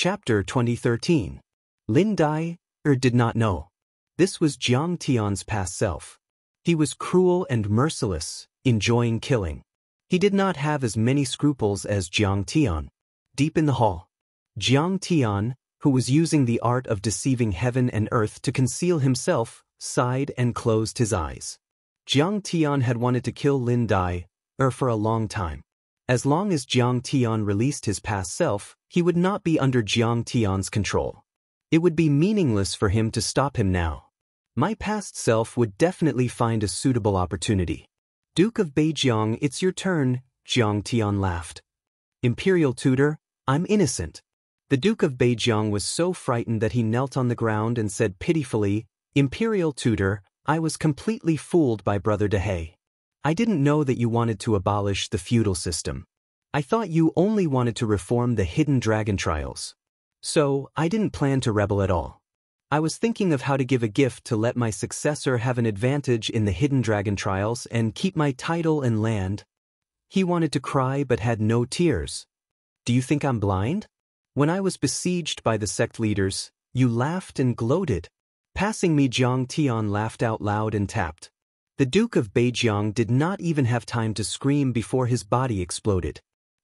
Chapter 2013. Lin Dai, did not know. This was Jiang Tian's past self. He was cruel and merciless, enjoying killing. He did not have as many scruples as Jiang Tian. Deep in the hall, Jiang Tian, who was using the art of deceiving heaven and earth to conceal himself, sighed and closed his eyes. Jiang Tian had wanted to kill Lin Dai, for a long time. As long as Jiang Tian released his past self, he would not be under Jiang Tian's control. It would be meaningless for him to stop him now. My past self would definitely find a suitable opportunity. Duke of Beijiang, it's your turn, Jiang Tian laughed. Imperial tutor, I'm innocent. The Duke of Beijiang was so frightened that he knelt on the ground and said pitifully, Imperial tutor, I was completely fooled by Brother Dehe. I didn't know that you wanted to abolish the feudal system. I thought you only wanted to reform the hidden dragon trials. So, I didn't plan to rebel at all. I was thinking of how to give a gift to let my successor have an advantage in the hidden dragon trials and keep my title and land. He wanted to cry but had no tears. Do you think I'm blind? When I was besieged by the sect leaders, you laughed and gloated. Passing me, Jiang Tian laughed out loud and tapped. The Duke of Beijiang did not even have time to scream before his body exploded.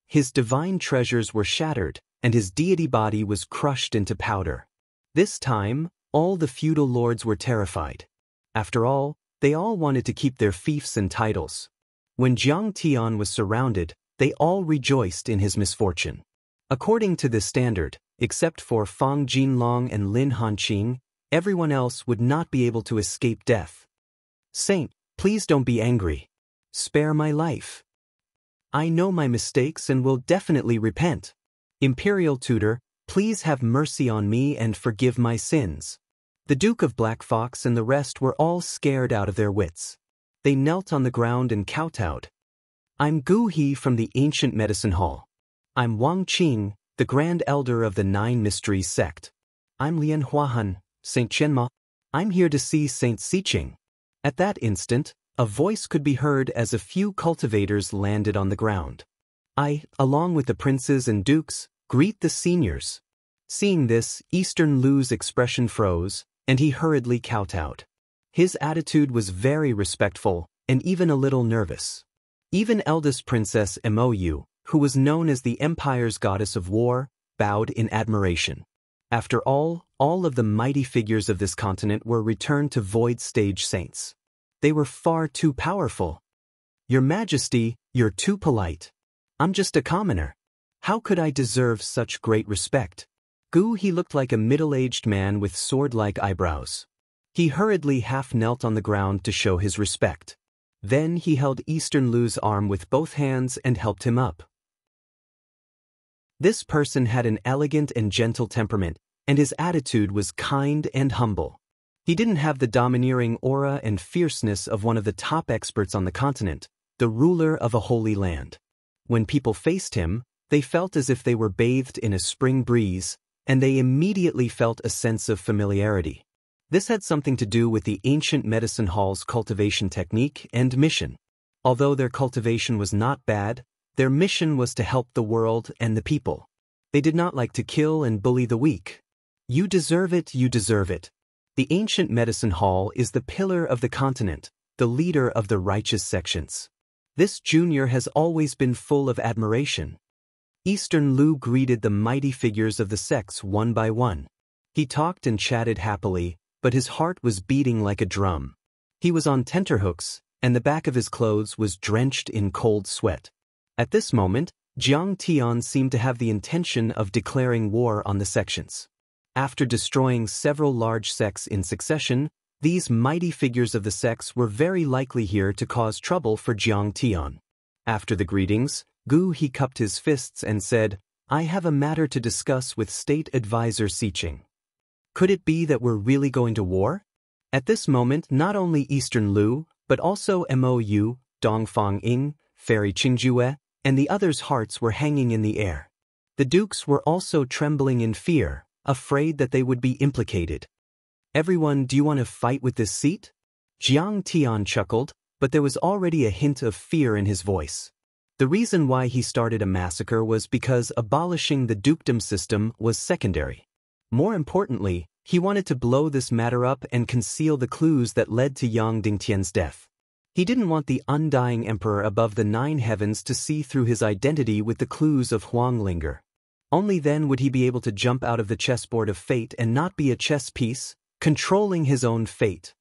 His divine treasures were shattered, and his deity body was crushed into powder. This time, all the feudal lords were terrified. After all, they all wanted to keep their fiefs and titles. When Jiang Tian was surrounded, they all rejoiced in his misfortune. According to this standard, except for Fang Jinlong and Lin Hanqing, everyone else would not be able to escape death. Saint, please don't be angry. Spare my life. I know my mistakes and will definitely repent. Imperial tutor, please have mercy on me and forgive my sins. The Duke of Black Fox and the rest were all scared out of their wits. They knelt on the ground and kowtowed. I'm Gu He from the ancient medicine hall. I'm Wang Qing, the Grand Elder of the Nine Mysteries sect. I'm Lian Huahan, Saint Chenma. I'm here to see Saint Siqing. At that instant, a voice could be heard as a few cultivators landed on the ground. I, along with the princes and dukes, greet the seniors. Seeing this, Eastern Lu's expression froze, and he hurriedly kowtowed. His attitude was very respectful, and even a little nervous. Even eldest Princess Mou, who was known as the Empire's goddess of war, bowed in admiration. After all of the mighty figures of this continent were returned to void stage saints. They were far too powerful. Your Majesty, you're too polite. I'm just a commoner. How could I deserve such great respect? Gu He looked like a middle-aged man with sword-like eyebrows. He hurriedly half-knelt on the ground to show his respect. Then he held Eastern Lu's arm with both hands and helped him up. This person had an elegant and gentle temperament, and his attitude was kind and humble. He didn't have the domineering aura and fierceness of one of the top experts on the continent, the ruler of a holy land. When people faced him, they felt as if they were bathed in a spring breeze, and they immediately felt a sense of familiarity. This had something to do with the ancient medicine hall's cultivation technique and mission. Although their cultivation was not bad, their mission was to help the world and the people. They did not like to kill and bully the weak. You deserve it, you deserve it. The ancient medicine hall is the pillar of the continent, the leader of the righteous sections. This junior has always been full of admiration. Eastern Lu greeted the mighty figures of the sects one by one. He talked and chatted happily, but his heart was beating like a drum. He was on tenterhooks, and the back of his clothes was drenched in cold sweat. At this moment, Jiang Tian seemed to have the intention of declaring war on the sections. After destroying several large sects in succession, these mighty figures of the sects were very likely here to cause trouble for Jiang Tian. After the greetings, Gu He cupped his fists and said, I have a matter to discuss with State Advisor Siqing. Could it be that we're really going to war? At this moment, not only Eastern Lu, but also Mou, Dongfang Ying, Fairy Qingjue, and the others' hearts were hanging in the air. The dukes were also trembling in fear, afraid that they would be implicated. Everyone, do you want to fight with this seat? Jiang Tian chuckled, but there was already a hint of fear in his voice. The reason why he started a massacre was because abolishing the dukedom system was secondary. More importantly, he wanted to blow this matter up and conceal the clues that led to Yang Dingtian's death. He didn't want the undying emperor above the 9 heavens to see through his identity with the clues of Huang Linger. Only then would he be able to jump out of the chessboard of fate and not be a chess piece, controlling his own fate.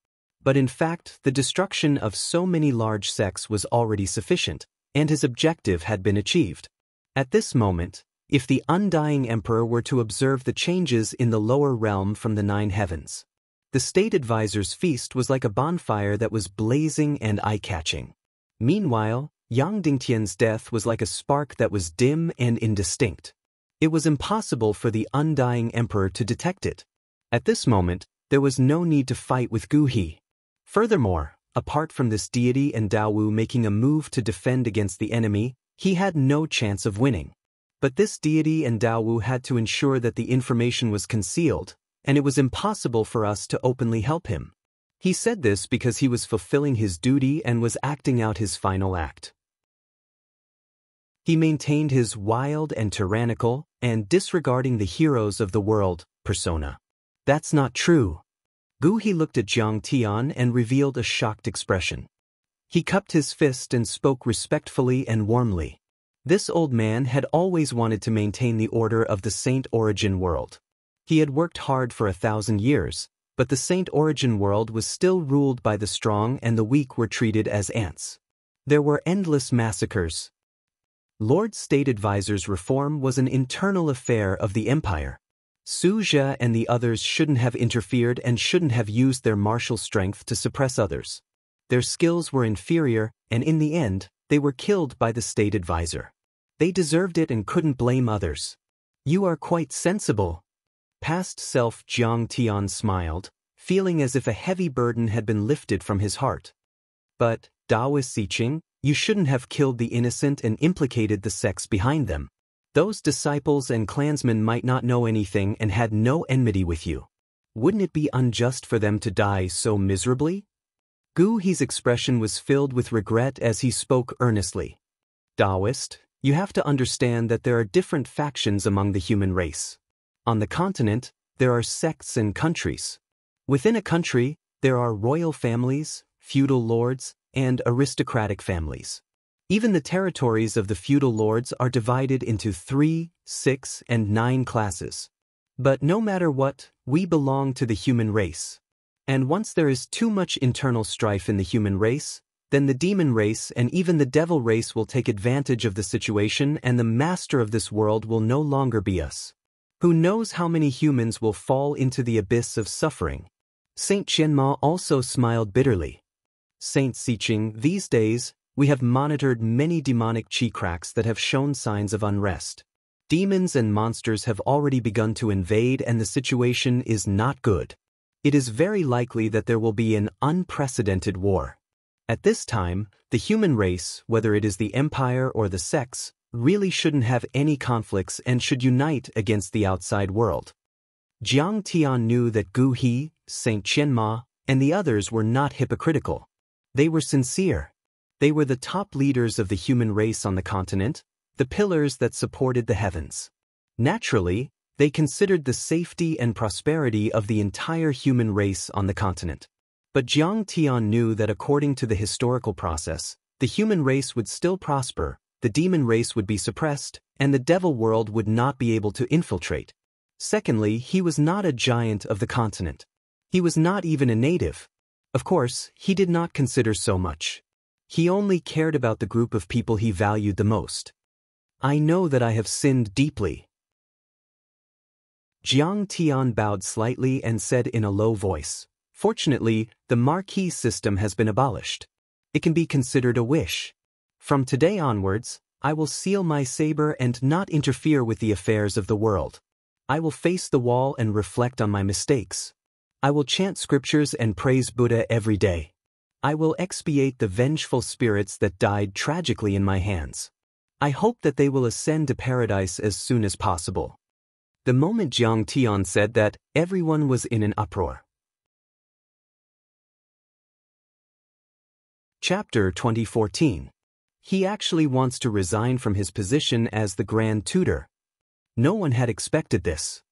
But in fact, the destruction of so many large sects was already sufficient, and his objective had been achieved. At this moment, if the undying emperor were to observe the changes in the lower realm from the 9 heavens, the state advisor's feast was like a bonfire that was blazing and eye-catching. Meanwhile, Yang Dingtian's death was like a spark that was dim and indistinct. It was impossible for the undying emperor to detect it. At this moment, there was no need to fight with Gu He. Furthermore, apart from this deity and Dao Wu making a move to defend against the enemy, he had no chance of winning. But this deity and Dao Wu had to ensure that the information was concealed, and it was impossible for us to openly help him. He said this because he was fulfilling his duty and was acting out his final act. He maintained his wild and tyrannical, and disregarding the heroes of the world, persona. That's not true. Gu He looked at Jiang Tian and revealed a shocked expression. He cupped his fist and spoke respectfully and warmly. This old man had always wanted to maintain the order of the Saint Origin world. He had worked hard for 1,000 years, but the Saint Origin world was still ruled by the strong and the weak were treated as ants. There were endless massacres. Lord State Advisor's reform was an internal affair of the empire. Su Jia and the others shouldn't have interfered and shouldn't have used their martial strength to suppress others. Their skills were inferior, and in the end, they were killed by the State Advisor. They deserved it and couldn't blame others. You are quite sensible. Past self Jiang Tian smiled, feeling as if a heavy burden had been lifted from his heart. But, Daoist Siqing, you shouldn't have killed the innocent and implicated the sects behind them. Those disciples and clansmen might not know anything and had no enmity with you. Wouldn't it be unjust for them to die so miserably? Gu He's expression was filled with regret as he spoke earnestly. Daoist, you have to understand that there are different factions among the human race. On the continent, there are sects and countries. Within a country, there are royal families, feudal lords, and aristocratic families. Even the territories of the feudal lords are divided into 3, 6, and 9 classes. But no matter what, we belong to the human race. And once there is too much internal strife in the human race, then the demon race and even the devil race will take advantage of the situation and the master of this world will no longer be us. Who knows how many humans will fall into the abyss of suffering? Saint Qianma also smiled bitterly. Saint Siqing, these days, we have monitored many demonic chi cracks that have shown signs of unrest. Demons and monsters have already begun to invade and the situation is not good. It is very likely that there will be an unprecedented war. At this time, the human race, whether it is the empire or the sects, really shouldn't have any conflicts and should unite against the outside world. Jiang Tian knew that Gu He, Saint Qianma, and the others were not hypocritical. They were sincere. They were the top leaders of the human race on the continent, the pillars that supported the heavens. Naturally, they considered the safety and prosperity of the entire human race on the continent. But Jiang Tian knew that according to the historical process, the human race would still prosper, the demon race would be suppressed, and the devil world would not be able to infiltrate. Secondly, he was not a giant of the continent. He was not even a native. Of course, he did not consider so much. He only cared about the group of people he valued the most. I know that I have sinned deeply. Jiang Tian bowed slightly and said in a low voice, fortunately, the marquis system has been abolished. It can be considered a wish. From today onwards, I will seal my saber and not interfere with the affairs of the world. I will face the wall and reflect on my mistakes. I will chant scriptures and praise Buddha every day. I will expiate the vengeful spirits that died tragically in my hands. I hope that they will ascend to paradise as soon as possible. The moment Jiang Tian said that, everyone was in an uproar. Chapter 2014. He actually wants to resign from his position as the Grand Tutor. No one had expected this.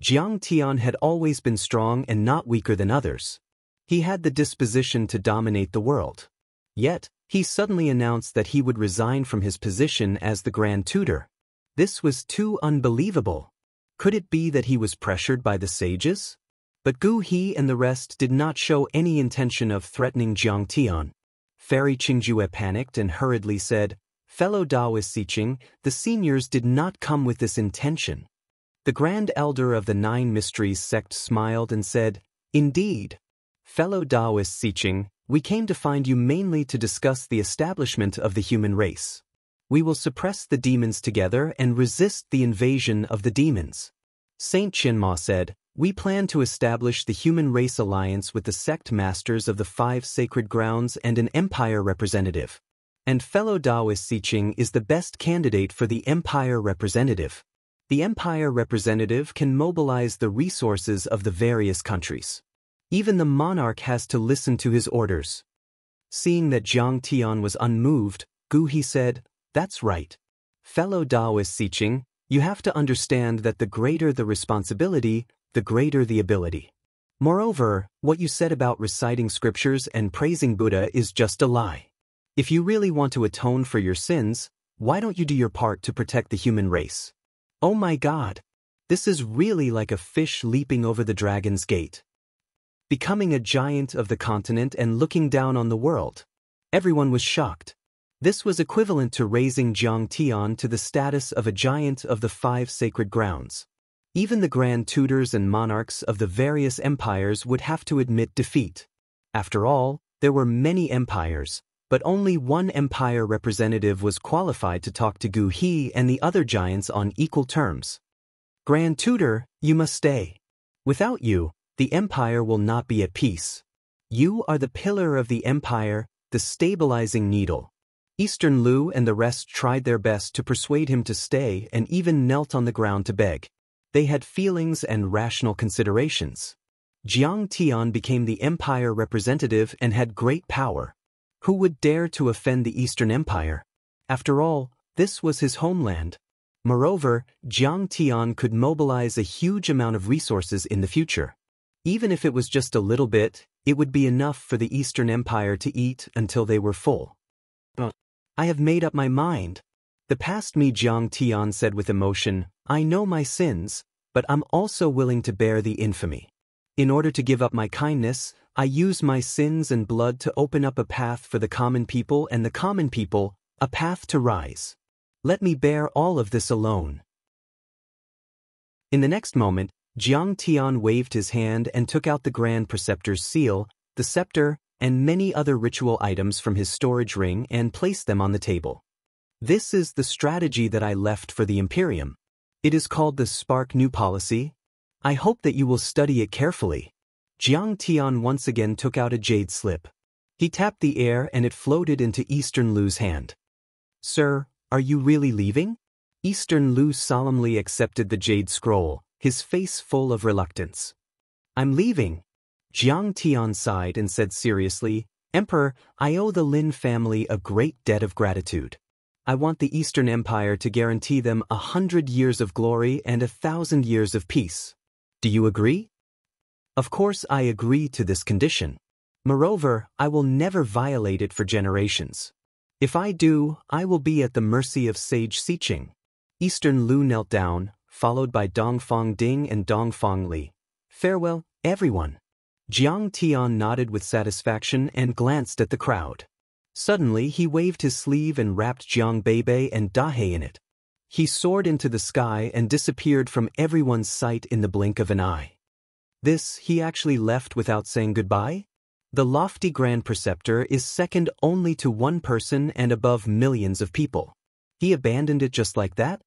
Jiang Tian had always been strong and not weaker than others. He had the disposition to dominate the world. Yet, he suddenly announced that he would resign from his position as the Grand Tutor. This was too unbelievable. Could it be that he was pressured by the sages? But Gu He and the rest did not show any intention of threatening Jiang Tian. Fairy Qingjue panicked and hurriedly said, "Fellow Taoist Siqing, the seniors did not come with this intention." The Grand Elder of the Nine Mysteries sect smiled and said, "Indeed. Fellow Taoist Siqing, we came to find you mainly to discuss the establishment of the human race. We will suppress the demons together and resist the invasion of the demons." Saint Qianma said, "We plan to establish the human race alliance with the sect masters of the 5 sacred grounds and an empire representative. And fellow Taoist Siqing is the best candidate for the empire representative. The empire representative can mobilize the resources of the various countries. Even the monarch has to listen to his orders." Seeing that Jiang Tian was unmoved, Gu He said, "That's right. Fellow Taoist Siqing, you have to understand that the greater the responsibility, the greater the ability. Moreover, what you said about reciting scriptures and praising Buddha is just a lie. If you really want to atone for your sins, why don't you do your part to protect the human race?" Oh my God! This is really like a fish leaping over the dragon's gate. Becoming a giant of the continent and looking down on the world. Everyone was shocked. This was equivalent to raising Jiang Tian to the status of a giant of the 5 sacred grounds. Even the Grand Tutors and monarchs of the various empires would have to admit defeat. After all, there were many empires, but only one empire representative was qualified to talk to Gu He and the other giants on equal terms. "Grand Tutor, you must stay. Without you, the empire will not be at peace. You are the pillar of the empire, the stabilizing needle." Eastern Lu and the rest tried their best to persuade him to stay and even knelt on the ground to beg. They had feelings and rational considerations. Jiang Tian became the empire representative and had great power. Who would dare to offend the Eastern Empire? After all, this was his homeland. Moreover, Jiang Tian could mobilize a huge amount of resources in the future. Even if it was just a little bit, it would be enough for the Eastern Empire to eat until they were full. "I have made up my mind. The past me," Jiang Tian said with emotion, "I know my sins, but I'm also willing to bear the infamy. In order to give up my kindness, I use my sins and blood to open up a path for the common people and the common people, a path to rise. Let me bear all of this alone." In the next moment, Jiang Tian waved his hand and took out the Grand Preceptor's seal, the scepter, and many other ritual items from his storage ring and placed them on the table. "This is the strategy that I left for the Imperium. It is called the Spark New Policy. I hope that you will study it carefully." Jiang Tian once again took out a jade slip. He tapped the air and it floated into Eastern Lu's hand. "Sir, are you really leaving?" Eastern Lu solemnly accepted the jade scroll, his face full of reluctance. "I'm leaving." Jiang Tian sighed and said seriously, "Emperor, I owe the Lin family a great debt of gratitude. I want the Eastern Empire to guarantee them 100 years of glory and 1,000 years of peace. Do you agree?" "Of course I agree to this condition. Moreover, I will never violate it for generations. If I do, I will be at the mercy of Sage Siqing." Eastern Lu knelt down, followed by Dongfang Ding and Dongfang Li. "Farewell, everyone." Jiang Tian nodded with satisfaction and glanced at the crowd. Suddenly he waved his sleeve and wrapped Jiang Beibei and Dahe in it. He soared into the sky and disappeared from everyone's sight in the blink of an eye. This he actually left without saying goodbye? The lofty Grand Preceptor is second only to one person and above millions of people. He abandoned it just like that?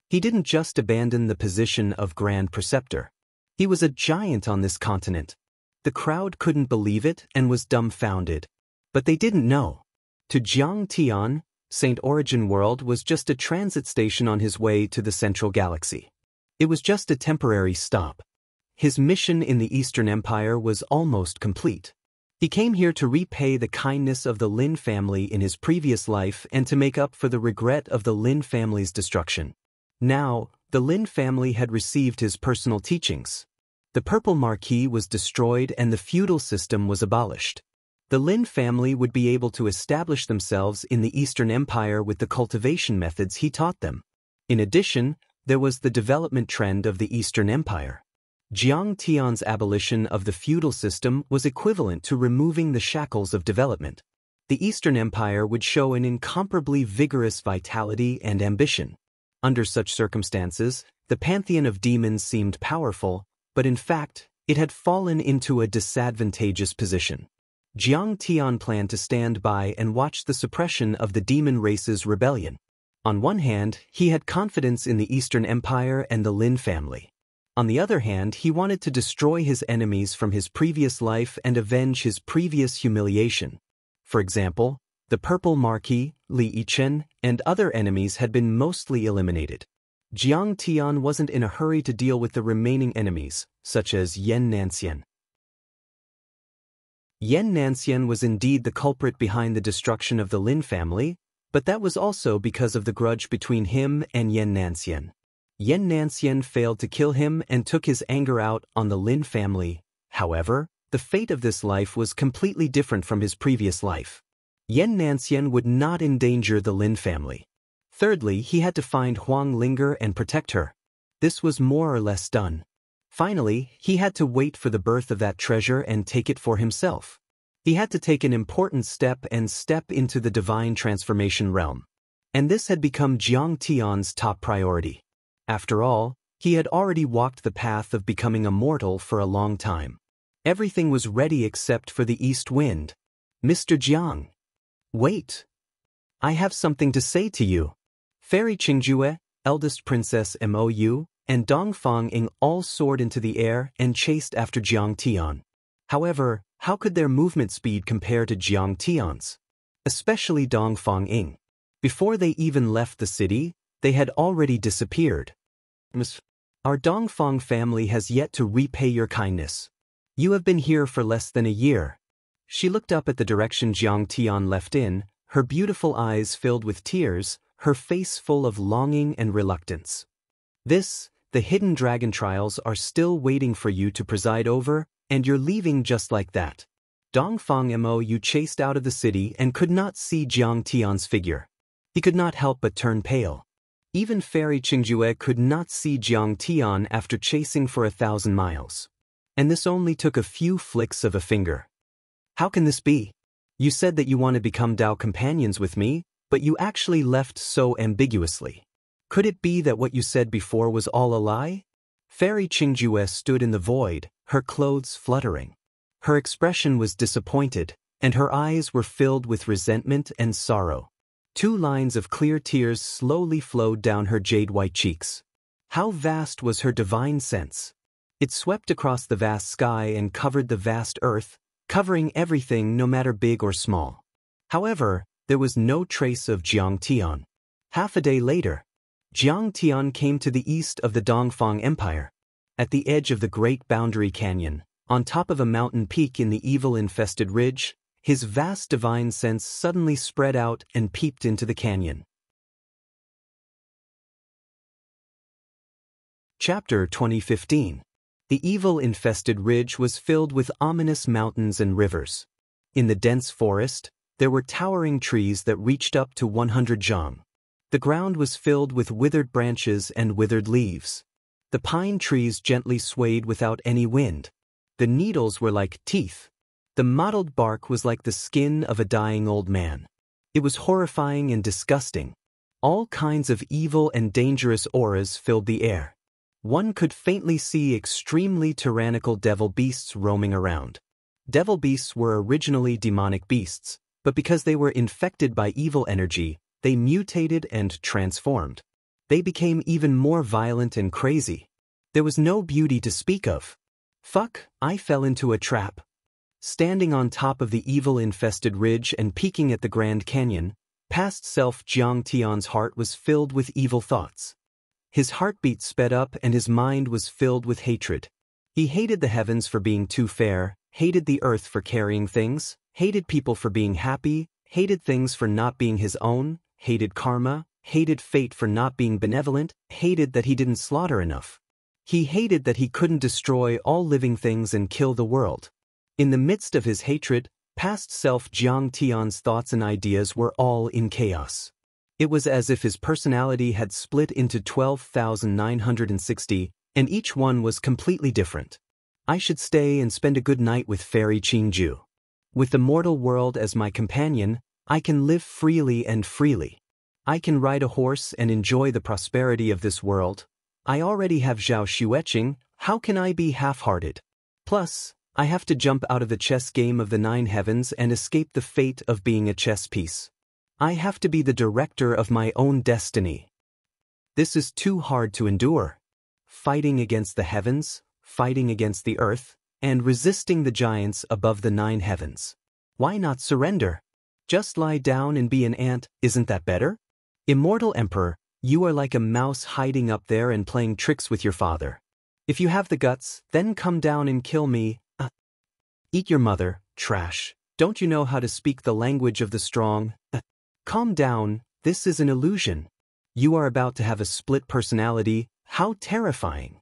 He didn't just abandon the position of Grand Preceptor. He was a giant on this continent. The crowd couldn't believe it and was dumbfounded. But they didn't know. To Jiang Tian, Saint Origin World was just a transit station on his way to the Central Galaxy. It was just a temporary stop. His mission in the Eastern Empire was almost complete. He came here to repay the kindness of the Lin family in his previous life and to make up for the regret of the Lin family's destruction. Now, the Lin family had received his personal teachings. The Purple Marquis was destroyed and the feudal system was abolished. The Lin family would be able to establish themselves in the Eastern Empire with the cultivation methods he taught them. In addition, there was the development trend of the Eastern Empire. Jiang Tian's abolition of the feudal system was equivalent to removing the shackles of development. The Eastern Empire would show an incomparably vigorous vitality and ambition. Under such circumstances, the pantheon of demons seemed powerful, but in fact, it had fallen into a disadvantageous position. Jiang Tian planned to stand by and watch the suppression of the demon race's rebellion. On one hand, he had confidence in the Eastern Empire and the Lin family. On the other hand, he wanted to destroy his enemies from his previous life and avenge his previous humiliation. For example, the Purple Marquis, Li Yichen, and other enemies had been mostly eliminated. Jiang Tian wasn't in a hurry to deal with the remaining enemies, such as Yan Nanxian. Yan Nanxian was indeed the culprit behind the destruction of the Lin family, but that was also because of the grudge between him and Yan Nanxian. Yan Nanxian failed to kill him and took his anger out on the Lin family. However, the fate of this life was completely different from his previous life. Yan Nanxian would not endanger the Lin family. Thirdly, he had to find Huang Linger and protect her. This was more or less done. Finally, he had to wait for the birth of that treasure and take it for himself. He had to take an important step and step into the divine transformation realm. And this had become Jiang Tian's top priority. After all, he had already walked the path of becoming a mortal for a long time. Everything was ready except for the east wind. Mr. Jiang. Wait. I have something to say to you. Fairy Qingjue, eldest princess Mou, and Dongfang Ying all soared into the air and chased after Jiang Tian. However, how could their movement speed compare to Jiang Tian's? Especially Dongfang Ying. Before they even left the city, they had already disappeared. Our Dongfang family has yet to repay your kindness. You have been here for less than a year. She looked up at the direction Jiang Tian left in, her beautiful eyes filled with tears, her face full of longing and reluctance. The hidden dragon trials are still waiting for you to preside over, and you're leaving just like that. Dongfang Mou chased out of the city and could not see Jiang Tian's figure. He could not help but turn pale. Even Fairy Qingjue could not see Jiang Tian after chasing for 1,000 miles. And this only took a few flicks of a finger. How can this be? You said that you want to become Dao companions with me, but you actually left so ambiguously. Could it be that what you said before was all a lie? Fairy Qingjue stood in the void, her clothes fluttering. Her expression was disappointed, and her eyes were filled with resentment and sorrow. 2 lines of clear tears slowly flowed down her jade-white cheeks. How vast was her divine sense! It swept across the vast sky and covered the vast earth, covering everything no matter big or small. However, there was no trace of Jiang Tian. Half a day later, Jiang Tian came to the east of the Dongfang Empire. At the edge of the Great Boundary Canyon, on top of a mountain peak in the evil-infested ridge, his vast divine sense suddenly spread out and peeped into the canyon. Chapter 2015. The evil-infested ridge was filled with ominous mountains and rivers. In the dense forest, there were towering trees that reached up to 100 zhang. The ground was filled with withered branches and withered leaves. The pine trees gently swayed without any wind. The needles were like teeth. The mottled bark was like the skin of a dying old man. It was horrifying and disgusting. All kinds of evil and dangerous auras filled the air. One could faintly see extremely tyrannical devil beasts roaming around. Devil beasts were originally demonic beasts, but because they were infected by evil energy, they mutated and transformed. They became even more violent and crazy. There was no beauty to speak of. Fuck, I fell into a trap. Standing on top of the evil-infested ridge and peeking at the Grand Canyon, past self Jiang Tian's heart was filled with evil thoughts. His heartbeat sped up and his mind was filled with hatred. He hated the heavens for being too fair, hated the earth for carrying things, hated people for being happy, hated things for not being his own, hated karma, hated fate for not being benevolent, hated that he didn't slaughter enough. He hated that he couldn't destroy all living things and kill the world. In the midst of his hatred, past self Jiang Tian's thoughts and ideas were all in chaos. It was as if his personality had split into 12,960, and each one was completely different. I should stay and spend a good night with Fairy Qingju. With the mortal world as my companion, I can live freely and freely. I can ride a horse and enjoy the prosperity of this world. I already have Zhao Xueqing, how can I be half-hearted? Plus, I have to jump out of the chess game of the 9 heavens and escape the fate of being a chess piece. I have to be the director of my own destiny. This is too hard to endure. Fighting against the heavens, fighting against the earth, and resisting the giants above the 9 heavens. Why not surrender? Just lie down and be an ant, isn't that better? Immortal Emperor, you are like a mouse hiding up there and playing tricks with your father. If you have the guts, then come down and kill me. Eat your mother, trash. Don't you know how to speak the language of the strong? Calm down, this is an illusion. You are about to have a split personality, how terrifying.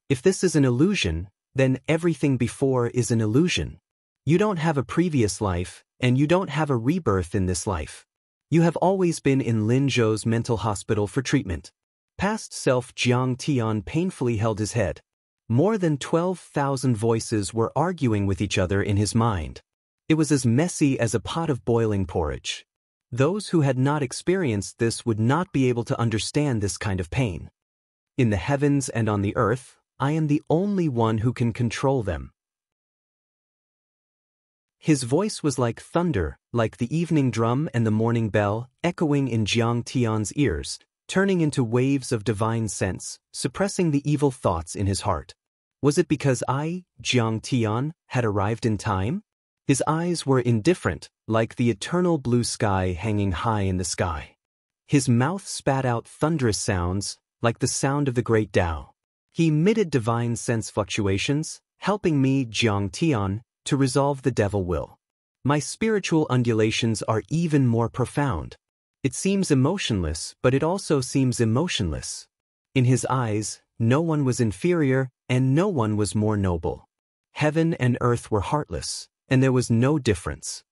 If this is an illusion, then everything before is an illusion. You don't have a previous life, and you don't have a rebirth in this life. You have always been in Lin Zhou's mental hospital for treatment. Past self Jiang Tian painfully held his head. More than 12,000 voices were arguing with each other in his mind. It was as messy as a pot of boiling porridge. Those who had not experienced this would not be able to understand this kind of pain. In the heavens and on the earth, I am the only one who can control them. His voice was like thunder, like the evening drum and the morning bell, echoing in Jiang Tian's ears, turning into waves of divine sense, suppressing the evil thoughts in his heart. Was it because I, Jiang Tian, had arrived in time? His eyes were indifferent, like the eternal blue sky hanging high in the sky. His mouth spat out thunderous sounds, like the sound of the great Tao. He emitted divine sense fluctuations, helping me, Jiang Tian, to resolve the devil will. My spiritual undulations are even more profound. It seems emotionless, but it also seems emotionless. In his eyes, no one was inferior, and no one was more noble. Heaven and earth were heartless, and there was no difference.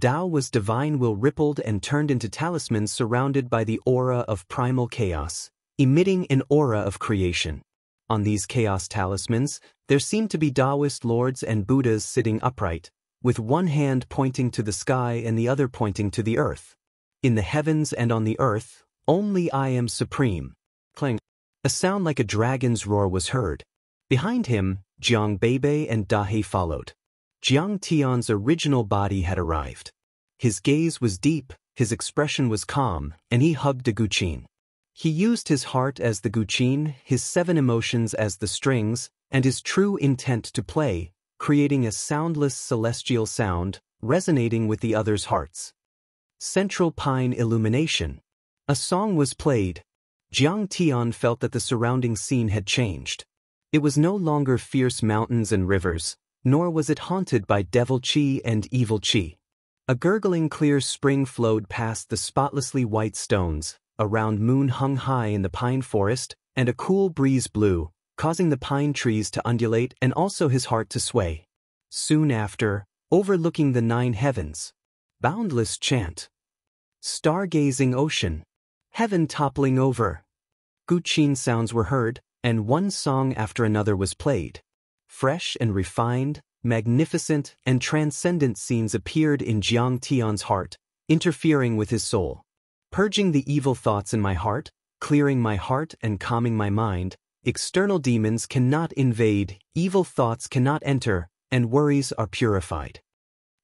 Tao was divine will rippled and turned into talismans surrounded by the aura of primal chaos, emitting an aura of creation. On these chaos talismans, there seemed to be Taoist lords and Buddhas sitting upright, with one hand pointing to the sky and the other pointing to the earth. In the heavens and on the earth, only I am supreme. Clang. A sound like a dragon's roar was heard. Behind him, Jiang Beibei and Dahe followed. Jiang Tian's original body had arrived. His gaze was deep, his expression was calm, and he hugged a guqin. He used his heart as the guqin, his 7 emotions as the strings, and his true intent to play, creating a soundless celestial sound, resonating with the others' hearts. Central Pine Illumination. A song was played. Jiang Tian felt that the surrounding scene had changed. It was no longer fierce mountains and rivers, nor was it haunted by devil qi and evil qi. A gurgling clear spring flowed past the spotlessly white stones, a round moon hung high in the pine forest, and a cool breeze blew, causing the pine trees to undulate and also his heart to sway. Soon after, overlooking the 9 heavens, boundless chant. Stargazing ocean. Heaven toppling over. Guqin sounds were heard, and one song after another was played. Fresh and refined, magnificent and transcendent scenes appeared in Jiang Tian's heart, interfering with his soul. Purging the evil thoughts in my heart, clearing my heart and calming my mind, external demons cannot invade, evil thoughts cannot enter, and worries are purified.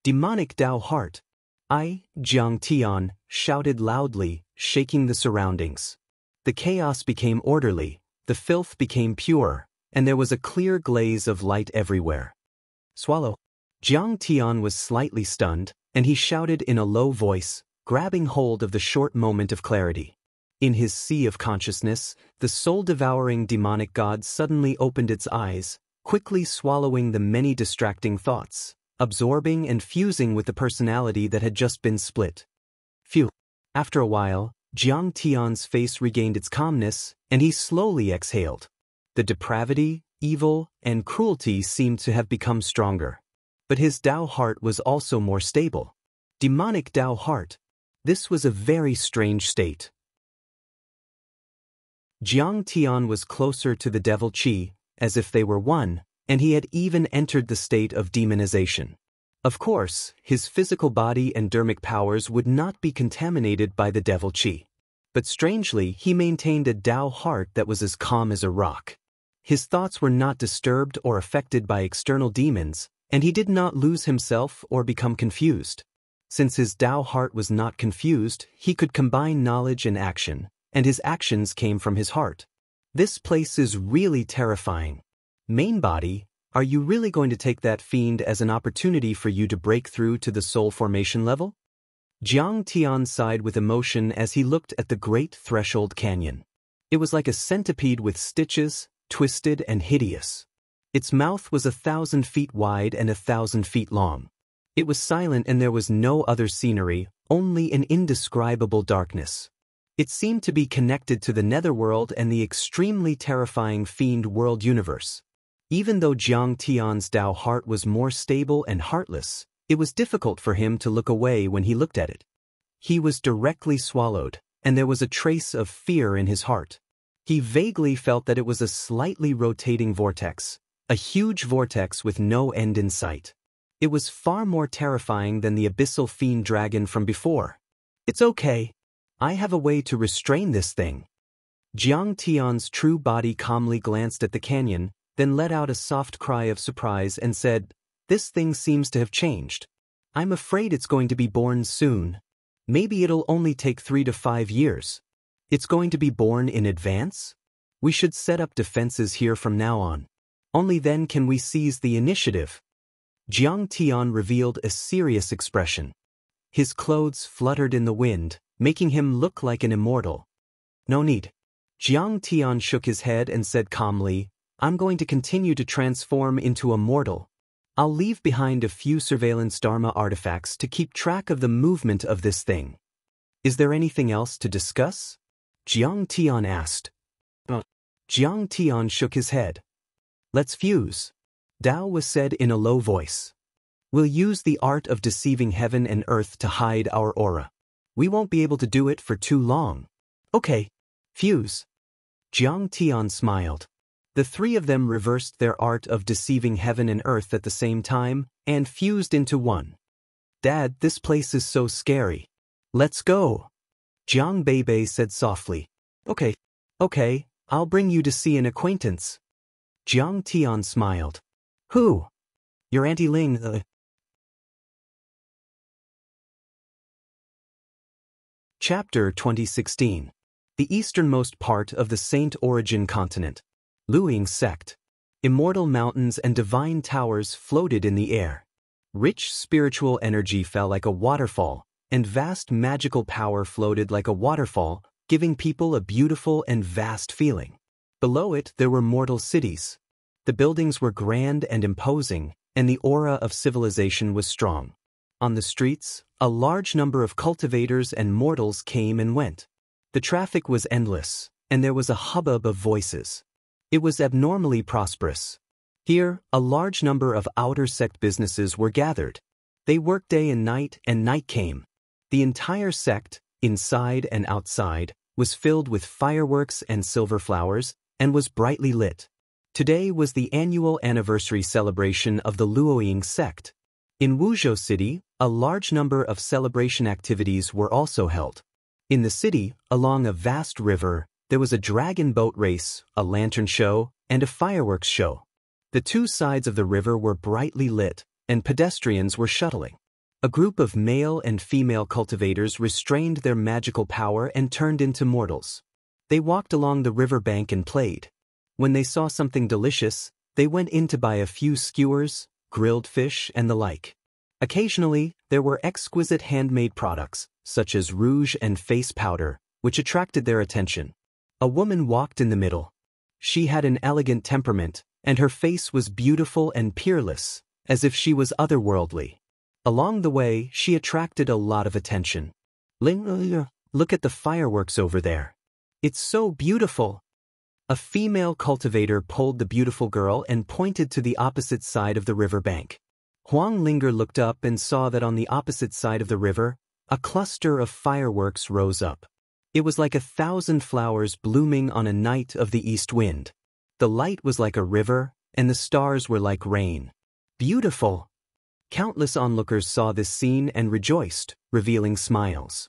Demonic Tao heart. I, Jiang Tian, shouted loudly, shaking the surroundings. The chaos became orderly, the filth became pure, and there was a clear glaze of light everywhere. Swallow. Jiang Tian was slightly stunned, and he shouted in a low voice, grabbing hold of the short moment of clarity. In his sea of consciousness, the soul-devouring demonic god suddenly opened its eyes, quickly swallowing the many distracting thoughts, absorbing and fusing with the personality that had just been split. Phew. After a while, Jiang Tian's face regained its calmness, and he slowly exhaled. The depravity, evil, and cruelty seemed to have become stronger. But his Tao heart was also more stable. Demonic Tao heart. This was a very strange state. Jiang Tian was closer to the devil Qi, as if they were one, and he had even entered the state of demonization. Of course, his physical body and dermic powers would not be contaminated by the devil Qi. But strangely, he maintained a Tao heart that was as calm as a rock. His thoughts were not disturbed or affected by external demons, and he did not lose himself or become confused. Since his Tao heart was not confused, he could combine knowledge and action, and his actions came from his heart. This place is really terrifying. Main body, are you really going to take that fiend as an opportunity for you to break through to the soul formation level? Jiang Tian sighed with emotion as he looked at the great threshold canyon. It was like a centipede with stitches, twisted and hideous. Its mouth was 1,000 feet wide and 1,000 feet long. It was silent and there was no other scenery, only an indescribable darkness. It seemed to be connected to the netherworld and the extremely terrifying fiend world universe. Even though Jiang Tian's Tao heart was more stable and heartless, it was difficult for him to look away when he looked at it. He was directly swallowed, and there was a trace of fear in his heart. He vaguely felt that it was a slightly rotating vortex, a huge vortex with no end in sight. It was far more terrifying than the abyssal fiend dragon from before. It's okay. I have a way to restrain this thing. Jiang Tian's true body calmly glanced at the canyon, then let out a soft cry of surprise and said, "This thing seems to have changed. I'm afraid it's going to be born soon. Maybe it'll only take 3 to 5 years. It's going to be born in advance? We should set up defenses here from now on. Only then can we seize the initiative." Jiang Tian revealed a serious expression. His clothes fluttered in the wind, making him look like an immortal. "No need." Jiang Tian shook his head and said calmly, "I'm going to continue to transform into a mortal. I'll leave behind a few surveillance Dharma artifacts to keep track of the movement of this thing." "Is there anything else to discuss?" Jiang Tian asked. Jiang Tian shook his head. "Let's fuse." Tao was said in a low voice. "We'll use the art of deceiving heaven and earth to hide our aura. We won't be able to do it for too long." "Okay. Fuse." Jiang Tian smiled. The three of them reversed their art of deceiving heaven and earth at the same time, and fused into one. "Dad, this place is so scary. Let's go." Jiang Beibei said softly. Okay, I'll bring you to see an acquaintance." Jiang Tian smiled. "Who?" "Your Auntie Ling." Chapter 2016. The easternmost part of the Saint Origin continent. Luing sect. Immortal mountains and divine towers floated in the air. Rich spiritual energy fell like a waterfall, and vast magical power floated like a waterfall, giving people a beautiful and vast feeling. Below it there were mortal cities. The buildings were grand and imposing, and the aura of civilization was strong. On the streets, a large number of cultivators and mortals came and went. The traffic was endless, and there was a hubbub of voices. It was abnormally prosperous. Here, a large number of outer sect businesses were gathered. They worked day and night came. The entire sect, inside and outside, was filled with fireworks and silver flowers, and was brightly lit. Today was the annual anniversary celebration of the Luoying sect. In Wuzhou City, a large number of celebration activities were also held. In the city, along a vast river, there was a dragon boat race, a lantern show, and a fireworks show. The two sides of the river were brightly lit, and pedestrians were shuttling. A group of male and female cultivators restrained their magical power and turned into mortals. They walked along the river bank and played. When they saw something delicious, they went in to buy a few skewers, grilled fish, and the like. Occasionally, there were exquisite handmade products, such as rouge and face powder, which attracted their attention. A woman walked in the middle. She had an elegant temperament, and her face was beautiful and peerless, as if she was otherworldly. Along the way, she attracted a lot of attention. Ling, look at the fireworks over there. It's so beautiful. A female cultivator pulled the beautiful girl and pointed to the opposite side of the river bank. Wang Lin looked up and saw that on the opposite side of the river, a cluster of fireworks rose up. It was like 1,000 flowers blooming on a night of the east wind. The light was like a river, and the stars were like rain. Beautiful! Countless onlookers saw this scene and rejoiced, revealing smiles.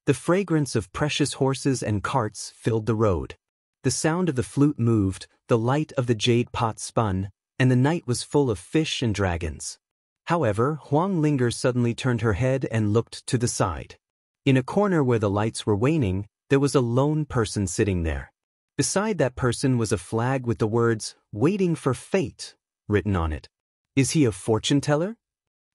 The fragrance of precious horses and carts filled the road. The sound of the flute moved, the light of the jade pot spun, and the night was full of fish and dragons. However, Wang Lin suddenly turned her head and looked to the side. In a corner where the lights were waning, there was a lone person sitting there. Beside that person was a flag with the words, "Waiting for Fate," written on it. Is he a fortune teller?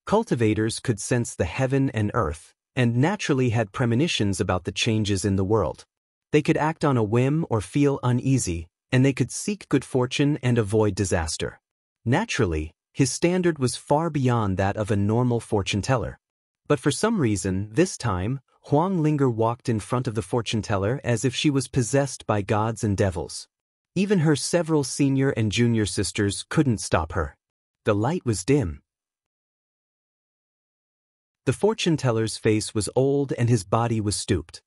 Cultivators could sense the heaven and earth, and naturally had premonitions about the changes in the world. They could act on a whim or feel uneasy, and they could seek good fortune and avoid disaster. Naturally, his standard was far beyond that of a normal fortune teller. But for some reason, this time, Wang Lin walked in front of the fortune teller as if she was possessed by gods and devils. Even her several senior and junior sisters couldn't stop her. The light was dim. The fortune teller's face was old and his body was stooped.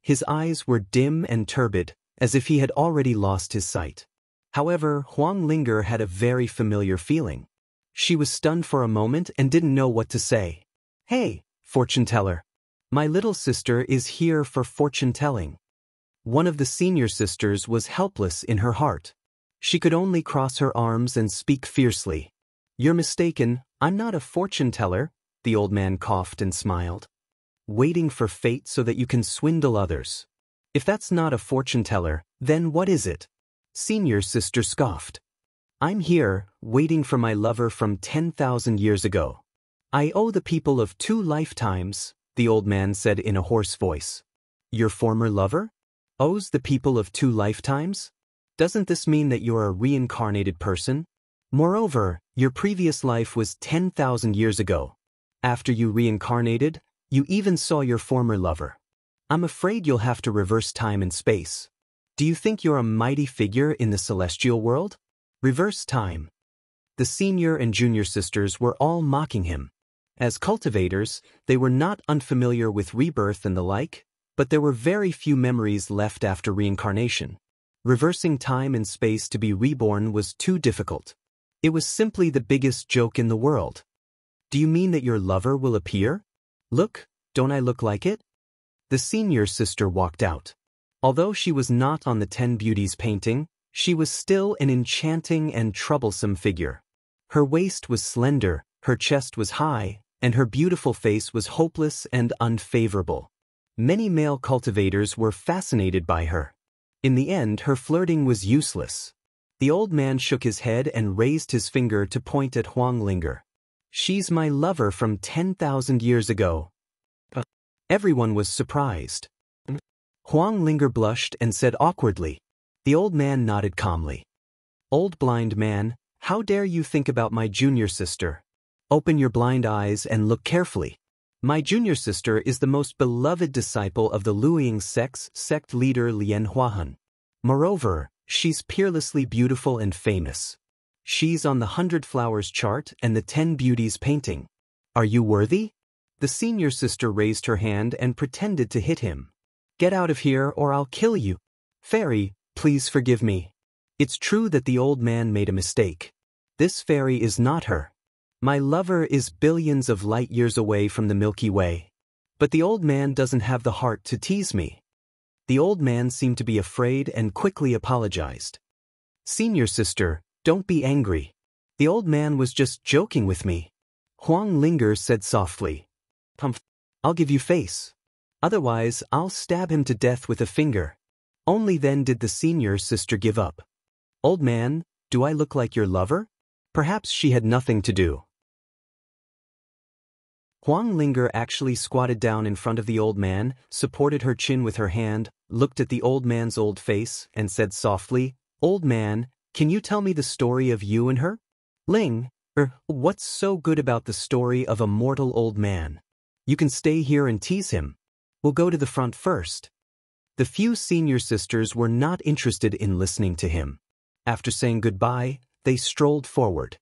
His eyes were dim and turbid, as if he had already lost his sight. However, Wang Lin had a very familiar feeling. She was stunned for a moment and didn't know what to say. "Hey, fortune teller. My little sister is here for fortune telling." One of the senior sisters was helpless in her heart. She could only cross her arms and speak fiercely. "You're mistaken, I'm not a fortune teller," the old man coughed and smiled. "Waiting for fate so that you can swindle others. If that's not a fortune teller, then what is it?" Senior sister scoffed. "I'm here, waiting for my lover from 10,000 years ago. I owe the people of 2 lifetimes, the old man said in a hoarse voice. "Your former lover? Owes the people of 2 lifetimes? Doesn't this mean that you're a reincarnated person? Moreover, your previous life was 10,000 years ago. After you reincarnated, you even saw your former lover. I'm afraid you'll have to reverse time and space. Do you think you're a mighty figure in the celestial world? Reverse time." The senior and junior sisters were all mocking him. As cultivators, they were not unfamiliar with rebirth and the like, but there were very few memories left after reincarnation. Reversing time and space to be reborn was too difficult. It was simply the biggest joke in the world. "Do you mean that your lover will appear? Look, don't I look like it?" The senior sister walked out. Although she was not on the 10 Beauties painting, she was still an enchanting and troublesome figure. Her waist was slender, her chest was high, and her beautiful face was hopeless and unfavorable. Many male cultivators were fascinated by her. In the end, her flirting was useless. The old man shook his head and raised his finger to point at Wang Lin. "She's my lover from 10,000 years ago." Everyone was surprised. Wang Lin blushed and said awkwardly. The old man nodded calmly. "Old blind man, how dare you think about my junior sister? Open your blind eyes and look carefully. My junior sister is the most beloved disciple of the Luoying sect leader Lian Huahan. Moreover, she's peerlessly beautiful and famous. She's on the 100 Flowers chart and the 10 Beauties painting. Are you worthy?" The senior sister raised her hand and pretended to hit him. "Get out of here or I'll kill you. Fairy, please forgive me. It's true that the old man made a mistake. This fairy is not her. My lover is billions of light years away from the Milky Way. But the old man doesn't have the heart to tease me." The old man seemed to be afraid and quickly apologized. "Senior sister, don't be angry. The old man was just joking with me." Wang Lin said softly. "I'll give you face. Otherwise, I'll stab him to death with a finger." Only then did the senior sister give up. "Old man, do I look like your lover?" Perhaps she had nothing to do. Wang Lin actually squatted down in front of the old man, supported her chin with her hand, looked at the old man's old face, and said softly, "Old man, Can you tell me the story of you and her? Ling, what's so good about the story of a mortal old man? You can stay here and tease him. We'll go to the front first. The few senior sisters were not interested in listening to him. After saying goodbye, they strolled forward.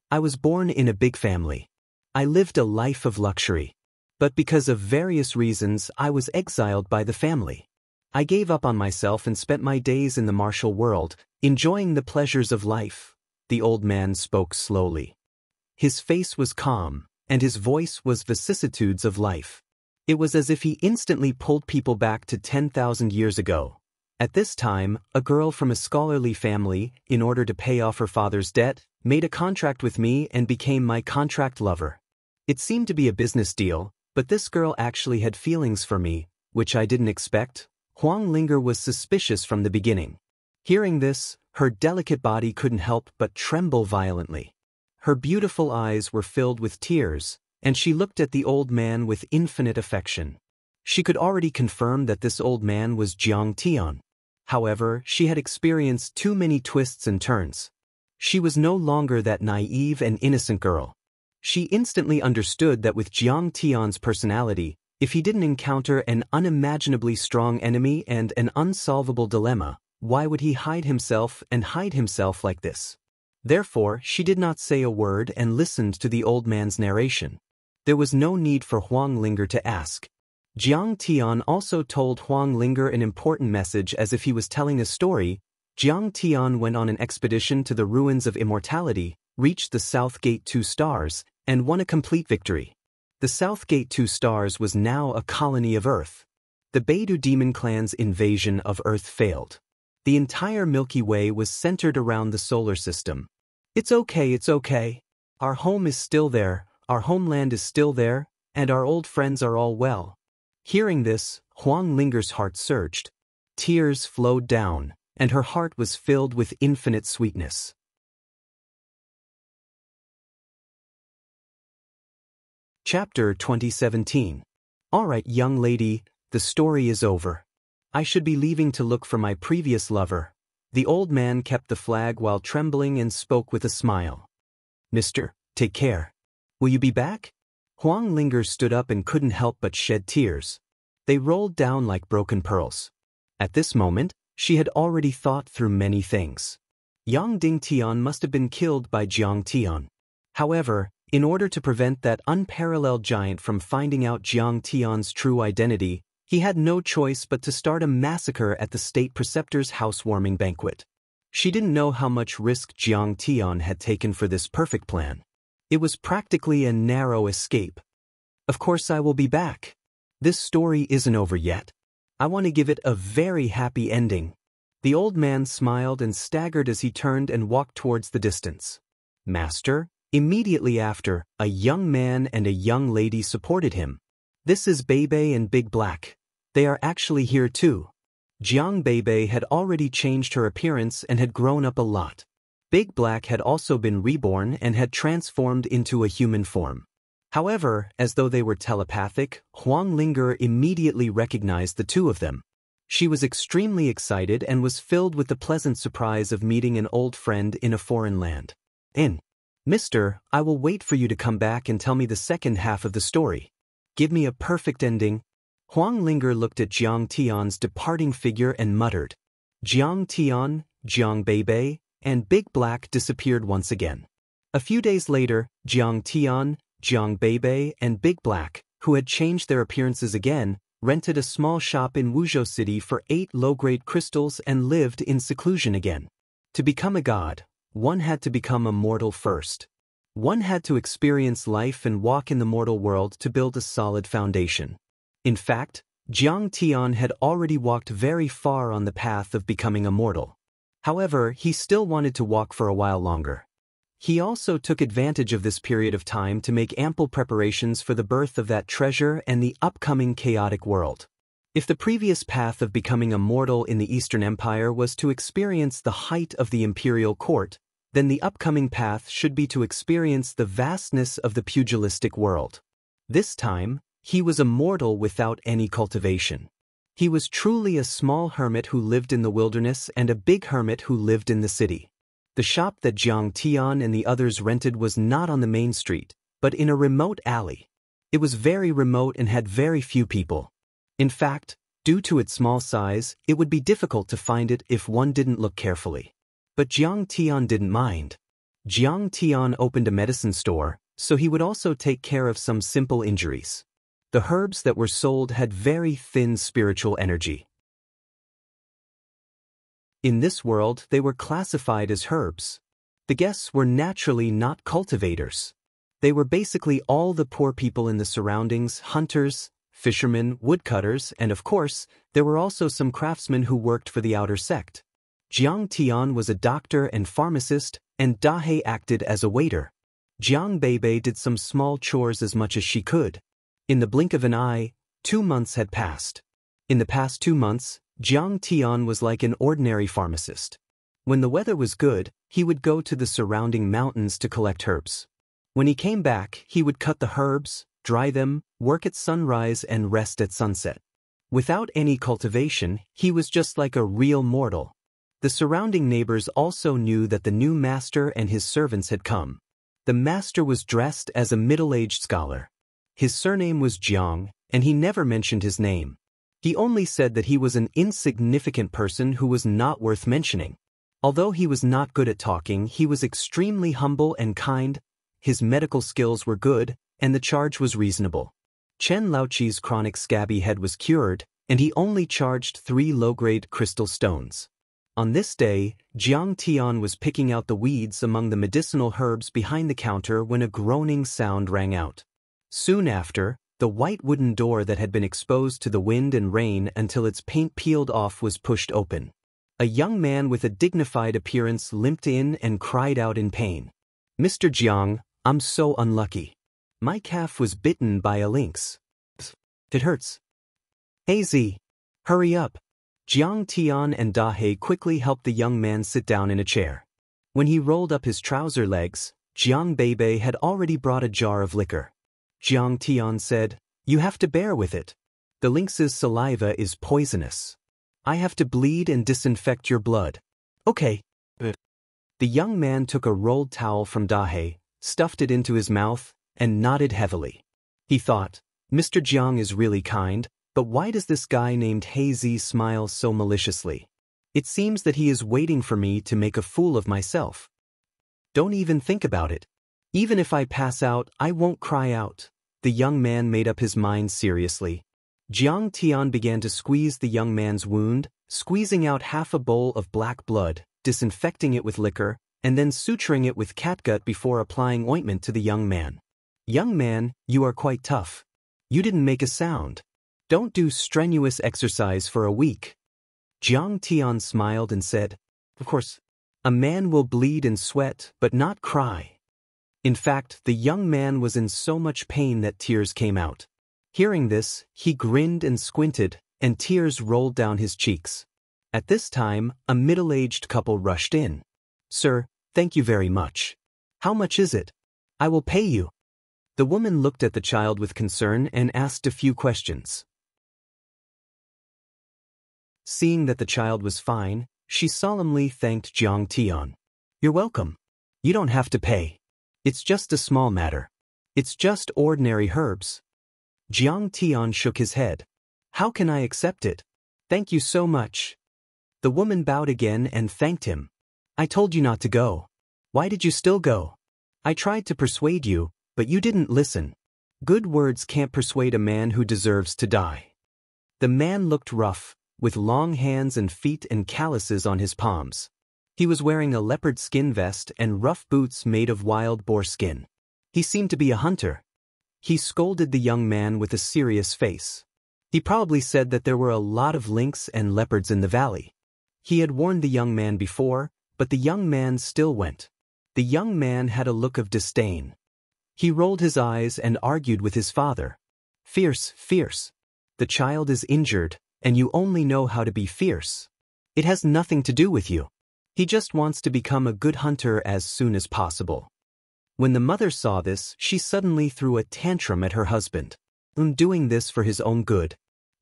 I was born in a big family. I lived a life of luxury. But because of various reasons, I was exiled by the family. I gave up on myself and spent my days in the martial world, enjoying the pleasures of life. The old man spoke slowly. His face was calm, and his voice was vicissitudes of life. It was as if he instantly pulled people back to 10,000 years ago. At this time, a girl from a scholarly family, in order to pay off her father's debt, made a contract with me and became my contract lover. It seemed to be a business deal, but this girl actually had feelings for me, which I didn't expect. Wang Lin was suspicious from the beginning. Hearing this, her delicate body couldn't help but tremble violently. Her beautiful eyes were filled with tears, and she looked at the old man with infinite affection. She could already confirm that this old man was Jiang Tian. However, she had experienced too many twists and turns. She was no longer that naive and innocent girl. She instantly understood that with Jiang Tian's personality, if he didn't encounter an unimaginably strong enemy and an unsolvable dilemma, why would he hide himself like this? Therefore, she did not say a word and listened to the old man's narration. There was no need for Wang Lin to ask. Jiang Tian also told Wang Lin an important message as if he was telling a story. Jiang Tian went on an expedition to the ruins of immortality, reached the South Gate 2 stars, and won a complete victory. The South Gate 2 stars was now a colony of Earth. The Beidou demon clan's invasion of Earth failed. The entire Milky Way was centered around the solar system. It's okay. Our home is still there, our homeland is still there, and our old friends are all well. Hearing this, Wang Lin's heart surged. Tears flowed down, and her heart was filled with infinite sweetness. Chapter 2017. Alright, young lady, the story is over. I should be leaving to look for my previous lover. The old man kept the flag while trembling and spoke with a smile. Mister, take care. Will you be back? Wang Lin stood up and couldn't help but shed tears. They rolled down like broken pearls. At this moment, she had already thought through many things. Yang Dingtian must have been killed by Jiang Tian. However, in order to prevent that unparalleled giant from finding out Jiang Tian's true identity, he had no choice but to start a massacre at the state preceptor's housewarming banquet. She didn't know how much risk Jiang Tian had taken for this perfect plan. It was practically a narrow escape. Of course I will be back. This story isn't over yet. I want to give it a very happy ending. The old man smiled and staggered as he turned and walked towards the distance. Master? Immediately after, a young man and a young lady supported him. This is Bebe and Big Black. They are actually here too. Jiang Bebe had already changed her appearance and had grown up a lot. Big Black had also been reborn and had transformed into a human form. However, as though they were telepathic, Wang Lin immediately recognized the two of them. She was extremely excited and was filled with the pleasant surprise of meeting an old friend in a foreign land. Mister, I will wait for you to come back and tell me the second half of the story. Give me a perfect ending. Wang Lin looked at Jiang Tian's departing figure and muttered. Jiang Tian, Jiang Bebe, and Big Black disappeared once again. A few days later, Jiang Tian, Jiang Bebe, and Big Black, who had changed their appearances again, rented a small shop in Wuzhou City for 8 low-grade crystals and lived in seclusion again. To become a god, one had to become a mortal first. One had to experience life and walk in the mortal world to build a solid foundation. In fact, Jiang Tian had already walked very far on the path of becoming a mortal. However, he still wanted to walk for a while longer. He also took advantage of this period of time to make ample preparations for the birth of that treasure and the upcoming chaotic world. If the previous path of becoming a mortal in the Eastern Empire was to experience the height of the imperial court, then the upcoming path should be to experience the vastness of the pugilistic world. This time, he was a mortal without any cultivation. He was truly a small hermit who lived in the wilderness and a big hermit who lived in the city. The shop that Jiang Tian and the others rented was not on the main street, but in a remote alley. It was very remote and had very few people. In fact, due to its small size, it would be difficult to find it if one didn't look carefully. But Jiang Tian didn't mind. Jiang Tian opened a medicine store, so he would also take care of some simple injuries. The herbs that were sold had very thin spiritual energy. In this world, they were classified as herbs. The guests were naturally not cultivators. They were basically all the poor people in the surroundings, hunters, fishermen, woodcutters, and of course, there were also some craftsmen who worked for the outer sect. Jiang Tian was a doctor and pharmacist, and Dahe acted as a waiter. Jiang Beibei did some small chores as much as she could. In the blink of an eye, 2 months had passed. In the past 2 months, Jiang Tian was like an ordinary pharmacist. When the weather was good, he would go to the surrounding mountains to collect herbs. When he came back, he would cut the herbs, dry them, work at sunrise and rest at sunset. Without any cultivation, he was just like a real mortal. The surrounding neighbors also knew that the new master and his servants had come. The master was dressed as a middle-aged scholar. His surname was Jiang, and he never mentioned his name. He only said that he was an insignificant person who was not worth mentioning. Although he was not good at talking, he was extremely humble and kind, his medical skills were good, and the charge was reasonable. Chen Laoqi's chronic scabby head was cured, and he only charged 3 low-grade crystal stones. On this day, Jiang Tian was picking out the weeds among the medicinal herbs behind the counter when a groaning sound rang out. Soon after, the white wooden door that had been exposed to the wind and rain until its paint peeled off was pushed open. A young man with a dignified appearance limped in and cried out in pain. "Mr. Jiang, I'm so unlucky. My calf was bitten by a lynx. It hurts." "Hey Z, hurry up." Jiang Tian and Dahe quickly helped the young man sit down in a chair. When he rolled up his trouser legs, Jiang Beibei had already brought a jar of liquor. Jiang Tian said, "You have to bear with it. The lynx's saliva is poisonous. I have to bleed and disinfect your blood." "Okay." The young man took a rolled towel from Dahe, stuffed it into his mouth, and nodded heavily. He thought, Mr. Jiang is really kind, but why does this guy named Hazy smile so maliciously? It seems that he is waiting for me to make a fool of myself. Don't even think about it. Even if I pass out, I won't cry out. The young man made up his mind seriously. Jiang Tian began to squeeze the young man's wound, squeezing out half a bowl of black blood, disinfecting it with liquor, and then suturing it with catgut before applying ointment to the young man. "Young man, you are quite tough. You didn't make a sound. Don't do strenuous exercise for a week." Jiang Tian smiled and said, "Of course, a man will bleed and sweat, but not cry." In fact, the young man was in so much pain that tears came out. Hearing this, he grinned and squinted, and tears rolled down his cheeks. At this time, a middle-aged couple rushed in. "Sir, thank you very much. How much is it? I will pay you." The woman looked at the child with concern and asked a few questions. Seeing that the child was fine, she solemnly thanked Jiang Tian. "You're welcome. You don't have to pay. It's just a small matter. It's just ordinary herbs." Jiang Tian shook his head. "How can I accept it? Thank you so much." The woman bowed again and thanked him. "I told you not to go. Why did you still go? I tried to persuade you, but you didn't listen. Good words can't persuade a man who deserves to die." The man looked rough, with long hands and feet and calluses on his palms. He was wearing a leopard skin vest and rough boots made of wild boar skin. He seemed to be a hunter. He scolded the young man with a serious face. He probably said that there were a lot of lynx and leopards in the valley. He had warned the young man before, but the young man still went. The young man had a look of disdain. He rolled his eyes and argued with his father. "Fierce, fierce. The child is injured, and you only know how to be fierce. It has nothing to do with you. He just wants to become a good hunter as soon as possible." When the mother saw this, she suddenly threw a tantrum at her husband. "I'm doing this for his own good.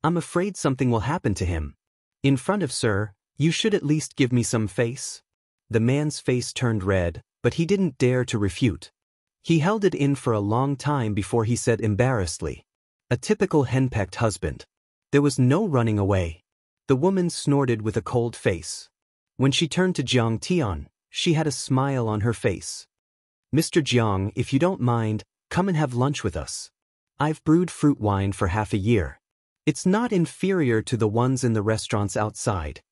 I'm afraid something will happen to him. In front of Sir, you should at least give me some face." The man's face turned red, but he didn't dare to refute. He held it in for a long time before he said embarrassedly, "A typical henpecked husband." There was no running away. The woman snorted with a cold face. When she turned to Jiang Tian, she had a smile on her face. "Mr. Jiang, if you don't mind, come and have lunch with us. I've brewed fruit wine for half a year. It's not inferior to the ones in the restaurants outside."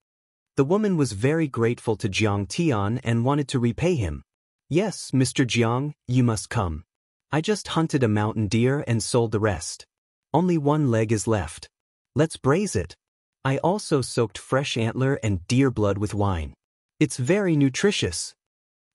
The woman was very grateful to Jiang Tian and wanted to repay him. "Yes, Mr. Jiang, you must come. I just hunted a mountain deer and sold the rest. Only one leg is left. Let's braise it. I also soaked fresh antler and deer blood with wine. It's very nutritious."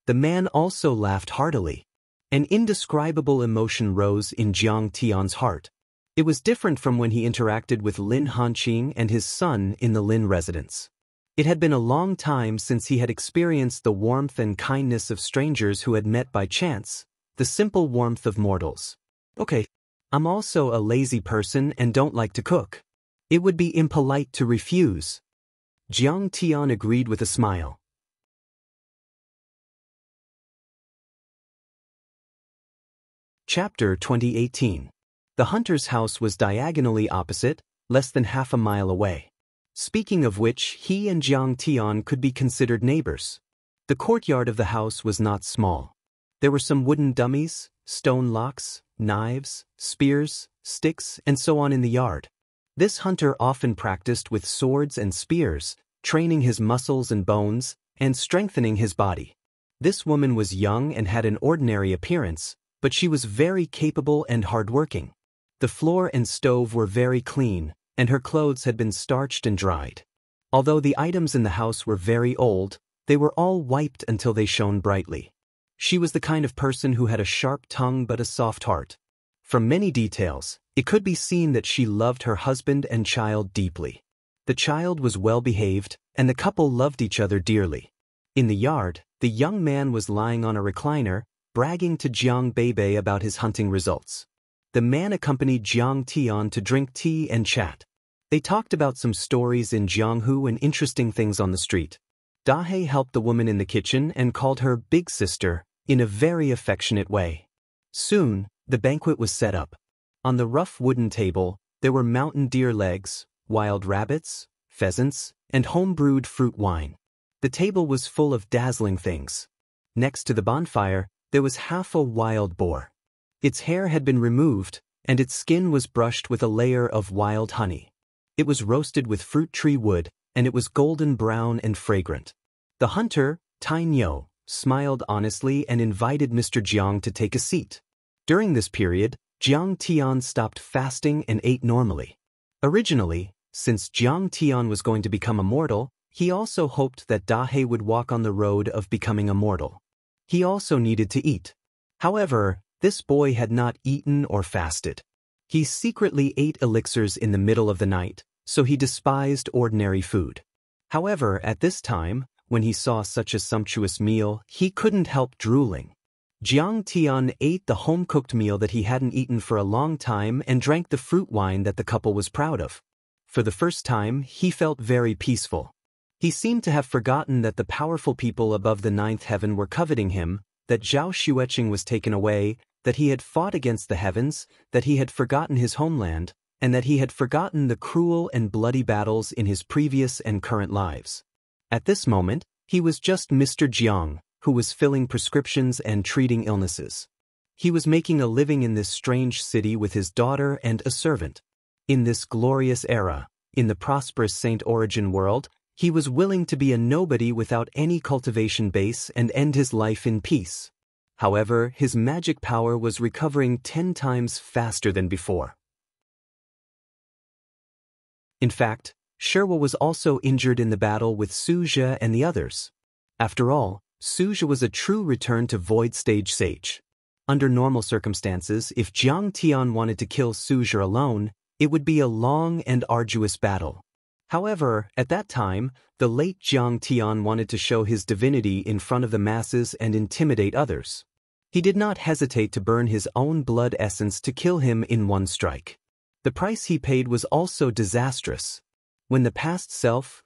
The man also laughed heartily. An indescribable emotion rose in Jiang Tian's heart. It was different from when he interacted with Lin Hanqing and his son in the Lin residence. It had been a long time since he had experienced the warmth and kindness of strangers who had met by chance, the simple warmth of mortals. "Okay, I'm also a lazy person and don't like to cook. It would be impolite to refuse." Jiang Tian agreed with a smile. Chapter 2018. The hunter's house was diagonally opposite, less than half a mile away. Speaking of which, he and Jiang Tian could be considered neighbors. The courtyard of the house was not small. There were some wooden dummies, stone locks, knives, spears, sticks, and so on in the yard. This hunter often practiced with swords and spears, training his muscles and bones, and strengthening his body. This woman was young and had an ordinary appearance, but she was very capable and hardworking. The floor and stove were very clean, and her clothes had been starched and dried. Although the items in the house were very old, they were all wiped until they shone brightly. She was the kind of person who had a sharp tongue but a soft heart. From many details, it could be seen that she loved her husband and child deeply. The child was well behaved, and the couple loved each other dearly. In the yard, the young man was lying on a recliner, bragging to Jiang Beibei about his hunting results. The man accompanied Jiang Tian to drink tea and chat. They talked about some stories in Jianghu and interesting things on the street. Dahe helped the woman in the kitchen and called her big sister, in a very affectionate way. Soon, the banquet was set up. On the rough wooden table, there were mountain deer legs, wild rabbits, pheasants, and home-brewed fruit wine. The table was full of dazzling things. Next to the bonfire, there was half a wild boar. Its hair had been removed, and its skin was brushed with a layer of wild honey. It was roasted with fruit tree wood, and it was golden brown and fragrant. The hunter, Tai Nyo, smiled honestly and invited Mr. Jiang to take a seat. During this period, Jiang Tian stopped fasting and ate normally. Originally, since Jiang Tian was going to become immortal, he also hoped that Dahe would walk on the road of becoming immortal. He also needed to eat. However, this boy had not eaten or fasted. He secretly ate elixirs in the middle of the night, so he despised ordinary food. However, at this time, when he saw such a sumptuous meal, he couldn't help drooling. Jiang Tian ate the home-cooked meal that he hadn't eaten for a long time and drank the fruit wine that the couple was proud of. For the first time, he felt very peaceful. He seemed to have forgotten that the powerful people above the ninth heaven were coveting him, that Zhao Xueqing was taken away, that he had fought against the heavens, that he had forgotten his homeland, and that he had forgotten the cruel and bloody battles in his previous and current lives. At this moment, he was just Mr. Jiang, who was filling prescriptions and treating illnesses. He was making a living in this strange city with his daughter and a servant. In this glorious era, in the prosperous Saint Origin world, he was willing to be a nobody without any cultivation base and end his life in peace. However, his magic power was recovering 10 times faster than before. In fact, Sherwa was also injured in the battle with Suzhou and the others. After all, Suzhou was a true return to Void Stage Sage. Under normal circumstances, if Jiang Tian wanted to kill Suzhou alone, it would be a long and arduous battle. However, at that time, the late Jiang Tian wanted to show his divinity in front of the masses and intimidate others. He did not hesitate to burn his own blood essence to kill him in one strike. The price he paid was also disastrous. When the past self,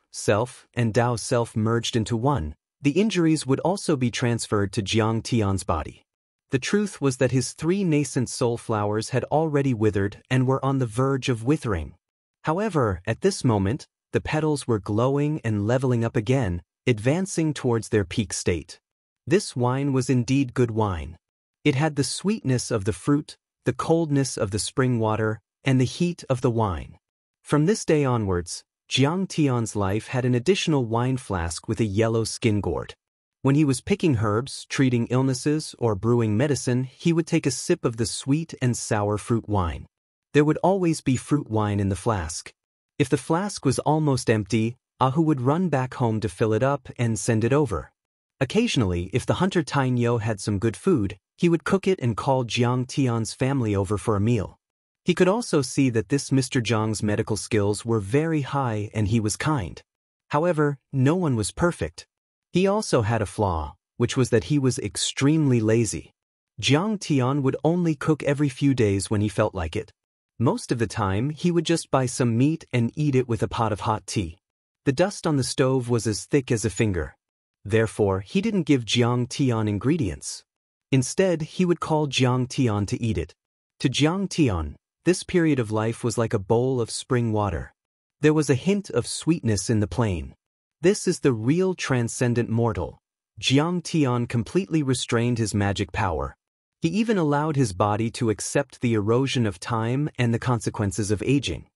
and Tao self merged into one, The injuries would also be transferred to Jiang Tian's body. The truth was that his 3 nascent soul flowers had already withered and were on the verge of withering. However, at this moment, the petals were glowing and leveling up again, advancing towards their peak state. This wine was indeed good wine. It had the sweetness of the fruit, the coldness of the spring water, and the heat of the wine. From this day onwards, Jiang Tian's life had an additional wine flask with a yellow skin gourd. When he was picking herbs, treating illnesses, or brewing medicine, he would take a sip of the sweet and sour fruit wine. There would always be fruit wine in the flask. If the flask was almost empty, Ahu would run back home to fill it up and send it over. Occasionally, if the hunter Tainyo had some good food, he would cook it and call Jiang Tian's family over for a meal. He could also see that this Mr. Jiang's medical skills were very high and he was kind. However, no one was perfect. He also had a flaw, which was that he was extremely lazy. Jiang Tian would only cook every few days when he felt like it. Most of the time, he would just buy some meat and eat it with a pot of hot tea. The dust on the stove was as thick as a finger. Therefore, he didn't give Jiang Tian ingredients. Instead, he would call Jiang Tian to eat it. To Jiang Tian, this period of life was like a bowl of spring water. There was a hint of sweetness in the plain. This is the real transcendent mortal. Jiang Tian completely restrained his magic power. He even allowed his body to accept the erosion of time and the consequences of aging.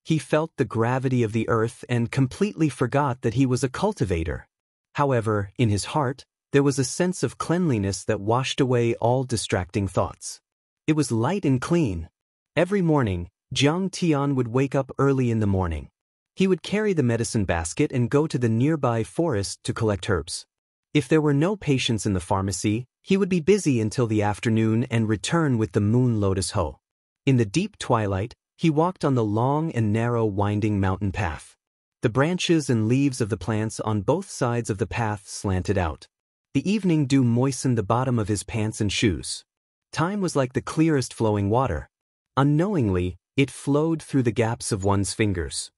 He felt the gravity of the earth and completely forgot that he was a cultivator. However, in his heart, there was a sense of cleanliness that washed away all distracting thoughts. It was light and clean. Every morning, Jiang Tian would wake up early in the morning. He would carry the medicine basket and go to the nearby forest to collect herbs. If there were no patients in the pharmacy, he would be busy until the afternoon and return with the moon lotus hoe. In the deep twilight, he walked on the long and narrow winding mountain path. The branches and leaves of the plants on both sides of the path slanted out. The evening dew moistened the bottom of his pants and shoes. Time was like the clearest flowing water. Unknowingly, it flowed through the gaps of one's fingers.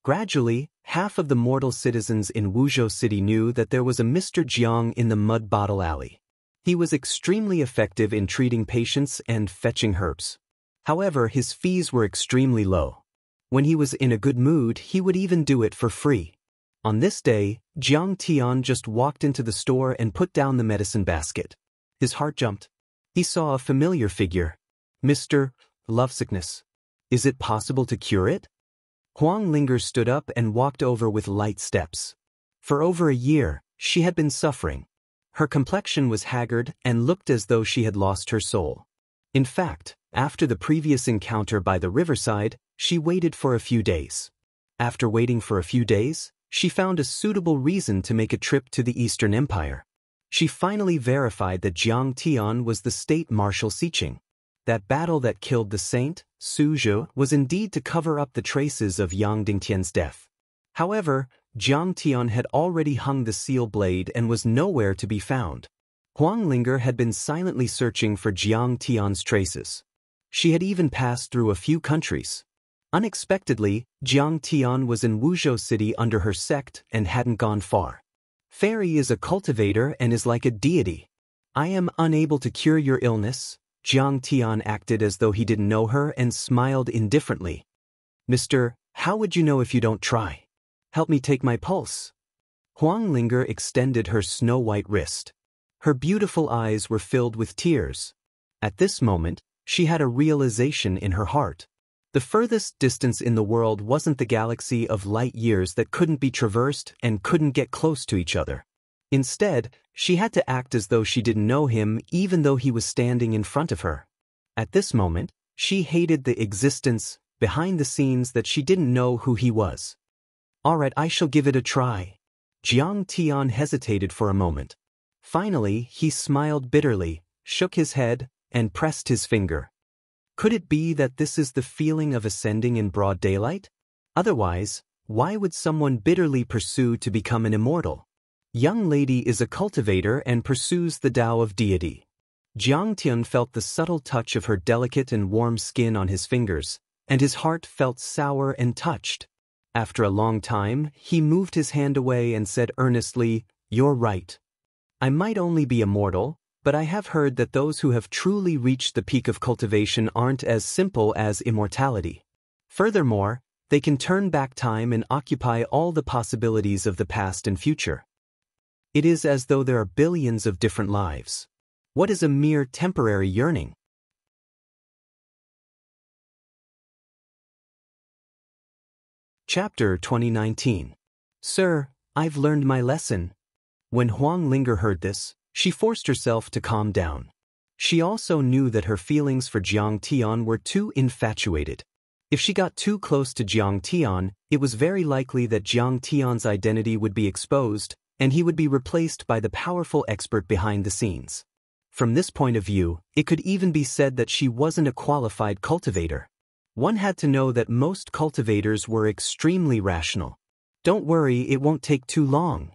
Gradually, half of the mortal citizens in Wuzhou City knew that there was a Mr. Jiang in the mud bottle alley. He was extremely effective in treating patients and fetching herbs. However, his fees were extremely low. When he was in a good mood, he would even do it for free. On this day, Jiang Tian just walked into the store and put down the medicine basket. His heart jumped. He saw a familiar figure. Mr. Lovesickness. Is it possible to cure it? Wang Lin stood up and walked over with light steps. For over a year, she had been suffering. Her complexion was haggard and looked as though she had lost her soul. In fact, after the previous encounter by the riverside, she waited for a few days. After waiting for a few days, she found a suitable reason to make a trip to the Eastern Empire. She finally verified that Jiang Tian was the state marshal Xiqing. That battle that killed the saint, Su Zhu, was indeed to cover up the traces of Yang Dingtian's death. However, Jiang Tian had already hung the seal blade and was nowhere to be found. Wang Lin had been silently searching for Jiang Tian's traces. She had even passed through a few countries. Unexpectedly, Jiang Tian was in Wuzhou City under her sect and hadn't gone far. Fairy is a cultivator and is like a deity. I am unable to cure your illness. Jiang Tian acted as though he didn't know her and smiled indifferently. Mister, how would you know if you don't try? Help me take my pulse. Wang Lin extended her snow-white wrist. Her beautiful eyes were filled with tears. At this moment, she had a realization in her heart. The furthest distance in the world wasn't the galaxy of light years that couldn't be traversed and couldn't get close to each other. Instead, she had to act as though she didn't know him even though he was standing in front of her. At this moment, she hated the existence behind the scenes that she didn't know who he was. All right, I shall give it a try. Jiang Tian hesitated for a moment. Finally, he smiled bitterly, shook his head, and pressed his finger. Could it be that this is the feeling of ascending in broad daylight? Otherwise, why would someone bitterly pursue to become an immortal? Young lady is a cultivator and pursues the Tao of deity. Jiang Tian felt the subtle touch of her delicate and warm skin on his fingers, and his heart felt sour and touched. After a long time, he moved his hand away and said earnestly, "You're right. I might only be immortal, but I have heard that those who have truly reached the peak of cultivation aren't as simple as immortality. Furthermore, they can turn back time and occupy all the possibilities of the past and future. It is as though there are billions of different lives. What is a mere temporary yearning?" Chapter 2019. Sir, I've learned my lesson. When Wang Lin heard this, she forced herself to calm down. She also knew that her feelings for Jiang Tian were too infatuated. If she got too close to Jiang Tian, it was very likely that Jiang Tian's identity would be exposed, and he would be replaced by the powerful expert behind the scenes. From this point of view, it could even be said that she wasn't a qualified cultivator. One had to know that most cultivators were extremely rational. "Don't worry, it won't take too long,"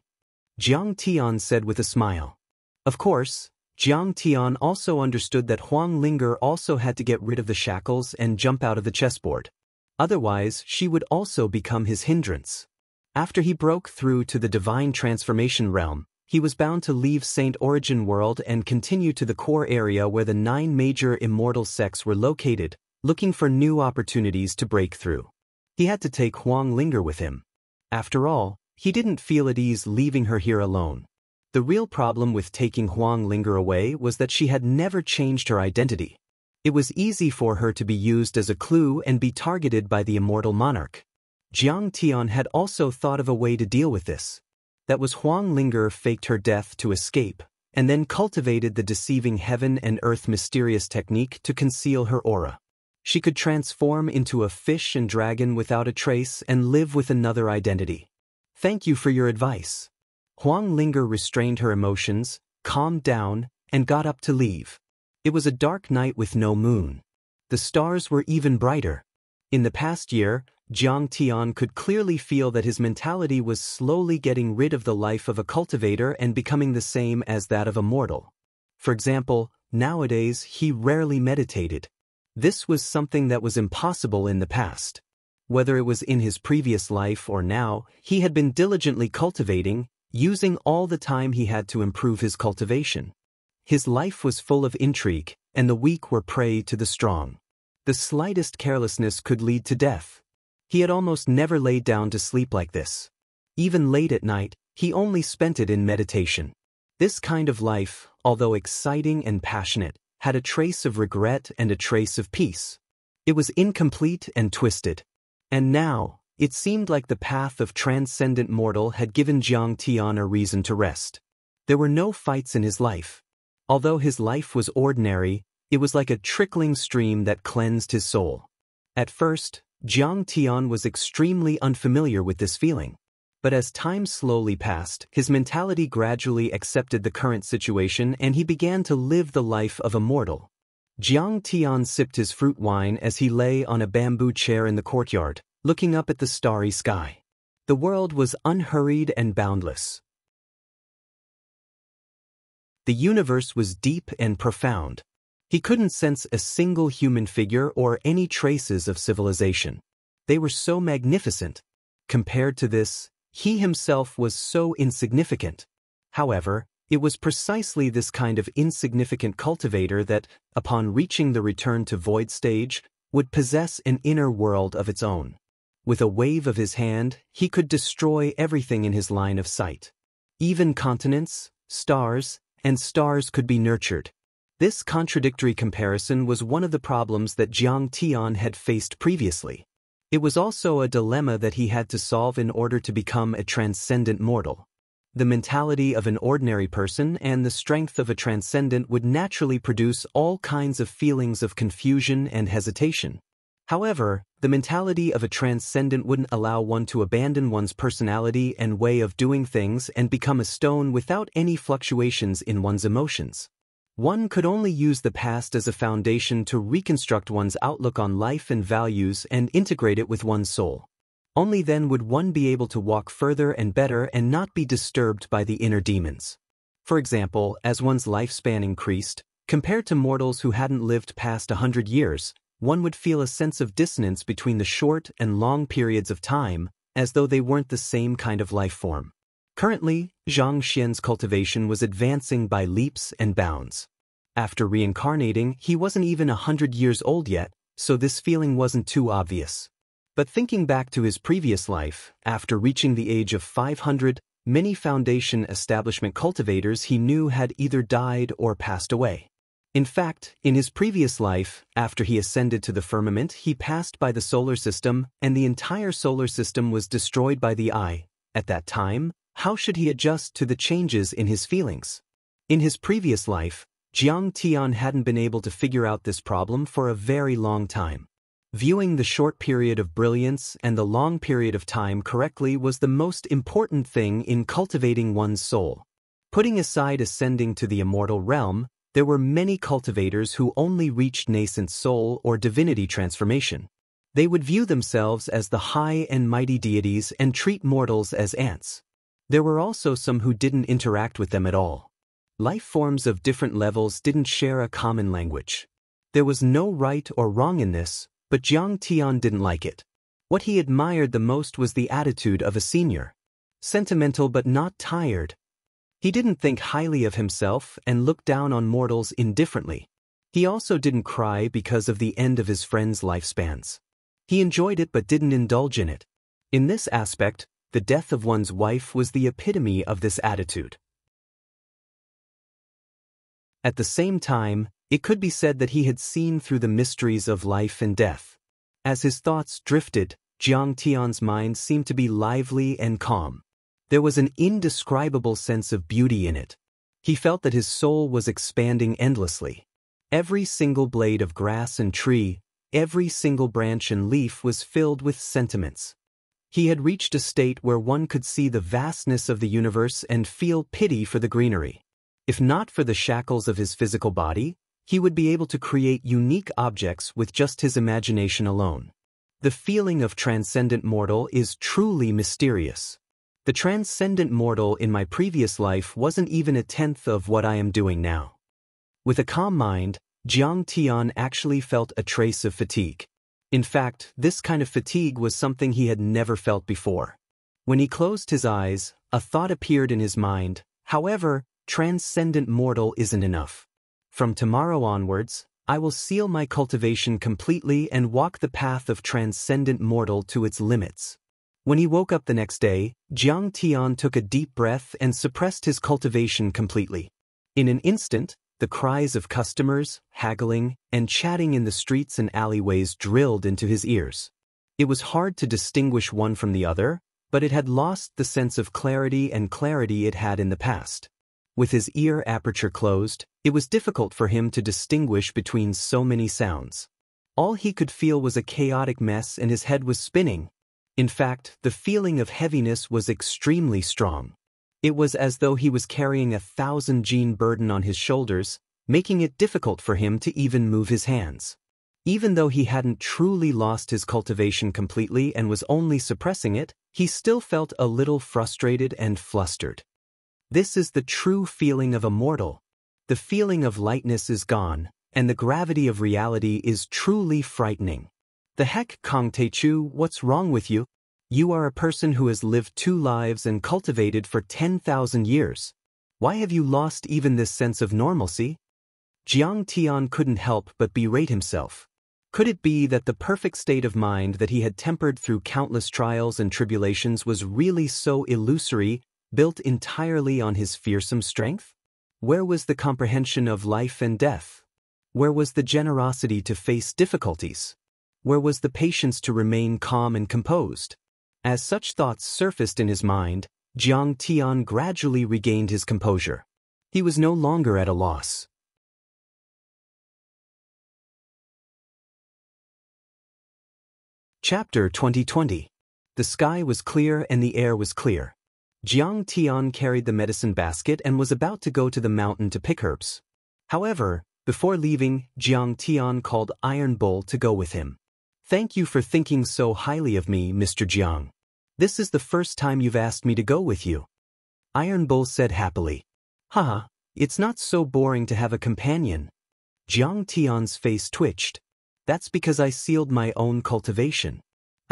Jiang Tian said with a smile. Of course, Jiang Tian also understood that Wang Lin also had to get rid of the shackles and jump out of the chessboard. Otherwise, she would also become his hindrance. After he broke through to the divine transformation realm, he was bound to leave Saint Origin World and continue to the core area where the 9 major immortal sects were located, looking for new opportunities to break through. He had to take Wang Lin with him. After all, he didn't feel at ease leaving her here alone. The real problem with taking Wang Lin away was that she had never changed her identity. It was easy for her to be used as a clue and be targeted by the immortal monarch. Jiang Tian had also thought of a way to deal with this. That was Wang Lin faked her death to escape, and then cultivated the deceiving heaven and earth mysterious technique to conceal her aura. She could transform into a fish and dragon without a trace and live with another identity. "Thank you for your advice." Wang Lin restrained her emotions, calmed down, and got up to leave. It was a dark night with no moon. The stars were even brighter. In the past year, Jiang Tian could clearly feel that his mentality was slowly getting rid of the life of a cultivator and becoming the same as that of a mortal. For example, nowadays he rarely meditated. This was something that was impossible in the past. Whether it was in his previous life or now, he had been diligently cultivating, using all the time he had to improve his cultivation. His life was full of intrigue, and the weak were prey to the strong. The slightest carelessness could lead to death. He had almost never laid down to sleep like this. Even late at night, he only spent it in meditation. This kind of life, although exciting and passionate, had a trace of regret and a trace of peace. It was incomplete and twisted. And now, it seemed like the path of transcendent mortal had given Jiang Tian a reason to rest. There were no fights in his life. Although his life was ordinary, it was like a trickling stream that cleansed his soul. At first, Jiang Tian was extremely unfamiliar with this feeling. But as time slowly passed, his mentality gradually accepted the current situation and he began to live the life of a mortal. Jiang Tian sipped his fruit wine as he lay on a bamboo chair in the courtyard, looking up at the starry sky. The world was unhurried and boundless. The universe was deep and profound. He couldn't sense a single human figure or any traces of civilization. They were so magnificent. Compared to this, he himself was so insignificant. However, it was precisely this kind of insignificant cultivator that, upon reaching the return to void stage, would possess an inner world of its own. With a wave of his hand, he could destroy everything in his line of sight. Even continents, stars, and stars could be nurtured. This contradictory comparison was one of the problems that Jiang Tian had faced previously. It was also a dilemma that he had to solve in order to become a transcendent mortal. The mentality of an ordinary person and the strength of a transcendent would naturally produce all kinds of feelings of confusion and hesitation. However, the mentality of a transcendent wouldn't allow one to abandon one's personality and way of doing things and become a stone without any fluctuations in one's emotions. One could only use the past as a foundation to reconstruct one's outlook on life and values and integrate it with one's soul. Only then would one be able to walk further and better and not be disturbed by the inner demons. For example, as one's lifespan increased, compared to mortals who hadn't lived past 100 years, one would feel a sense of dissonance between the short and long periods of time, as though they weren't the same kind of life form. Currently, Zhang Xian's cultivation was advancing by leaps and bounds. After reincarnating, he wasn't even 100 years old yet, so this feeling wasn't too obvious. But thinking back to his previous life, after reaching the age of 500, many foundation establishment cultivators he knew had either died or passed away. In fact, in his previous life, after he ascended to the firmament, he passed by the solar system, and the entire solar system was destroyed by the eye. At that time, how should he adjust to the changes in his feelings? In his previous life, Jiang Tian hadn't been able to figure out this problem for a very long time. Viewing the short period of brilliance and the long period of time correctly was the most important thing in cultivating one's soul. Putting aside ascending to the immortal realm, there were many cultivators who only reached nascent soul or divinity transformation. They would view themselves as the high and mighty deities and treat mortals as ants. There were also some who didn't interact with them at all. Life forms of different levels didn't share a common language. There was no right or wrong in this, but Jiang Tian didn't like it. What he admired the most was the attitude of a senior. Sentimental but not tired. He didn't think highly of himself and looked down on mortals indifferently. He also didn't cry because of the end of his friends' lifespans. He enjoyed it but didn't indulge in it. In this aspect, the death of one's wife was the epitome of this attitude. At the same time, it could be said that he had seen through the mysteries of life and death. As his thoughts drifted, Jiang Tian's mind seemed to be lively and calm. There was an indescribable sense of beauty in it. He felt that his soul was expanding endlessly. Every single blade of grass and tree, every single branch and leaf was filled with sentiments. He had reached a state where one could see the vastness of the universe and feel pity for the greenery. If not for the shackles of his physical body, he would be able to create unique objects with just his imagination alone. The feeling of transcendent mortal is truly mysterious. The transcendent mortal in my previous life wasn't even a tenth of what I am doing now. With a calm mind, Jiang Tian actually felt a trace of fatigue. In fact, this kind of fatigue was something he had never felt before. When he closed his eyes, a thought appeared in his mind. However, transcendent mortal isn't enough. From tomorrow onwards, I will seal my cultivation completely and walk the path of transcendent mortal to its limits. When he woke up the next day, Jiang Tian took a deep breath and suppressed his cultivation completely. In an instant, the cries of customers, haggling, and chatting in the streets and alleyways drilled into his ears. It was hard to distinguish one from the other, but it had lost the sense of clarity it had in the past. With his ear aperture closed, it was difficult for him to distinguish between so many sounds. All he could feel was a chaotic mess and his head was spinning. In fact, the feeling of heaviness was extremely strong. It was as though he was carrying a 1,000-gene burden on his shoulders, making it difficult for him to even move his hands. Even though he hadn't truly lost his cultivation completely and was only suppressing it, he still felt a little frustrated and flustered. This is the true feeling of a mortal. The feeling of lightness is gone, and the gravity of reality is truly frightening. The heck, Kong Teichu, what's wrong with you? You are a person who has lived 2 lives and cultivated for 10,000 years. Why have you lost even this sense of normalcy? Jiang Tian couldn't help but berate himself. Could it be that the perfect state of mind that he had tempered through countless trials and tribulations was really so illusory, built entirely on his fearsome strength? Where was the comprehension of life and death? Where was the generosity to face difficulties? Where was the patience to remain calm and composed? As such thoughts surfaced in his mind, Jiang Tian gradually regained his composure. He was no longer at a loss. Chapter 2020. The sky was clear and the air was clear. Jiang Tian carried the medicine basket and was about to go to the mountain to pick herbs. However, before leaving, Jiang Tian called Iron Bull to go with him. Thank you for thinking so highly of me, Mr. Jiang. This is the first time you've asked me to go with you. Iron Bull said happily. Haha, it's not so boring to have a companion. Jiang Tian's face twitched. That's because I sealed my own cultivation.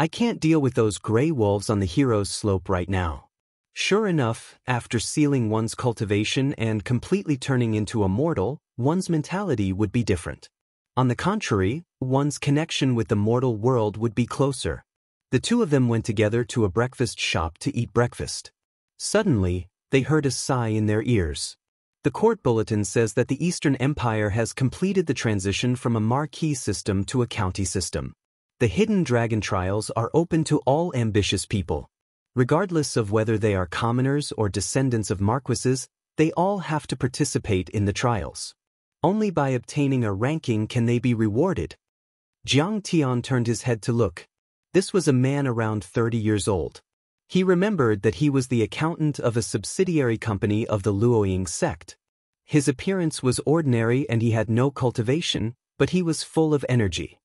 I can't deal with those gray wolves on the hero's slope right now. Sure enough, after sealing one's cultivation and completely turning into a mortal, one's mentality would be different. On the contrary, one's connection with the mortal world would be closer. The two of them went together to a breakfast shop to eat breakfast. Suddenly, they heard a sigh in their ears. The court bulletin says that the Eastern Empire has completed the transition from a marquis system to a county system. The hidden dragon trials are open to all ambitious people. Regardless of whether they are commoners or descendants of marquises, they all have to participate in the trials. Only by obtaining a ranking can they be rewarded. Jiang Tian turned his head to look. This was a man around 30 years old. He remembered that he was the accountant of a subsidiary company of the Luoying sect. His appearance was ordinary and he had no cultivation, but he was full of energy.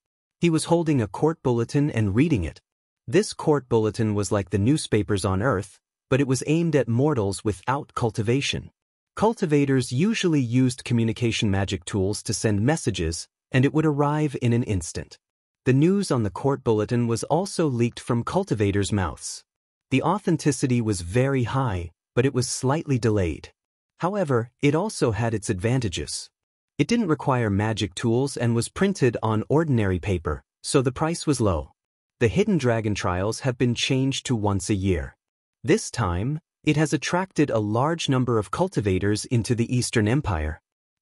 He was holding a court bulletin and reading it. This court bulletin was like the newspapers on Earth, but it was aimed at mortals without cultivation. Cultivators usually used communication magic tools to send messages, and it would arrive in an instant. The news on the court bulletin was also leaked from cultivators' mouths. The authenticity was very high, but it was slightly delayed. However, it also had its advantages. It didn't require magic tools and was printed on ordinary paper, so the price was low. The hidden dragon trials have been changed to once a year. This time, it has attracted a large number of cultivators into the Eastern Empire.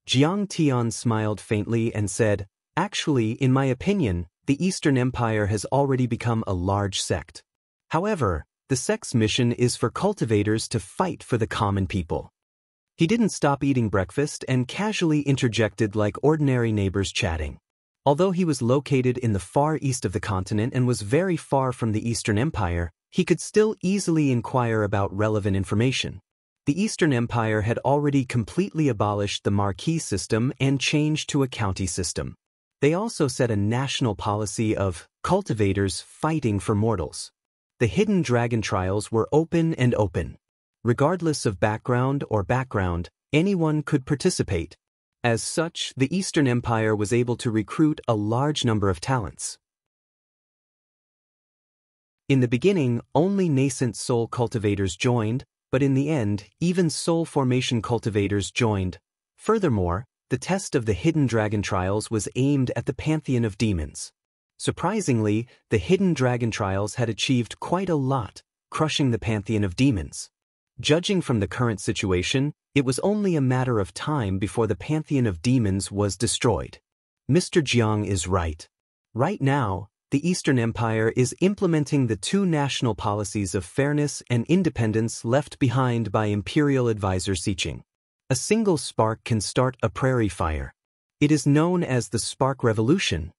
Jiang Tian smiled faintly and said, "Actually, in my opinion, the Eastern Empire has already become a large sect. However, the sect's mission is for cultivators to fight for the common people." He didn't stop eating breakfast and casually interjected like ordinary neighbors chatting. Although he was located in the far east of the continent and was very far from the Eastern Empire, he could still easily inquire about relevant information. The Eastern Empire had already completely abolished the marquis system and changed to a county system. They also set a national policy of cultivators fighting for mortals. The hidden dragon trials were open. Regardless of background, anyone could participate. As such, the Eastern Empire was able to recruit a large number of talents. In the beginning, only nascent soul cultivators joined, but in the end, even soul formation cultivators joined. Furthermore, the test of the hidden dragon trials was aimed at the pantheon of demons. Surprisingly, the hidden dragon trials had achieved quite a lot, crushing the pantheon of demons. Judging from the current situation, it was only a matter of time before the pantheon of demons was destroyed. Mr. Jiang is right. Right now, the Eastern Empire is implementing the two national policies of fairness and independence left behind by Imperial Advisor Xiqing. A single spark can start a prairie fire. It is known as the Spark Revolution.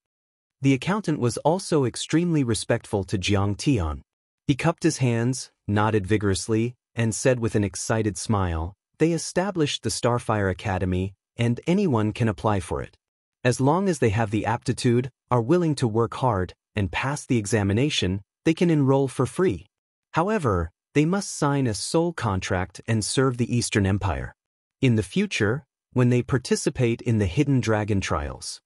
The accountant was also extremely respectful to Jiang Tian. He cupped his hands, nodded vigorously, and said with an excited smile, "They established the Starfire Academy, and anyone can apply for it. As long as they have the aptitude, are willing to work hard, and pass the examination, they can enroll for free. However, they must sign a soul contract and serve the Eastern Empire in the future, when they participate in the hidden dragon trials.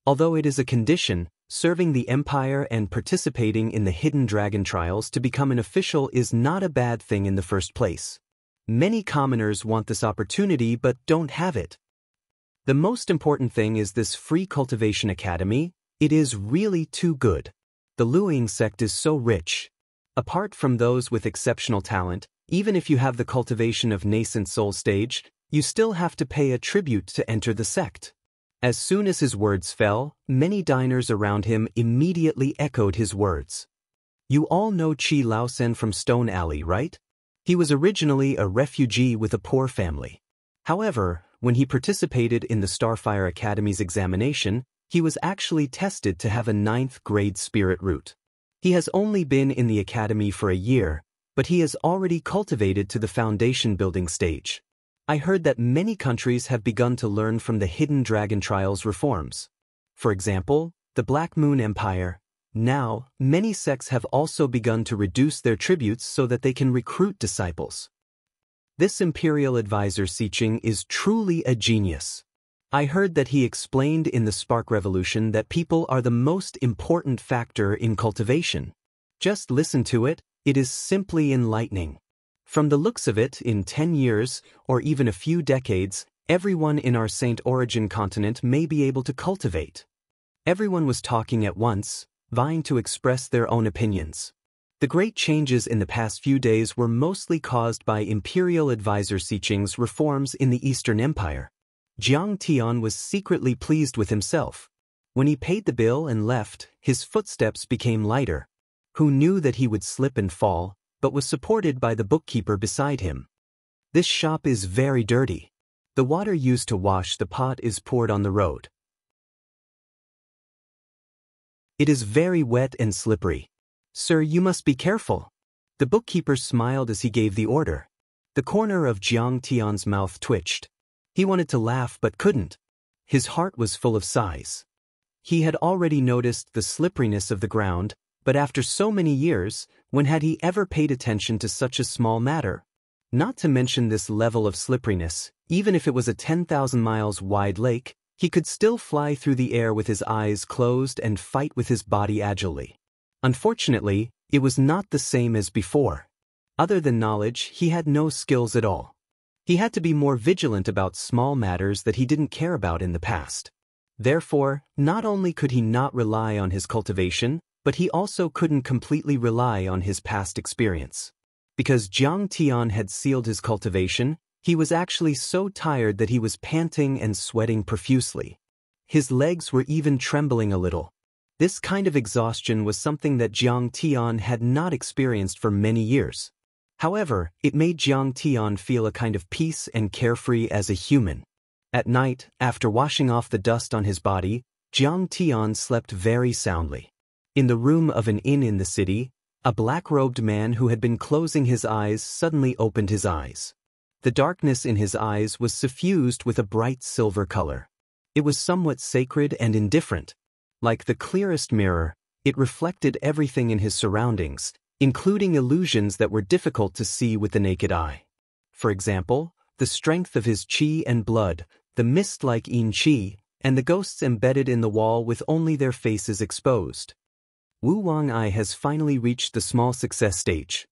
Although it is a condition, serving the Empire and participating in the hidden dragon trials to become an official is not a bad thing in the first place. Many commoners want this opportunity but don't have it. The most important thing is this free cultivation academy. It is really too good. The Luoying sect is so rich. Apart from those with exceptional talent, even if you have the cultivation of nascent soul stage, you still have to pay a tribute to enter the sect." As soon as his words fell, many diners around him immediately echoed his words. You all know Qi Laosen from Stone Alley, right? He was originally a refugee with a poor family. However, when he participated in the Starfire Academy's examination, he was actually tested to have a 9th grade spirit root. He has only been in the academy for a year, but he has already cultivated to the foundation building stage. I heard that many countries have begun to learn from the Hidden Dragon Trials reforms. For example, the Black Moon Empire. Now, many sects have also begun to reduce their tributes so that they can recruit disciples. This Imperial Advisor Xiqing is truly a genius. I heard that he explained in the Spark Revolution that people are the most important factor in cultivation. Just listen to it, it is simply enlightening. From the looks of it, in 10 years, or even a few decades, everyone in our Saint Origin continent may be able to cultivate. Everyone was talking at once, vying to express their own opinions. The great changes in the past few days were mostly caused by Imperial Advisor Xiqing's reforms in the Eastern Empire. Jiang Tian was secretly pleased with himself. When he paid the bill and left, his footsteps became lighter. Who knew that he would slip and fall, but was supported by the bookkeeper beside him. This shop is very dirty. The water used to wash the pot is poured on the road. It is very wet and slippery. Sir, you must be careful. The bookkeeper smiled as he gave the order. The corner of Jiang Tian's mouth twitched. He wanted to laugh but couldn't. His heart was full of sighs. He had already noticed the slipperiness of the ground, but after so many years, when had he ever paid attention to such a small matter? Not to mention this level of slipperiness, even if it was a 10,000 miles wide lake, he could still fly through the air with his eyes closed and fight with his body agilely. Unfortunately, it was not the same as before. Other than knowledge, he had no skills at all. He had to be more vigilant about small matters that he didn't care about in the past. Therefore, not only could he not rely on his cultivation, but he also couldn't completely rely on his past experience. Because Jiang Tian had sealed his cultivation, he was actually so tired that he was panting and sweating profusely. His legs were even trembling a little. This kind of exhaustion was something that Jiang Tian had not experienced for many years. However, it made Jiang Tian feel a kind of peace and carefree as a human. At night, after washing off the dust on his body, Jiang Tian slept very soundly. In the room of an inn in the city, a black-robed man who had been closing his eyes suddenly opened his eyes. The darkness in his eyes was suffused with a bright silver color. It was somewhat sacred and indifferent. Like the clearest mirror, it reflected everything in his surroundings, including illusions that were difficult to see with the naked eye. For example, the strength of his qi and blood, the mist-like yin qi, and the ghosts embedded in the wall with only their faces exposed. Wu Wang I has finally reached the small success stage.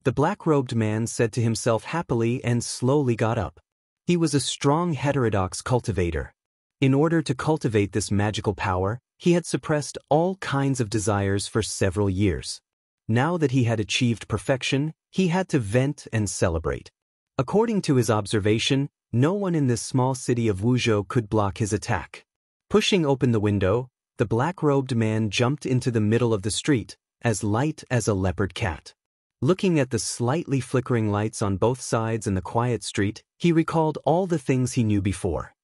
The black-robed man said to himself happily and slowly got up. He was a strong heterodox cultivator. In order to cultivate this magical power, he had suppressed all kinds of desires for several years. Now that he had achieved perfection, he had to vent and celebrate. According to his observation, no one in this small city of Wuzhou could block his attack. Pushing open the window, the black-robed man jumped into the middle of the street, as light as a leopard cat. Looking at the slightly flickering lights on both sides and the quiet street, he recalled all the things he knew before.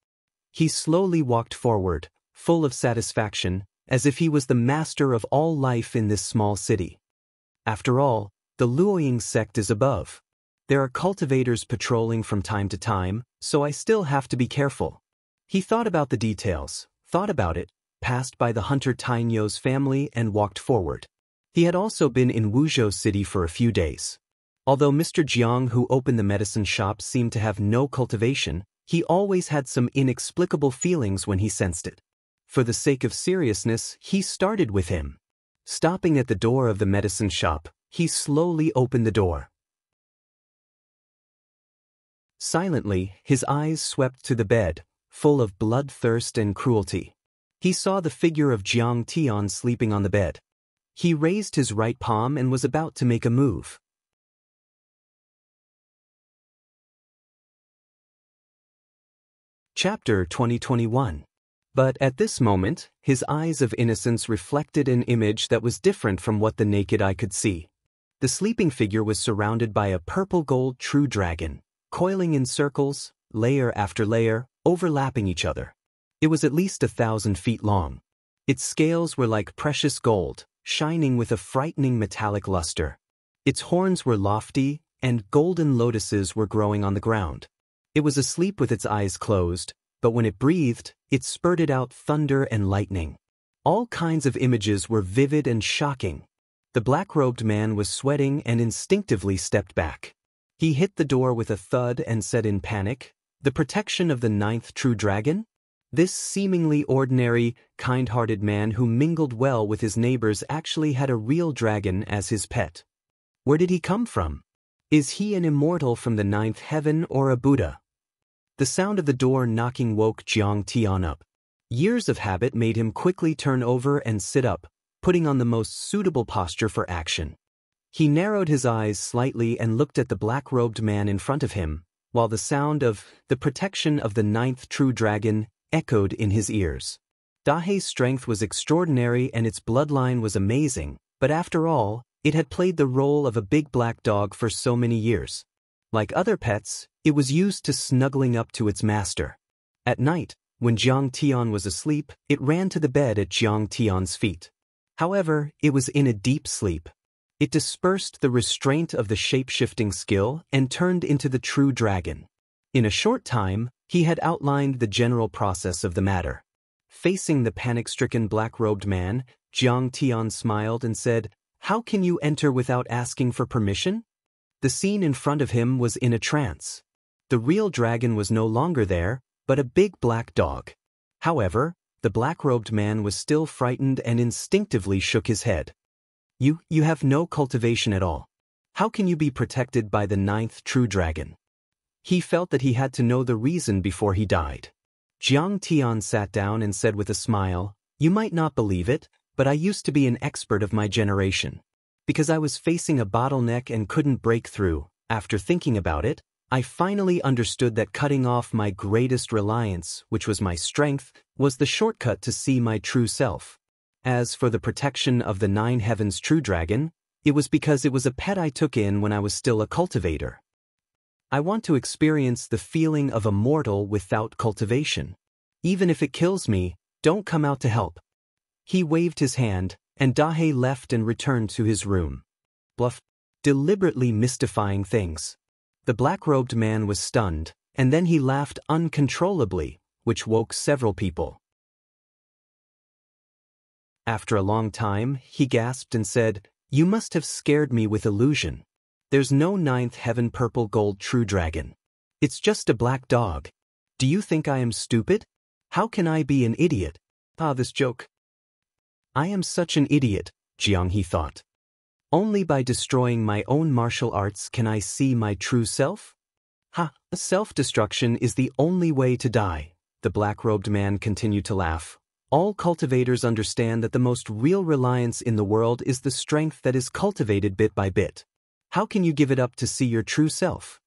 He slowly walked forward, full of satisfaction, as if he was the master of all life in this small city. After all, the Luoying sect is above. There are cultivators patrolling from time to time, so I still have to be careful. He thought about the details, thought about it, passed by the hunter Tainyo's family and walked forward. He had also been in Wuzhou City for a few days. Although Mr. Jiang who opened the medicine shop seemed to have no cultivation, he always had some inexplicable feelings when he sensed it. For the sake of seriousness, he started with him. Stopping at the door of the medicine shop, he slowly opened the door. Silently, his eyes swept to the bed, full of bloodthirst and cruelty. He saw the figure of Jiang Tian sleeping on the bed. He raised his right palm and was about to make a move. Chapter 2021. But at this moment, his eyes of innocence reflected an image that was different from what the naked eye could see. The sleeping figure was surrounded by a purple-gold true dragon, coiling in circles, layer after layer, overlapping each other. It was at least 1,000 feet long. Its scales were like precious gold, shining with a frightening metallic luster. Its horns were lofty, and golden lotuses were growing on the ground. It was asleep with its eyes closed, but when it breathed, it spurted out thunder and lightning. All kinds of images were vivid and shocking. The black-robed man was sweating and instinctively stepped back. He hit the door with a thud and said in panic, "The protection of the 9th true dragon?" This seemingly ordinary, kind-hearted man who mingled well with his neighbors actually had a real dragon as his pet. Where did he come from? Is he an immortal from the ninth heaven or a Buddha? The sound of the door knocking woke Jiang Tian up. Years of habit made him quickly turn over and sit up, putting on the most suitable posture for action. He narrowed his eyes slightly and looked at the black-robed man in front of him, while the sound of the protection of the ninth true dragon echoed in his ears. Dahei's strength was extraordinary and its bloodline was amazing, but after all, it had played the role of a big black dog for so many years. Like other pets, it was used to snuggling up to its master. At night, when Jiang Tian was asleep, it ran to the bed at Jiang Tian's feet. However, it was in a deep sleep. It dispersed the restraint of the shape-shifting skill and turned into the true dragon. In a short time, he had outlined the general process of the matter. Facing the panic-stricken black-robed man, Jiang Tian smiled and said, "How can you enter without asking for permission?" The scene in front of him was in a trance. The real dragon was no longer there, but a big black dog. However, the black-robed man was still frightened and instinctively shook his head. You have no cultivation at all. How can you be protected by the ninth true dragon?" He felt that he had to know the reason before he died. Jiang Tian sat down and said with a smile, "You might not believe it, but I used to be an expert of my generation. Because I was facing a bottleneck and couldn't break through, after thinking about it, I finally understood that cutting off my greatest reliance, which was my strength, was the shortcut to see my true self. As for the protection of the nine heavens true dragon, it was because it was a pet I took in when I was still a cultivator. I want to experience the feeling of a mortal without cultivation. Even if it kills me, don't come out to help." He waved his hand, and Dahei left and returned to his room. Bluff, deliberately mystifying things. The black-robed man was stunned, and then he laughed uncontrollably, which woke several people. After a long time, he gasped and said, "You must have scared me with illusion. There's no ninth heaven purple gold true dragon. It's just a black dog. Do you think I am stupid? How can I be an idiot? This joke. I am such an idiot," Jiang he thought. "Only by destroying my own martial arts can I see my true self? Self-destruction is the only way to die," the black-robed man continued to laugh. "All cultivators understand that the most real reliance in the world is the strength that is cultivated bit by bit. How can you give it up to see your true self?"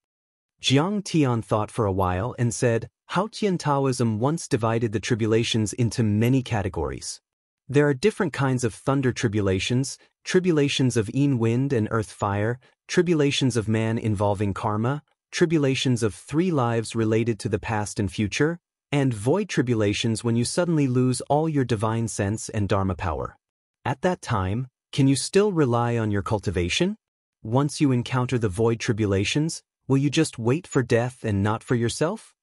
Jiang Tian thought for a while and said, "Haotian Taoism once divided the tribulations into many categories. There are different kinds of thunder tribulations, tribulations of yin wind and earth fire, tribulations of man involving karma, tribulations of 3 lives related to the past and future, and void tribulations when you suddenly lose all your divine sense and dharma power. At that time, can you still rely on your cultivation? Once you encounter the void tribulations, will you just wait for death and not for yourself?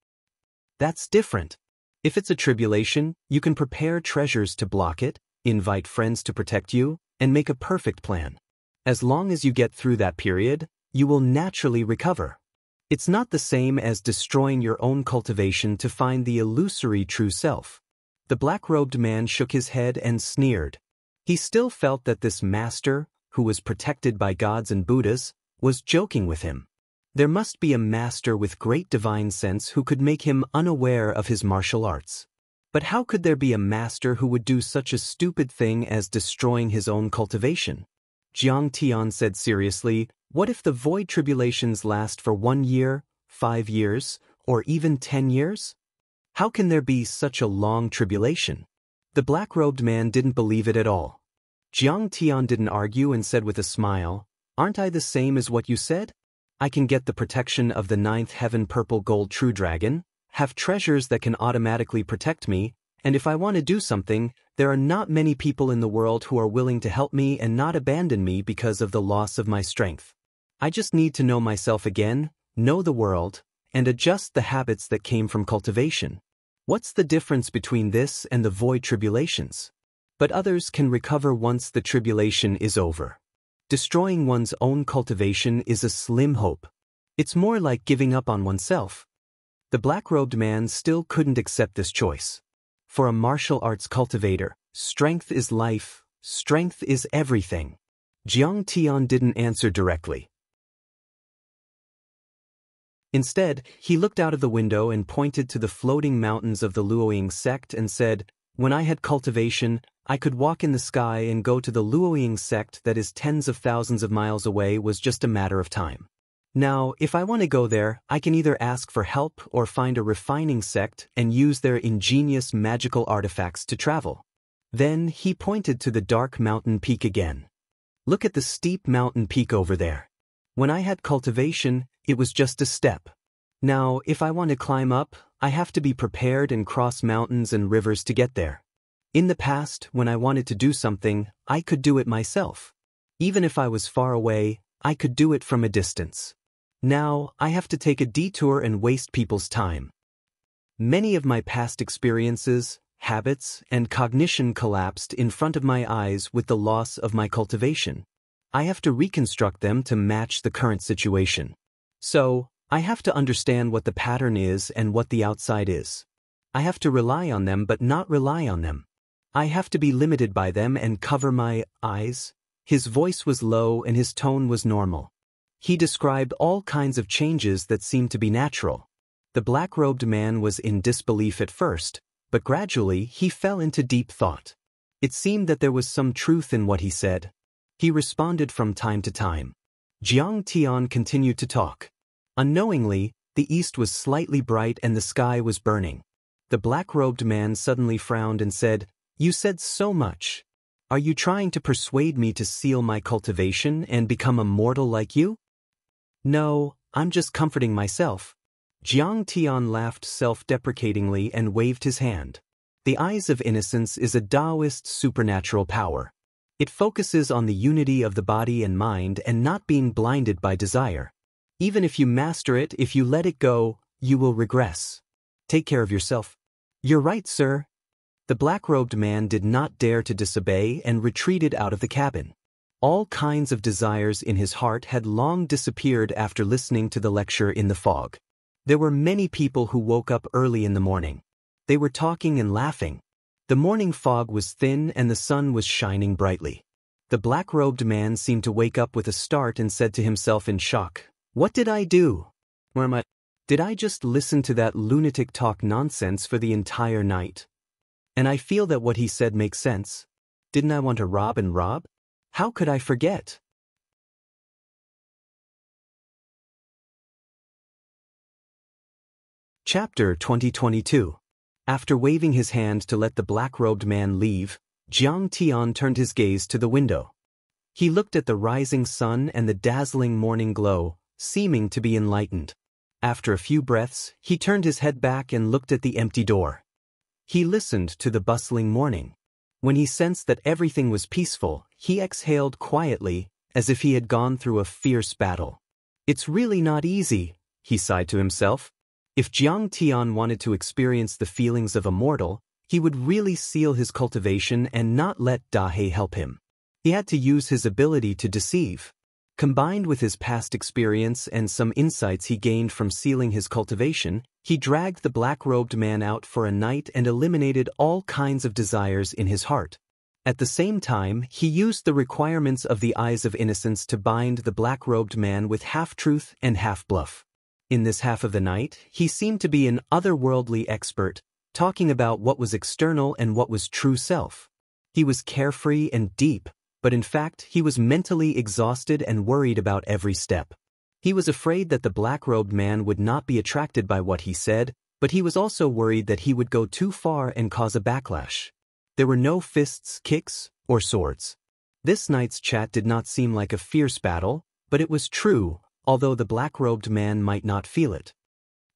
That's different. If it's a tribulation, you can prepare treasures to block it, invite friends to protect you, and make a perfect plan. As long as you get through that period, you will naturally recover. It's not the same as destroying your own cultivation to find the illusory true self." The black-robed man shook his head and sneered. He still felt that this master, who was protected by gods and Buddhas, was joking with him. There must be a master with great divine sense who could make him unaware of his martial arts. But how could there be a master who would do such a stupid thing as destroying his own cultivation? Jiang Tian said seriously, "What if the void tribulations last for 1 year, 5 years, or even 10 years? How can there be such a long tribulation?" The black-robed man didn't believe it at all. Jiang Tian didn't argue and said with a smile, "Aren't I the same as what you said? I can get the protection of the ninth heaven purple gold true dragon, have treasures that can automatically protect me, and if I want to do something, there are not many people in the world who are willing to help me and not abandon me because of the loss of my strength. I just need to know myself again, know the world, and adjust the habits that came from cultivation. What's the difference between this and the void tribulations? But others can recover once the tribulation is over. Destroying one's own cultivation is a slim hope. It's more like giving up on oneself." The black-robed man still couldn't accept this choice. For a martial arts cultivator, strength is life, strength is everything. Jiang Tian didn't answer directly. Instead, he looked out of the window and pointed to the floating mountains of the Luoying sect and said, "When I had cultivation, I could walk in the sky and go to the Luoying sect that is tens of thousands of miles away was just a matter of time. Now, if I want to go there, I can either ask for help or find a refining sect and use their ingenious magical artifacts to travel." Then he pointed to the dark mountain peak again. "Look at the steep mountain peak over there. When I had cultivation, it was just a step. Now, if I want to climb up, I have to be prepared and cross mountains and rivers to get there. In the past, when I wanted to do something, I could do it myself. Even if I was far away, I could do it from a distance. Now, I have to take a detour and waste people's time. Many of my past experiences, habits, and cognition collapsed in front of my eyes with the loss of my cultivation. I have to reconstruct them to match the current situation. So, I have to understand what the pattern is and what the outside is. I have to rely on them but not rely on them. I have to be limited by them and cover my eyes." His voice was low and his tone was normal. He described all kinds of changes that seemed to be natural. The black-robed man was in disbelief at first, but gradually he fell into deep thought. It seemed that there was some truth in what he said. He responded from time to time. Jiang Tian continued to talk. Unknowingly, the east was slightly bright and the sky was burning. The black-robed man suddenly frowned and said, "You said so much. Are you trying to persuade me to seal my cultivation and become a mortal like you?" "No, I'm just comforting myself." Jiang Tian laughed self-deprecatingly and waved his hand. The eyes of innocence is a Taoist supernatural power. It focuses on the unity of the body and mind and not being blinded by desire. Even if you master it, if you let it go, you will regress. Take care of yourself. "You're right, sir." The black-robed man did not dare to disobey and retreated out of the cabin. All kinds of desires in his heart had long disappeared after listening to the lecture in the fog. There were many people who woke up early in the morning. They were talking and laughing. The morning fog was thin and the sun was shining brightly. The black-robed man seemed to wake up with a start and said to himself in shock, "What did I do? Where am I? Did I just listen to that lunatic talk nonsense for the entire night? And I feel that what he said makes sense. Didn't I want to rob and rob? How could I forget?" Chapter 2022. After waving his hand to let the black-robed man leave, Jiang Tian turned his gaze to the window. He looked at the rising sun and the dazzling morning glow, seeming to be enlightened. After a few breaths, he turned his head back and looked at the empty door. He listened to the bustling morning. When he sensed that everything was peaceful, he exhaled quietly, as if he had gone through a fierce battle. "It's really not easy," he sighed to himself. If Jiang Tian wanted to experience the feelings of a mortal, he would really seal his cultivation and not let Dahe help him. He had to use his ability to deceive. Combined with his past experience and some insights he gained from sealing his cultivation, he dragged the black-robed man out for a night and eliminated all kinds of desires in his heart. At the same time, he used the requirements of the eyes of innocence to bind the black-robed man with half-truth and half-bluff. In this half of the night, he seemed to be an otherworldly expert, talking about what was external and what was true self. He was carefree and deep, but in fact he was mentally exhausted and worried about every step. He was afraid that the black-robed man would not be attracted by what he said, but he was also worried that he would go too far and cause a backlash. There were no fists, kicks, or swords. This night's chat did not seem like a fierce battle, but it was true, although the black-robed man might not feel it.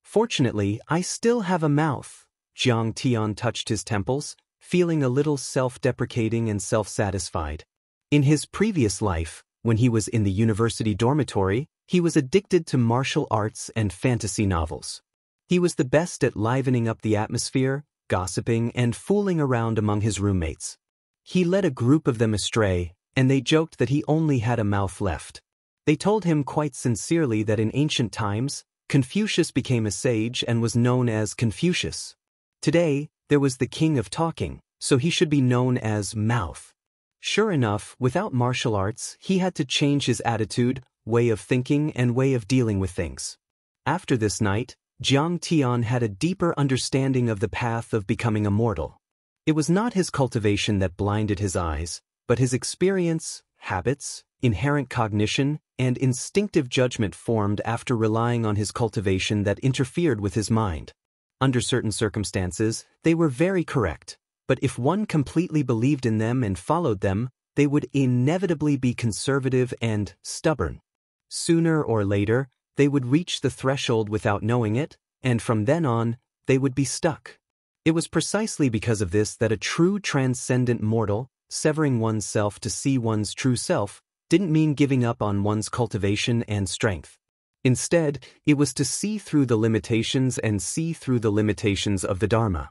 "Fortunately, I still have a mouth." Jiang Tian touched his temples, feeling a little self-deprecating and self-satisfied. In his previous life, when he was in the university dormitory, he was addicted to martial arts and fantasy novels. He was the best at livening up the atmosphere, gossiping, and fooling around among his roommates. He led a group of them astray, and they joked that he only had a mouth left. They told him quite sincerely that in ancient times, Confucius became a sage and was known as Confucius. Today, there was the king of talking, so he should be known as Mouth. Sure enough, without martial arts, he had to change his attitude, way of thinking, and way of dealing with things. After this night, Jiang Tian had a deeper understanding of the path of becoming immortal. It was not his cultivation that blinded his eyes, but his experience, habits, inherent cognition, and instinctive judgment formed after relying on his cultivation that interfered with his mind. Under certain circumstances, they were very correct, but if one completely believed in them and followed them, they would inevitably be conservative and stubborn. Sooner or later, they would reach the threshold without knowing it, and from then on, they would be stuck. It was precisely because of this that a true transcendent mortal, severing oneself to see one's true self, didn't mean giving up on one's cultivation and strength. Instead, it was to see through the limitations and see through the limitations of the Dharma.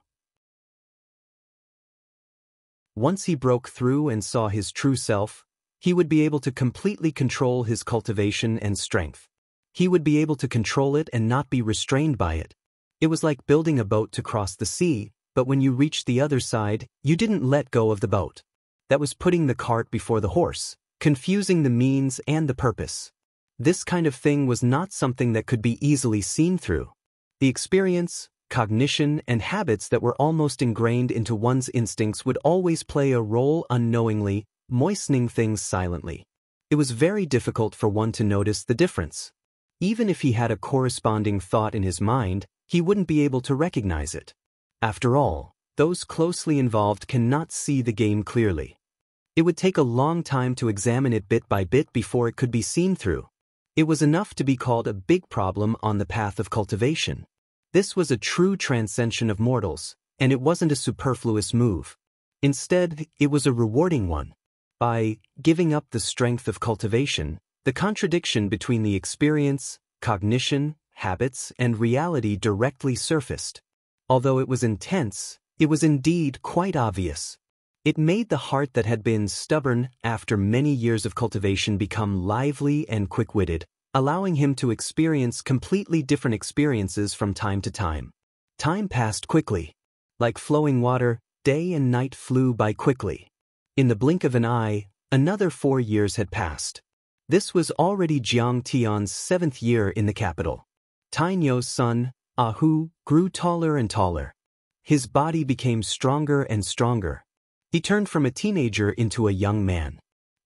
Once he broke through and saw his true self, he would be able to completely control his cultivation and strength. He would be able to control it and not be restrained by it. It was like building a boat to cross the sea, but when you reached the other side, you didn't let go of the boat. That was putting the cart before the horse, confusing the means and the purpose. This kind of thing was not something that could be easily seen through. The experience, cognition, and habits that were almost ingrained into one's instincts would always play a role unknowingly, moistening things silently. It was very difficult for one to notice the difference. Even if he had a corresponding thought in his mind, he wouldn't be able to recognize it. After all, those closely involved cannot see the game clearly. It would take a long time to examine it bit by bit before it could be seen through. It was enough to be called a big problem on the path of cultivation. This was a true transcension of mortals, and it wasn't a superfluous move. Instead, it was a rewarding one. By giving up the strength of cultivation, the contradiction between the experience, cognition, habits, and reality directly surfaced. Although it was intense, it was indeed quite obvious. It made the heart that had been stubborn after many years of cultivation become lively and quick-witted, allowing him to experience completely different experiences from time to time. Time passed quickly. Like flowing water, day and night flew by quickly. In the blink of an eye, another 4 years had passed. This was already Jiang Tian's 7th year in the capital. Tainyo's son, Ahu, grew taller and taller. His body became stronger and stronger. He turned from a teenager into a young man.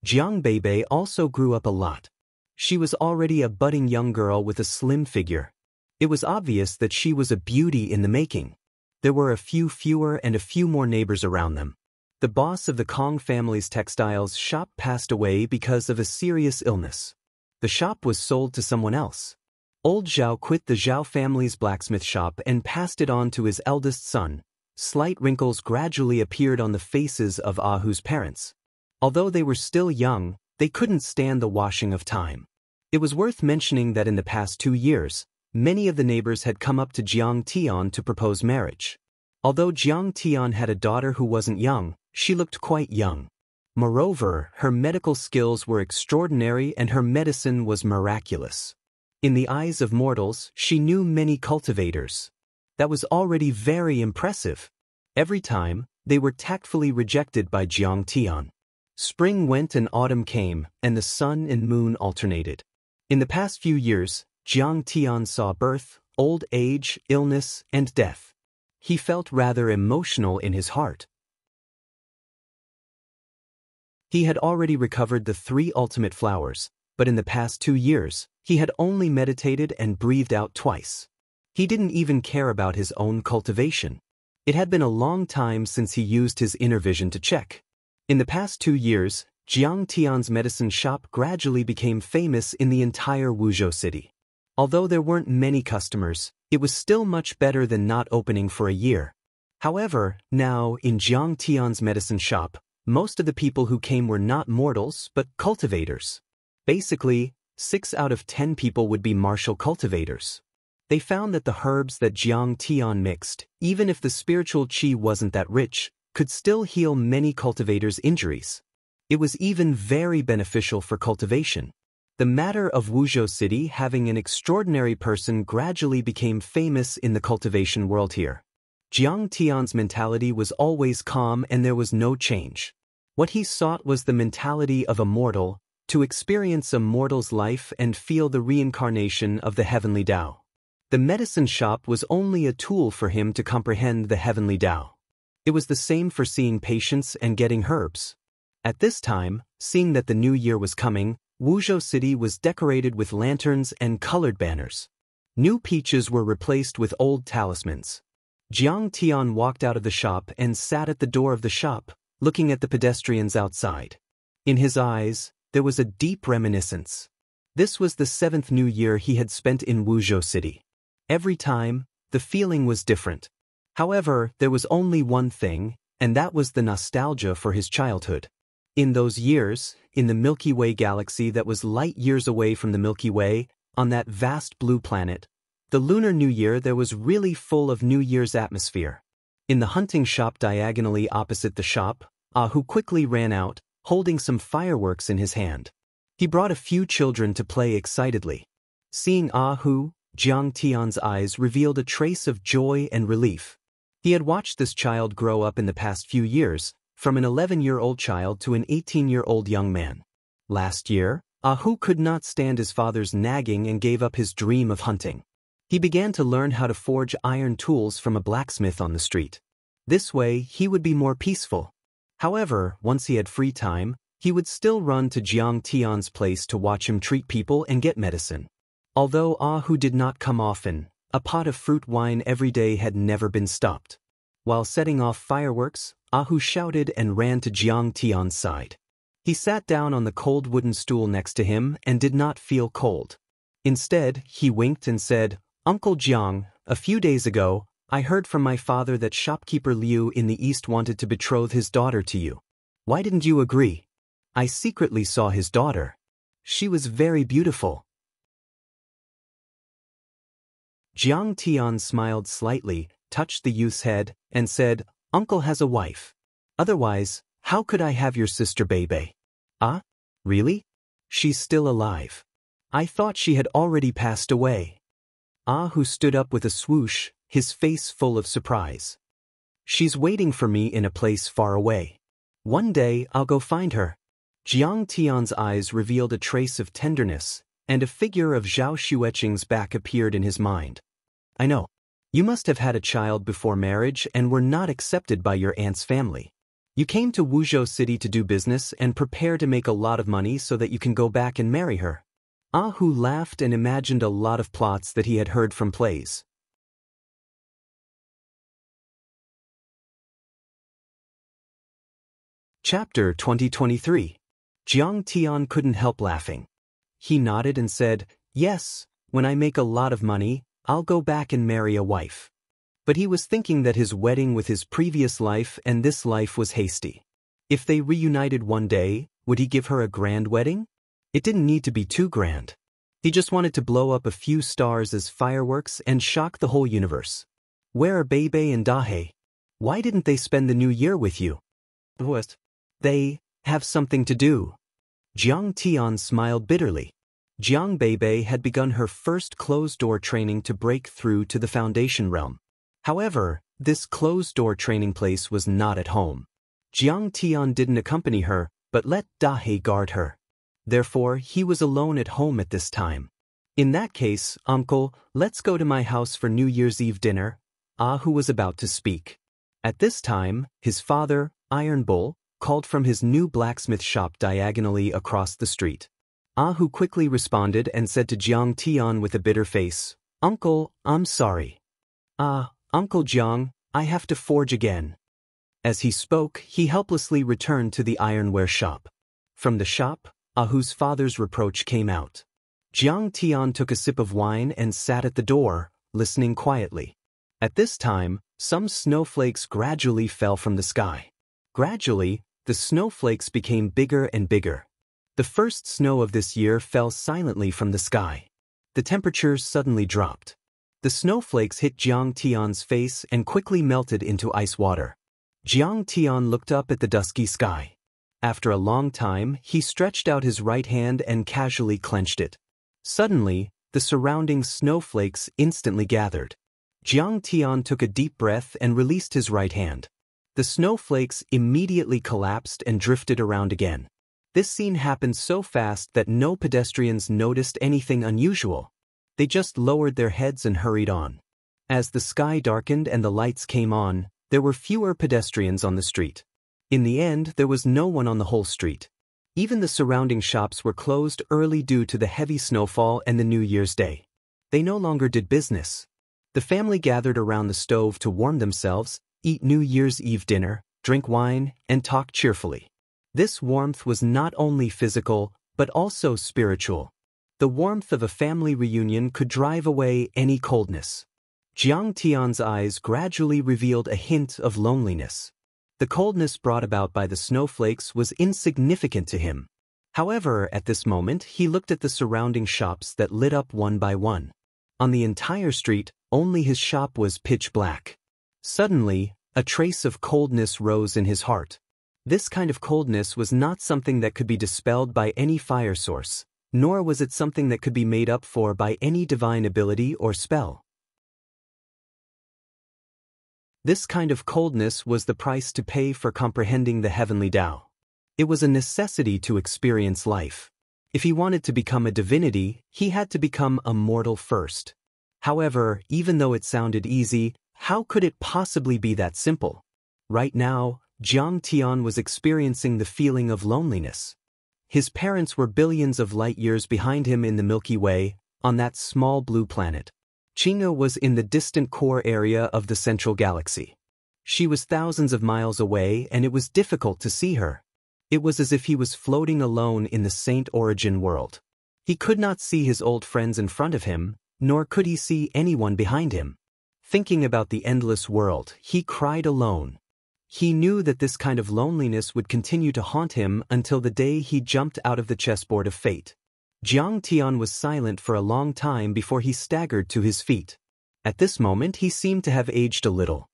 Jiang Beibei also grew up a lot. She was already a budding young girl with a slim figure. It was obvious that she was a beauty in the making. There were a few fewer and a few more neighbors around them. The boss of the Kong family's textiles shop passed away because of a serious illness. The shop was sold to someone else. Old Zhao quit the Zhao family's blacksmith shop and passed it on to his eldest son. Slight wrinkles gradually appeared on the faces of Ahu's parents. Although they were still young, they couldn't stand the washing of time. It was worth mentioning that in the past 2 years, many of the neighbors had come up to Jiang Tian to propose marriage. Although Jiang Tian had a daughter who wasn't young, she looked quite young. Moreover, her medical skills were extraordinary and her medicine was miraculous. In the eyes of mortals, she knew many cultivators. That was already very impressive. Every time, they were tactfully rejected by Jiang Tian. Spring went and autumn came, and the sun and moon alternated. In the past few years, Jiang Tian saw birth, old age, illness, and death. He felt rather emotional in his heart. He had already recovered the 3 ultimate flowers, but in the past 2 years, he had only meditated and breathed out twice. He didn't even care about his own cultivation. It had been a long time since he used his inner vision to check. In the past 2 years, Jiang Tian's medicine shop gradually became famous in the entire Wuzhou city. Although there weren't many customers, it was still much better than not opening for a year. However, now, in Jiang Tian's medicine shop, most of the people who came were not mortals, but cultivators. Basically, 6 out of 10 people would be martial cultivators. They found that the herbs that Jiang Tian mixed, even if the spiritual qi wasn't that rich, could still heal many cultivators' injuries. It was even very beneficial for cultivation. The matter of Wuzhou City having an extraordinary person gradually became famous in the cultivation world here. Jiang Tian's mentality was always calm and there was no change. What he sought was the mentality of a mortal, to experience a mortal's life and feel the reincarnation of the heavenly Tao. The medicine shop was only a tool for him to comprehend the heavenly Tao. It was the same for seeing patients and getting herbs. At this time, seeing that the new year was coming, Wuzhou City was decorated with lanterns and colored banners. New peaches were replaced with old talismans. Jiang Tian walked out of the shop and sat at the door of the shop, looking at the pedestrians outside. In his eyes, there was a deep reminiscence. This was the 7th new year he had spent in Wuzhou City. Every time, the feeling was different. However, there was only one thing, and that was the nostalgia for his childhood. In those years, in the Milky Way galaxy that was light years away from the Milky Way, on that vast blue planet, the Lunar New Year there was really full of New Year's atmosphere. In the hunting shop diagonally opposite the shop, Ahu quickly ran out, holding some fireworks in his hand. He brought a few children to play excitedly. Seeing Ahu, Jiang Tian's eyes revealed a trace of joy and relief. He had watched this child grow up in the past few years, from an 11-year-old child to an 18-year-old young man. Last year, Ahu could not stand his father's nagging and gave up his dream of hunting. He began to learn how to forge iron tools from a blacksmith on the street. This way, he would be more peaceful. However, once he had free time, he would still run to Jiang Tian's place to watch him treat people and get medicine. Although Ahu did not come often, a pot of fruit wine every day had never been stopped. While setting off fireworks, Ahu shouted and ran to Jiang Tian's side. He sat down on the cold wooden stool next to him and did not feel cold. Instead, he winked and said, "Uncle Jiang, a few days ago, I heard from my father that shopkeeper Liu in the east wanted to betroth his daughter to you. Why didn't you agree? I secretly saw his daughter. She was very beautiful." Jiang Tian smiled slightly, touched the youth's head, and said, "Uncle has a wife. Otherwise, how could I have your sister Bebe?" "Ah? Really? She's still alive. I thought she had already passed away." Ahu stood up with a swoosh, his face full of surprise. "She's waiting for me in a place far away. One day I'll go find her." Jiang Tian's eyes revealed a trace of tenderness, and a figure of Zhao Xueqing's back appeared in his mind. "I know. You must have had a child before marriage and were not accepted by your aunt's family. You came to Wuzhou City to do business and prepare to make a lot of money so that you can go back and marry her." Ahu laughed and imagined a lot of plots that he had heard from plays. Chapter 2023. Jiang Tian couldn't help laughing. He nodded and said, "Yes, when I make a lot of money, I'll go back and marry a wife." But he was thinking that his wedding with his previous life and this life was hasty. If they reunited one day, would he give her a grand wedding? It didn't need to be too grand. He just wanted to blow up a few stars as fireworks and shock the whole universe. "Where are Bebe and Dahe? Why didn't they spend the new year with you?" "What? They have something to do." Jiang Tian smiled bitterly. Jiang Bebe had begun her first closed-door training to break through to the foundation realm. However, this closed-door training place was not at home. Jiang Tian didn't accompany her, but let Dahe guard her. Therefore, he was alone at home at this time. "In that case, uncle, let's go to my house for New Year's Eve dinner," Ahu was about to speak. At this time, his father, Iron Bull, called from his new blacksmith shop diagonally across the street. Ahu quickly responded and said to Jiang Tian with a bitter face, "Uncle, I'm sorry." Uncle Jiang, I have to forge again." As he spoke, he helplessly returned to the ironware shop. From the shop, Ahu's father's reproach came out. Jiang Tian took a sip of wine and sat at the door, listening quietly. At this time, some snowflakes gradually fell from the sky. Gradually, the snowflakes became bigger and bigger. The first snow of this year fell silently from the sky. The temperature suddenly dropped. The snowflakes hit Jiang Tian's face and quickly melted into ice water. Jiang Tian looked up at the dusky sky. After a long time, he stretched out his right hand and casually clenched it. Suddenly, the surrounding snowflakes instantly gathered. Jiang Tian took a deep breath and released his right hand. The snowflakes immediately collapsed and drifted around again. This scene happened so fast that no pedestrians noticed anything unusual. They just lowered their heads and hurried on. As the sky darkened and the lights came on, there were fewer pedestrians on the street. In the end, there was no one on the whole street. Even the surrounding shops were closed early due to the heavy snowfall and the New Year's Day. They no longer did business. The family gathered around the stove to warm themselves, eat New Year's Eve dinner, drink wine, and talk cheerfully. This warmth was not only physical, but also spiritual. The warmth of a family reunion could drive away any coldness. Jiang Tian's eyes gradually revealed a hint of loneliness. The coldness brought about by the snowflakes was insignificant to him. However, at this moment, he looked at the surrounding shops that lit up one by one. On the entire street, only his shop was pitch black. Suddenly, a trace of coldness rose in his heart. This kind of coldness was not something that could be dispelled by any fire source, nor was it something that could be made up for by any divine ability or spell. This kind of coldness was the price to pay for comprehending the heavenly Tao. It was a necessity to experience life. If he wanted to become a divinity, he had to become a mortal first. However, even though it sounded easy, how could it possibly be that simple? Right now, Jiang Tian was experiencing the feeling of loneliness. His parents were billions of light years behind him in the Milky Way, on that small blue planet. Xianxia was in the distant core area of the central galaxy. She was thousands of miles away and it was difficult to see her. It was as if he was floating alone in the Saint Origin world. He could not see his old friends in front of him, nor could he see anyone behind him. Thinking about the endless world, he cried alone. He knew that this kind of loneliness would continue to haunt him until the day he jumped out of the chessboard of fate. Jiang Tian was silent for a long time before he staggered to his feet. At this moment he seemed to have aged a little.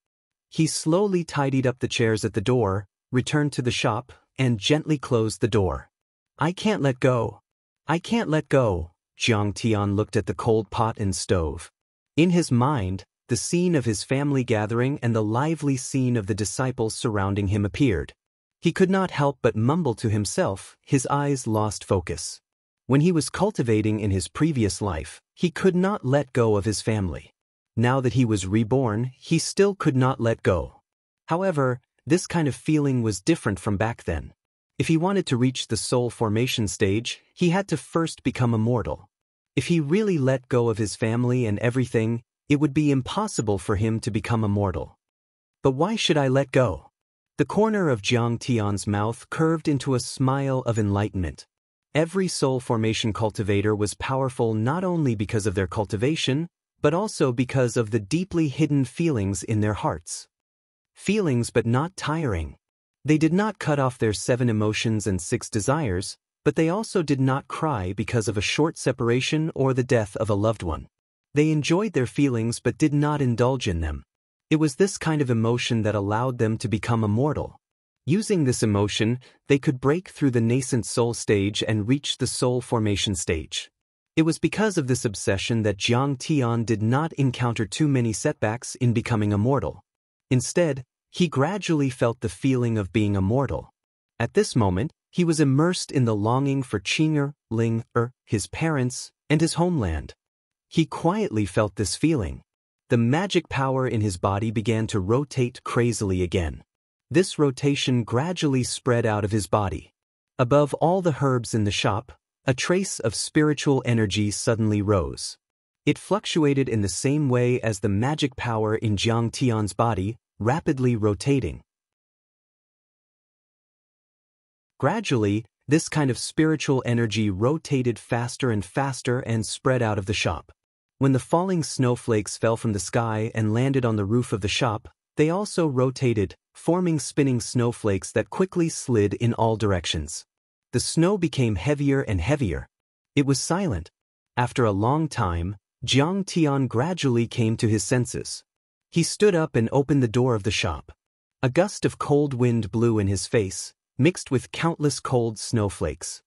He slowly tidied up the chairs at the door, returned to the shop, and gently closed the door. "I can't let go. I can't let go." Jiang Tian looked at the cold pot and stove. In his mind, the scene of his family gathering and the lively scene of the disciples surrounding him appeared. He could not help but mumble to himself, his eyes lost focus. When he was cultivating in his previous life, he could not let go of his family. Now that he was reborn, he still could not let go. However, this kind of feeling was different from back then. If he wanted to reach the soul formation stage, he had to first become immortal. If he really let go of his family and everything, it would be impossible for him to become immortal. But why should I let go? The corner of Jiang Tian's mouth curved into a smile of enlightenment. Every soul formation cultivator was powerful not only because of their cultivation, but also because of the deeply hidden feelings in their hearts. Feelings but not tiring. They did not cut off their 7 emotions and 6 desires, but they also did not cry because of a short separation or the death of a loved one. They enjoyed their feelings but did not indulge in them. It was this kind of emotion that allowed them to become immortal. Using this emotion, they could break through the nascent soul stage and reach the soul formation stage. It was because of this obsession that Jiang Tian did not encounter too many setbacks in becoming immortal. Instead, he gradually felt the feeling of being immortal. At this moment, he was immersed in the longing for Qing'er, Ling', his parents, and his homeland. He quietly felt this feeling. The magic power in his body began to rotate crazily again. This rotation gradually spread out of his body. Above all the herbs in the shop, a trace of spiritual energy suddenly rose. It fluctuated in the same way as the magic power in Jiang Tian's body, rapidly rotating. Gradually, this kind of spiritual energy rotated faster and faster and spread out of the shop. When the falling snowflakes fell from the sky and landed on the roof of the shop, they also rotated, forming spinning snowflakes that quickly slid in all directions. The snow became heavier and heavier. It was silent. After a long time, Jiang Tian gradually came to his senses. He stood up and opened the door of the shop. A gust of cold wind blew in his face, mixed with countless cold snowflakes.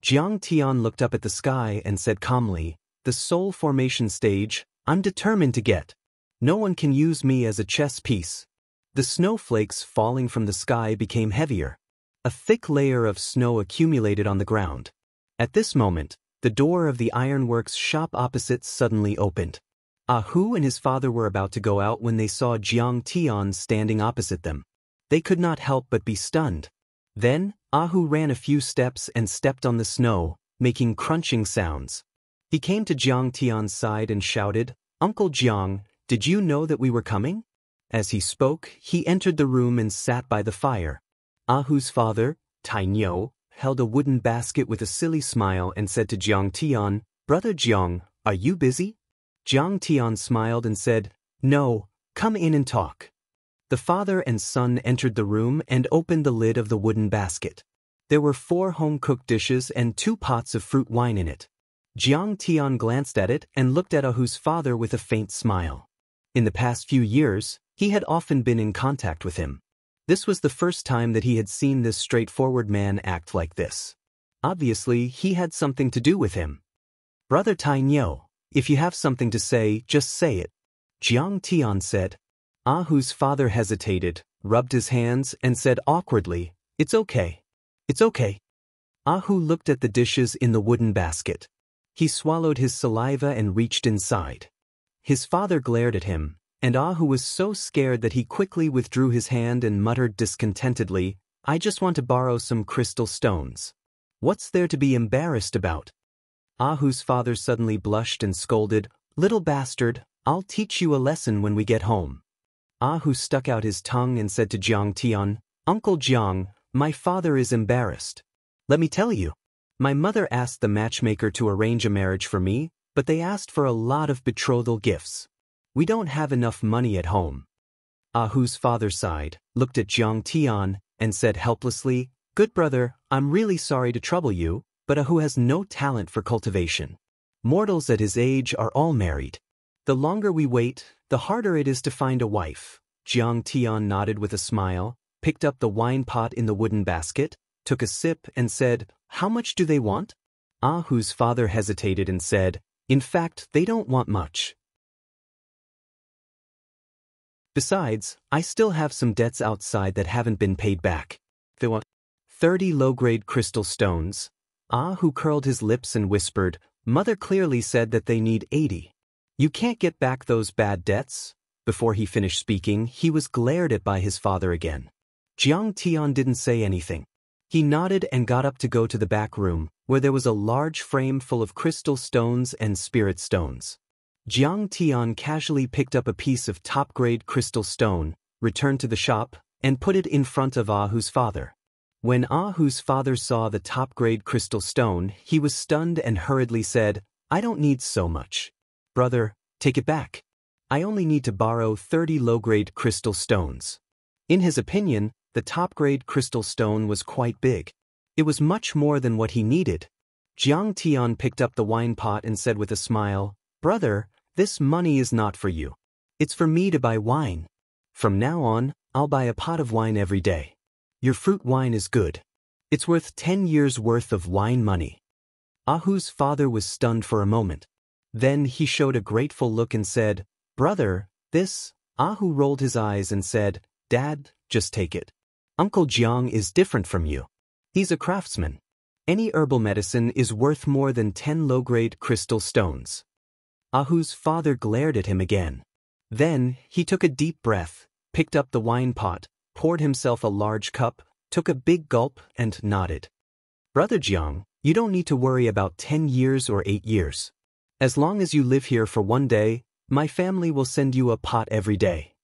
Jiang Tian looked up at the sky and said calmly, "The soul formation stage, I'm determined to get." No one can use me as a chess piece. The snowflakes falling from the sky became heavier. A thick layer of snow accumulated on the ground. At this moment, the door of the ironworks shop opposite suddenly opened. Hu and his father were about to go out when they saw Jiang Tian standing opposite them. They could not help but be stunned. Then, Hu ran a few steps and stepped on the snow, making crunching sounds. He came to Jiang Tian's side and shouted, "Uncle Jiang, did you know that we were coming?" As he spoke, he entered the room and sat by the fire. Hu's father, Tainyo, held a wooden basket with a silly smile and said to Jiang Tian, "Brother Jiang, are you busy?" Jiang Tian smiled and said, "No, come in and talk." The father and son entered the room and opened the lid of the wooden basket. There were 4 home-cooked dishes and 2 pots of fruit wine in it. Jiang Tian glanced at it and looked at Hu's father with a faint smile. In the past few years, he had often been in contact with him. This was the first time that he had seen this straightforward man act like this. Obviously, he had something to do with him. "Brother Tainyo, if you have something to say, just say it," Jiang Tian said. Hu's father hesitated, rubbed his hands, and said awkwardly, "It's okay. It's okay." Hu looked at the dishes in the wooden basket. He swallowed his saliva and reached inside. His father glared at him, and Hu was so scared that he quickly withdrew his hand and muttered discontentedly, "I just want to borrow some crystal stones. What's there to be embarrassed about?" Hu's father suddenly blushed and scolded, "Little bastard, I'll teach you a lesson when we get home." Hu stuck out his tongue and said to Jiang Tian, "Uncle Jiang, my father is embarrassed. Let me tell you. My mother asked the matchmaker to arrange a marriage for me, but they asked for a lot of betrothal gifts. We don't have enough money at home." Hu's father sighed, looked at Jiang Tian, and said helplessly, "Good brother, I'm really sorry to trouble you, but Hu has no talent for cultivation. Mortals at his age are all married. The longer we wait, the harder it is to find a wife." Jiang Tian nodded with a smile, picked up the wine pot in the wooden basket, took a sip and said, "How much do they want?" Hu's father hesitated and said, "In fact, they don't want much. Besides, I still have some debts outside that haven't been paid back. They want 30 low-grade crystal stones." Hu curled his lips and whispered, "Mother clearly said that they need 80. You can't get back those bad debts." Before he finished speaking, he was glared at by his father again. Jiang Tian didn't say anything. He nodded and got up to go to the back room, where there was a large frame full of crystal stones and spirit stones. Jiang Tian casually picked up a piece of top-grade crystal stone, returned to the shop, and put it in front of Hu's father. When Hu's father saw the top-grade crystal stone, he was stunned and hurriedly said, "I don't need so much. Brother, take it back. I only need to borrow 30 low-grade crystal stones." In his opinion, the top-grade crystal stone was quite big. It was much more than what he needed. Jiang Tian picked up the wine pot and said with a smile, "Brother, this money is not for you. It's for me to buy wine. From now on, I'll buy a pot of wine every day. Your fruit wine is good. It's worth 10 years' worth of wine money." Hu's father was stunned for a moment. Then he showed a grateful look and said, "Brother, this..." Hu rolled his eyes and said, "Dad, just take it. Uncle Jiang is different from you. He's a craftsman. Any herbal medicine is worth more than 10 low-grade crystal stones." Hu's father glared at him again. Then he took a deep breath, picked up the wine pot, poured himself a large cup, took a big gulp, and nodded. "Brother Jiang, you don't need to worry about 10 years or 8 years. As long as you live here for one day, my family will send you a pot every day."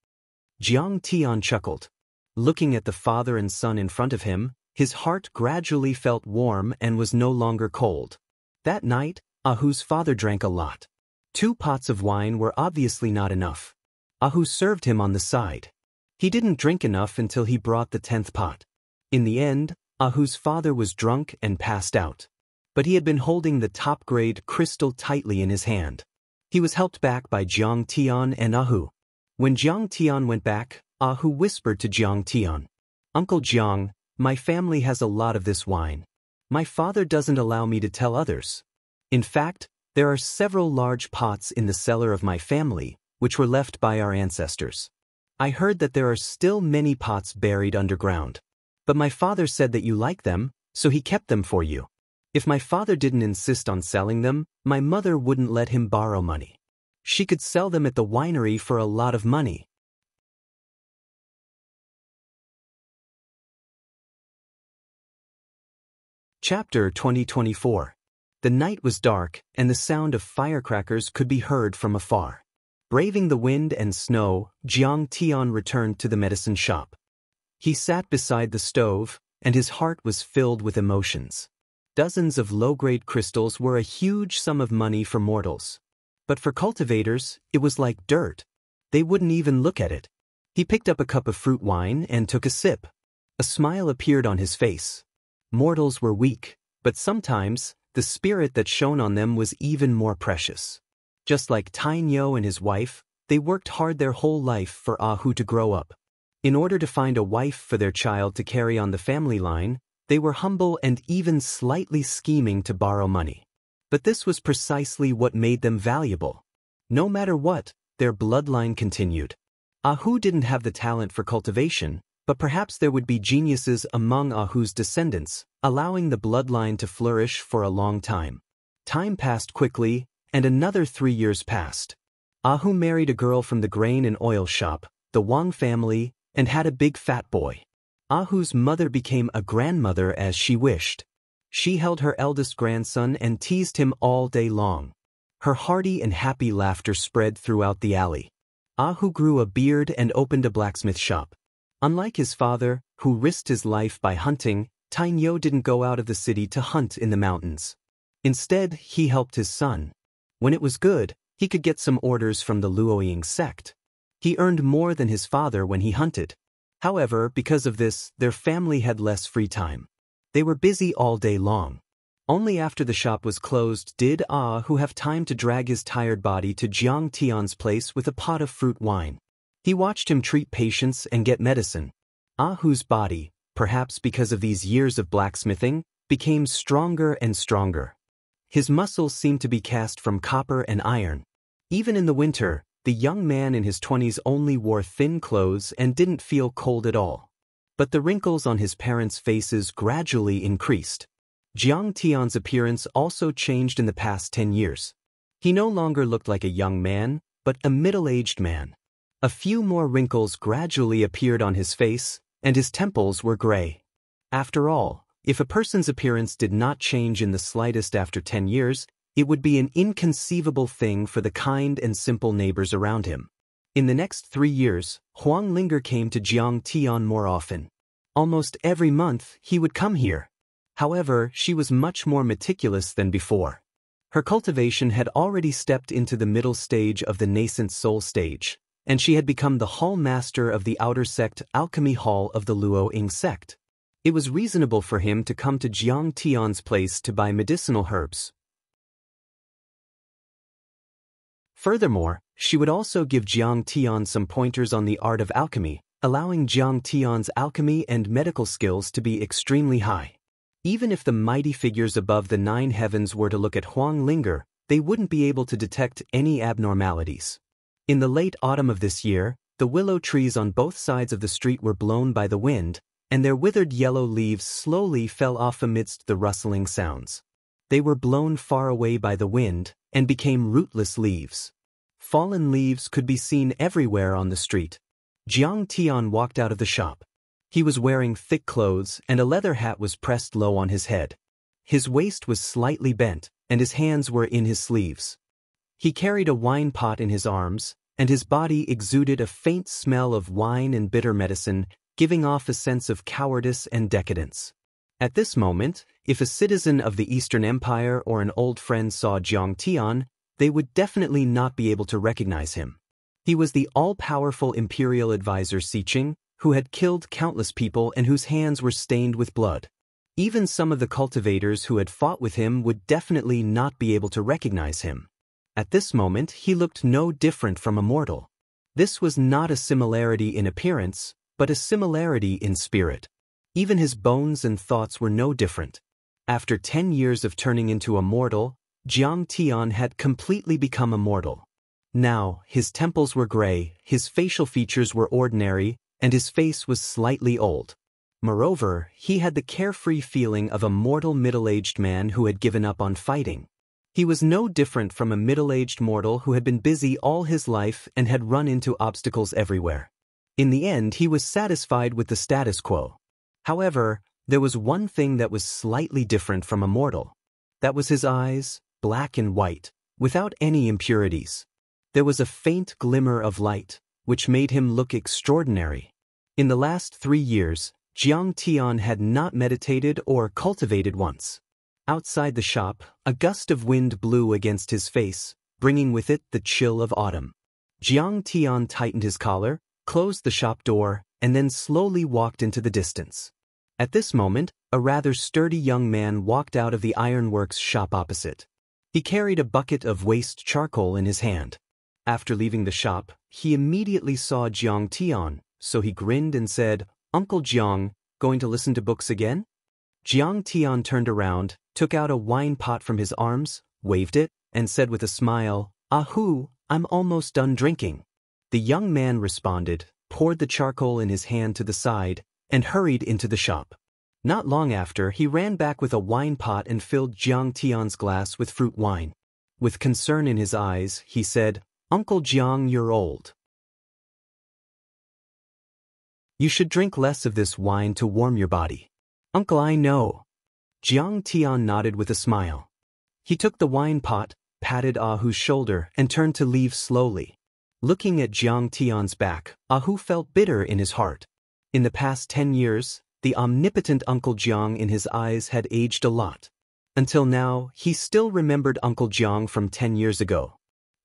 Jiang Tian chuckled. Looking at the father and son in front of him, his heart gradually felt warm and was no longer cold. That night, Hu's father drank a lot. 2 pots of wine were obviously not enough. Hu served him on the side. He didn't drink enough until he brought the 10th pot. In the end, Hu's father was drunk and passed out. But he had been holding the top-grade crystal tightly in his hand. He was helped back by Jiang Tian and Hu. When Jiang Tian went back, Hu whispered to Jiang Tian, "Uncle Jiang, my family has a lot of this wine. My father doesn't allow me to tell others. In fact, there are several large pots in the cellar of my family, which were left by our ancestors. I heard that there are still many pots buried underground. But my father said that you like them, so he kept them for you. If my father didn't insist on selling them, my mother wouldn't let him borrow money. She could sell them at the winery for a lot of money. Chapter 2024. The night was dark, and the sound of firecrackers could be heard from afar. Braving the wind and snow, Jiang Tian returned to the medicine shop. He sat beside the stove, and his heart was filled with emotions. Dozens of low-grade crystals were a huge sum of money for mortals. But for cultivators, it was like dirt. They wouldn't even look at it. He picked up a cup of fruit wine and took a sip. A smile appeared on his face. Mortals were weak, but sometimes, the spirit that shone on them was even more precious. Just like Tainyo and his wife, they worked hard their whole life for Ahu to grow up. In order to find a wife for their child to carry on the family line, they were humble and even slightly scheming to borrow money. But this was precisely what made them valuable. No matter what, their bloodline continued. Ahu didn't have the talent for cultivation, but perhaps there would be geniuses among Ahu's descendants, allowing the bloodline to flourish for a long time. Time passed quickly, and another 3 years passed. Ahu married a girl from the grain and oil shop, the Wang family, and had a big fat boy. Ahu's mother became a grandmother as she wished. She held her eldest grandson and teased him all day long. Her hearty and happy laughter spread throughout the alley. Ahu grew a beard and opened a blacksmith shop. Unlike his father, who risked his life by hunting, Tainyo didn't go out of the city to hunt in the mountains. Instead, he helped his son. When it was good, he could get some orders from the Luoying sect. He earned more than his father when he hunted. However, because of this, their family had less free time. They were busy all day long. Only after the shop was closed did Ahu have time to drag his tired body to Jiang Tian's place with a pot of fruit wine. He watched him treat patients and get medicine. Ahu's body, perhaps because of these years of blacksmithing, became stronger and stronger. His muscles seemed to be cast from copper and iron. Even in the winter, the young man in his 20s only wore thin clothes and didn't feel cold at all. But the wrinkles on his parents' faces gradually increased. Jiang Tian's appearance also changed in the past 10 years. He no longer looked like a young man, but a middle-aged man. A few more wrinkles gradually appeared on his face, and his temples were gray. After all, if a person's appearance did not change in the slightest after 10 years, it would be an inconceivable thing for the kind and simple neighbors around him. In the next 3 years, Wang Lin came to Jiang Tian more often. Almost every month, he would come here. However, she was much more meticulous than before. Her cultivation had already stepped into the middle stage of the nascent soul stage, and she had become the hall master of the outer sect alchemy hall of the Luoying sect. It was reasonable for him to come to Jiang Tian's place to buy medicinal herbs. Furthermore, she would also give Jiang Tian some pointers on the art of alchemy, allowing Jiang Tian's alchemy and medical skills to be extremely high. Even if the mighty figures above the 9 heavens were to look at Wang Lin, they wouldn't be able to detect any abnormalities. In the late autumn of this year, the willow trees on both sides of the street were blown by the wind, and their withered yellow leaves slowly fell off amidst the rustling sounds. They were blown far away by the wind, and became rootless leaves. Fallen leaves could be seen everywhere on the street. Jiang Tian walked out of the shop. He was wearing thick clothes, and a leather hat was pressed low on his head. His waist was slightly bent, and his hands were in his sleeves. He carried a wine pot in his arms, and his body exuded a faint smell of wine and bitter medicine, giving off a sense of cowardice and decadence. At this moment, if a citizen of the Eastern Empire or an old friend saw Jiang Tian, they would definitely not be able to recognize him. He was the all-powerful imperial advisor Siqing, who had killed countless people and whose hands were stained with blood. Even some of the cultivators who had fought with him would definitely not be able to recognize him. At this moment, he looked no different from a mortal. This was not a similarity in appearance, but a similarity in spirit. Even his bones and thoughts were no different. After 10 years of turning into a mortal, Jiang Tian had completely become immortal. Now, his temples were gray, his facial features were ordinary, and his face was slightly old. Moreover, he had the carefree feeling of a mortal middle-aged man who had given up on fighting. He was no different from a middle-aged mortal who had been busy all his life and had run into obstacles everywhere. In the end, he was satisfied with the status quo. However, there was one thing that was slightly different from a mortal. That was his eyes, black and white, without any impurities. There was a faint glimmer of light, which made him look extraordinary. In the last 3 years, Jiang Tian had not meditated or cultivated once. Outside the shop, a gust of wind blew against his face, bringing with it the chill of autumn. Jiang Tian tightened his collar, closed the shop door, and then slowly walked into the distance. At this moment, a rather sturdy young man walked out of the ironworks shop opposite. He carried a bucket of waste charcoal in his hand. After leaving the shop, he immediately saw Jiang Tian, so he grinned and said, "Uncle Jiang, going to listen to books again?" Jiang Tian turned around, took out a wine pot from his arms, waved it, and said with a smile, "Ahoo, I'm almost done drinking." The young man responded, poured the charcoal in his hand to the side, and hurried into the shop. Not long after, he ran back with a wine pot and filled Jiang Tian's glass with fruit wine. With concern in his eyes, he said, "Uncle Jiang, you're old. You should drink less of this wine to warm your body." "Uncle, I know." Jiang Tian nodded with a smile. He took the wine pot, patted Ahu's shoulder, and turned to leave slowly. Looking at Jiang Tian's back, Ahu felt bitter in his heart. In the past 10 years, the omnipotent Uncle Jiang in his eyes had aged a lot. Until now, he still remembered Uncle Jiang from 10 years ago.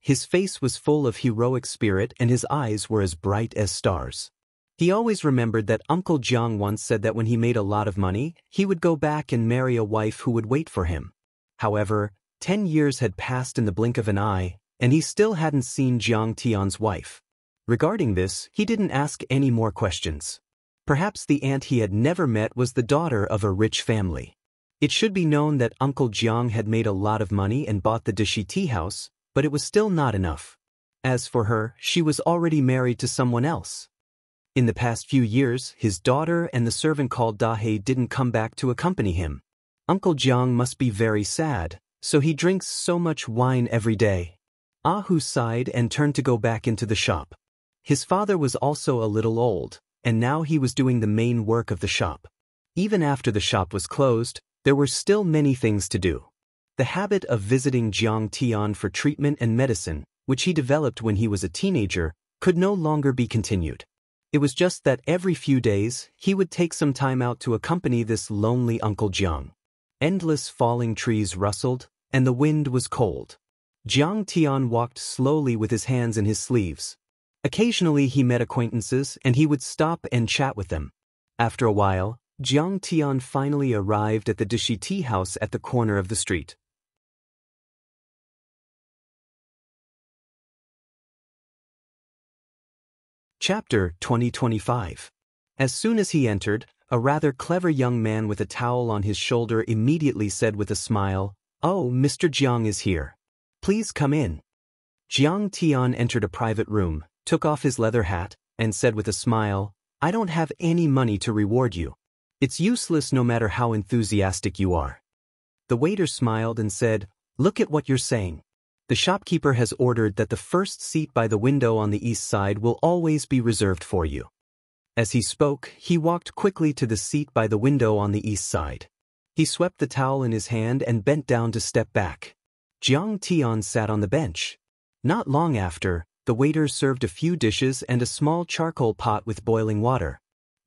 His face was full of heroic spirit and his eyes were as bright as stars. He always remembered that Uncle Jiang once said that when he made a lot of money, he would go back and marry a wife who would wait for him. However, 10 years had passed in the blink of an eye, and he still hadn't seen Jiang Tian's wife. Regarding this, he didn't ask any more questions. Perhaps the aunt he had never met was the daughter of a rich family. It should be known that Uncle Jiang had made a lot of money and bought the Dishi tea house, but it was still not enough. As for her, she was already married to someone else. In the past few years, his daughter and the servant called Dahe didn't come back to accompany him. Uncle Jiang must be very sad, so he drinks so much wine every day. Ahu sighed and turned to go back into the shop. His father was also a little old, and now he was doing the main work of the shop. Even after the shop was closed, there were still many things to do. The habit of visiting Jiang Tian for treatment and medicine, which he developed when he was a teenager, could no longer be continued. It was just that every few days, he would take some time out to accompany this lonely Uncle Jiang. Endless falling trees rustled, and the wind was cold. Jiang Tian walked slowly with his hands in his sleeves. Occasionally he met acquaintances and he would stop and chat with them. After a while, Jiang Tian finally arrived at the Dishi tea house at the corner of the street. Chapter 2025. As soon as he entered, a rather clever young man with a towel on his shoulder immediately said with a smile, "Oh, Mr. Jiang is here. Please come in." Jiang Tian entered a private room, took off his leather hat, and said with a smile, "I don't have any money to reward you. It's useless no matter how enthusiastic you are." The waiter smiled and said, "Look at what you're saying. The shopkeeper has ordered that the first seat by the window on the east side will always be reserved for you." As he spoke, he walked quickly to the seat by the window on the east side. He swept the towel in his hand and bent down to step back. Jiang Tian sat on the bench. Not long after, the waiter served a few dishes and a small charcoal pot with boiling water.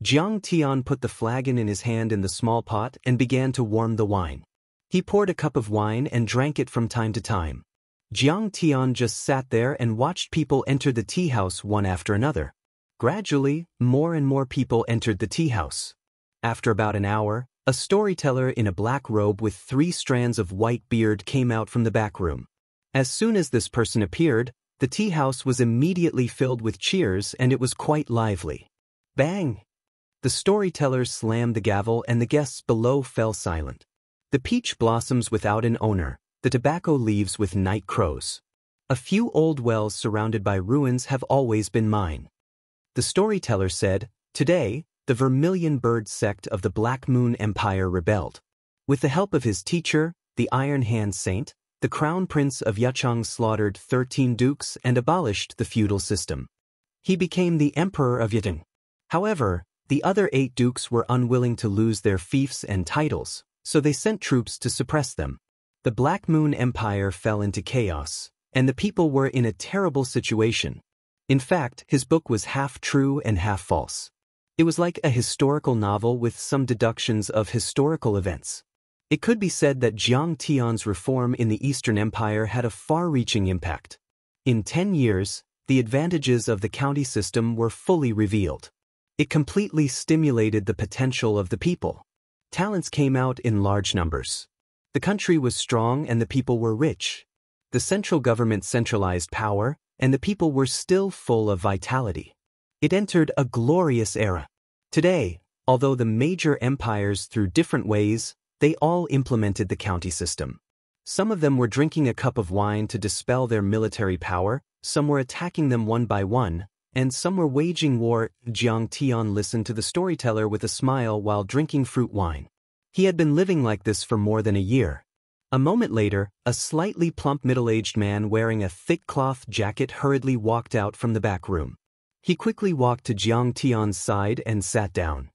Jiang Tian put the flagon in his hand in the small pot and began to warm the wine. He poured a cup of wine and drank it from time to time. Jiang Tian just sat there and watched people enter the tea house one after another. Gradually, more and more people entered the tea house. After about an hour, a storyteller in a black robe with 3 strands of white beard came out from the back room. As soon as this person appeared, the tea house was immediately filled with cheers and it was quite lively. Bang! The storyteller slammed the gavel and the guests below fell silent. The peach blossoms without an owner, the tobacco leaves with night crows. A few old wells surrounded by ruins have always been mine. The storyteller said, today, the Vermilion Bird sect of the Black Moon Empire rebelled. With the help of his teacher, the Iron Hand Saint, the Crown Prince of Yucheng slaughtered 13 dukes and abolished the feudal system. He became the Emperor of Yuteng. However, the other 8 dukes were unwilling to lose their fiefs and titles, so they sent troops to suppress them. The Black Moon Empire fell into chaos, and the people were in a terrible situation. In fact, his book was half true and half false. It was like a historical novel with some deductions of historical events. It could be said that Jiang Tian's reform in the Eastern Empire had a far-reaching impact. In 10 years, the advantages of the county system were fully revealed. It completely stimulated the potential of the people. Talents came out in large numbers. The country was strong and the people were rich. The central government centralized power, and the people were still full of vitality. It entered a glorious era. Today, although the major empires through different ways, they all implemented the county system. Some of them were drinking a cup of wine to dispel their military power, some were attacking them one by one, and some were waging war. Jiang Tian listened to the storyteller with a smile while drinking fruit wine. He had been living like this for more than a year. A moment later, a slightly plump middle-aged man wearing a thick cloth jacket hurriedly walked out from the back room. He quickly walked to Jiang Tian's side and sat down.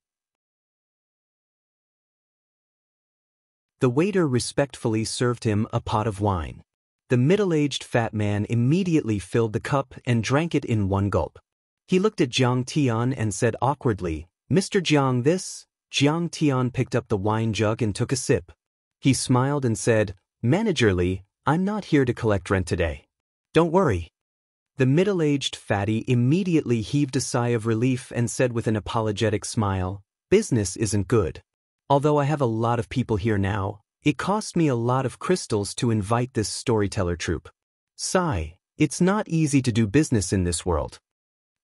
The waiter respectfully served him a pot of wine. The middle-aged fat man immediately filled the cup and drank it in one gulp. He looked at Jiang Tian and said awkwardly, "Mr. Jiang, this?" Jiang Tian picked up the wine jug and took a sip. He smiled and said, "Manager Li, I'm not here to collect rent today. Don't worry." The middle-aged fatty immediately heaved a sigh of relief and said with an apologetic smile, "Business isn't good. Although I have a lot of people here now, it cost me a lot of crystals to invite this storyteller troupe. Sigh, it's not easy to do business in this world."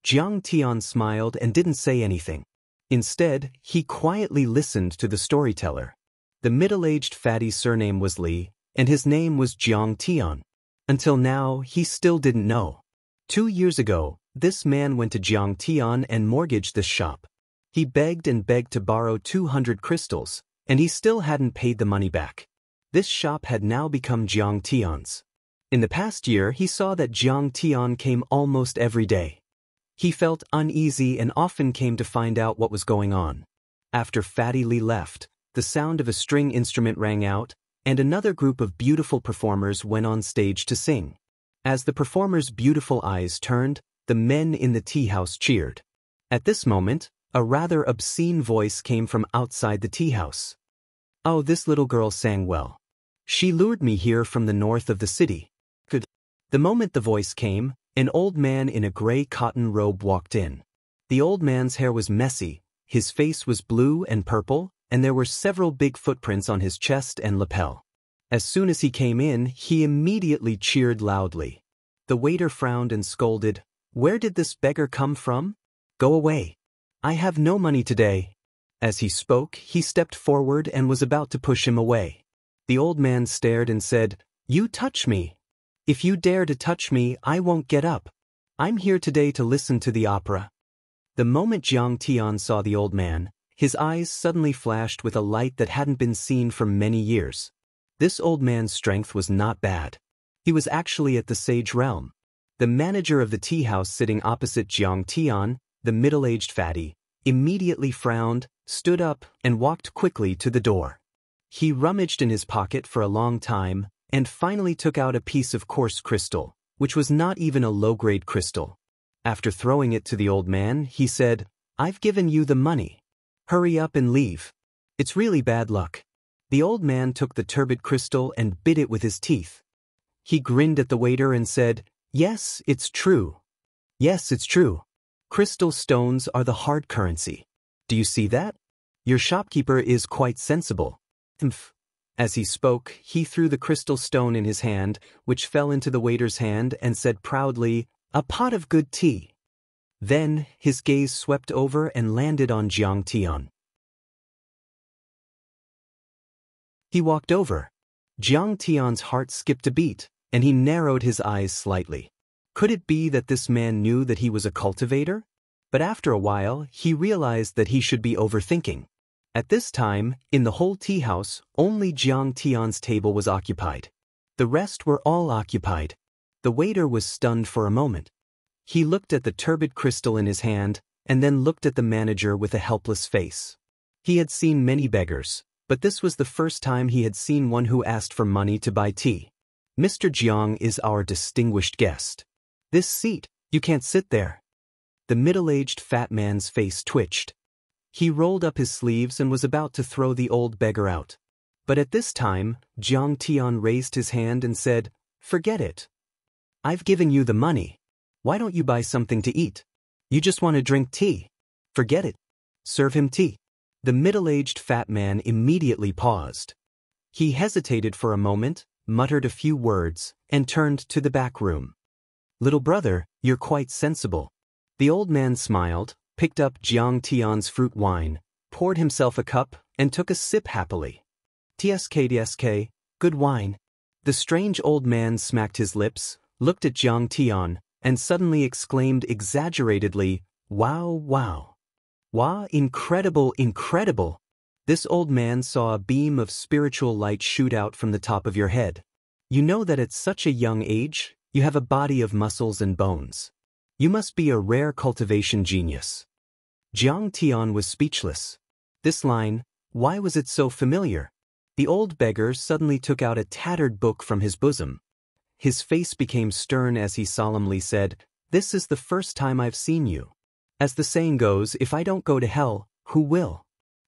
Jiang Tian smiled and didn't say anything. Instead, he quietly listened to the storyteller. The middle-aged fatty's surname was Li, and his name was Jiang Tian. Until now, he still didn't know. 2 years ago, this man went to Jiang Tian and mortgaged this shop. He begged and begged to borrow 200 crystals, and he still hadn't paid the money back. This shop had now become Jiang Tian's. In the past year, he saw that Jiang Tian came almost every day. He felt uneasy and often came to find out what was going on. After Fatty Li left, the sound of a string instrument rang out, and another group of beautiful performers went on stage to sing. As the performers' beautiful eyes turned, the men in the tea house cheered. At this moment, a rather obscene voice came from outside the tea house. "Oh, this little girl sang well. She lured me here from the north of the city." Good. The moment the voice came, an old man in a gray cotton robe walked in. The old man's hair was messy, his face was blue and purple, and there were several big footprints on his chest and lapel. As soon as he came in, he immediately cheered loudly. The waiter frowned and scolded, "Where did this beggar come from? Go away. I have no money today." As he spoke, he stepped forward and was about to push him away. The old man stared and said, "You touch me. If you dare to touch me, I won't get up. I'm here today to listen to the opera." The moment Jiang Tian saw the old man, his eyes suddenly flashed with a light that hadn't been seen for many years. This old man's strength was not bad. He was actually at the sage realm. The manager of the tea house sitting opposite Jiang Tian, the middle-aged fatty, immediately frowned, stood up, and walked quickly to the door. He rummaged in his pocket for a long time, and finally took out a piece of coarse crystal, which was not even a low-grade crystal. After throwing it to the old man, he said, "I've given you the money. Hurry up and leave. It's really bad luck." The old man took the turbid crystal and bit it with his teeth. He grinned at the waiter and said, "Yes, it's true. Yes, it's true. Crystal stones are the hard currency. Do you see that? Your shopkeeper is quite sensible." As he spoke, he threw the crystal stone in his hand, which fell into the waiter's hand, and said proudly, "A pot of good tea." Then, his gaze swept over and landed on Jiang Tian. He walked over. Jiang Tian's heart skipped a beat, and he narrowed his eyes slightly. Could it be that this man knew that he was a cultivator? But after a while, he realized that he should be overthinking. At this time, in the whole tea house, only Jiang Tian's table was occupied. The rest were all occupied. The waiter was stunned for a moment. He looked at the turbid crystal in his hand, and then looked at the manager with a helpless face. He had seen many beggars, but this was the first time he had seen one who asked for money to buy tea. Mr. Jiang is our distinguished guest. This seat, you can't sit there. The middle-aged fat man's face twitched. He rolled up his sleeves and was about to throw the old beggar out. But at this time, Jiang Tian raised his hand and said, "Forget it. I've given you the money. Why don't you buy something to eat? You just want to drink tea. Forget it. Serve him tea." The middle-aged fat man immediately paused. He hesitated for a moment, muttered a few words, and turned to the back room. "Little brother, you're quite sensible." The old man smiled, picked up Jiang Tian's fruit wine, poured himself a cup, and took a sip happily. "Tsk, good wine." The strange old man smacked his lips, looked at Jiang Tian, and suddenly exclaimed exaggeratedly, "Wow, wow. Wow, incredible, incredible." This old man saw a beam of spiritual light shoot out from the top of your head. You know that at such a young age, you have a body of muscles and bones. You must be a rare cultivation genius. Jiang Tian was speechless. This line, why was it so familiar? The old beggar suddenly took out a tattered book from his bosom. His face became stern as he solemnly said, "This is the first time I've seen you. As the saying goes, if I don't go to hell, who will?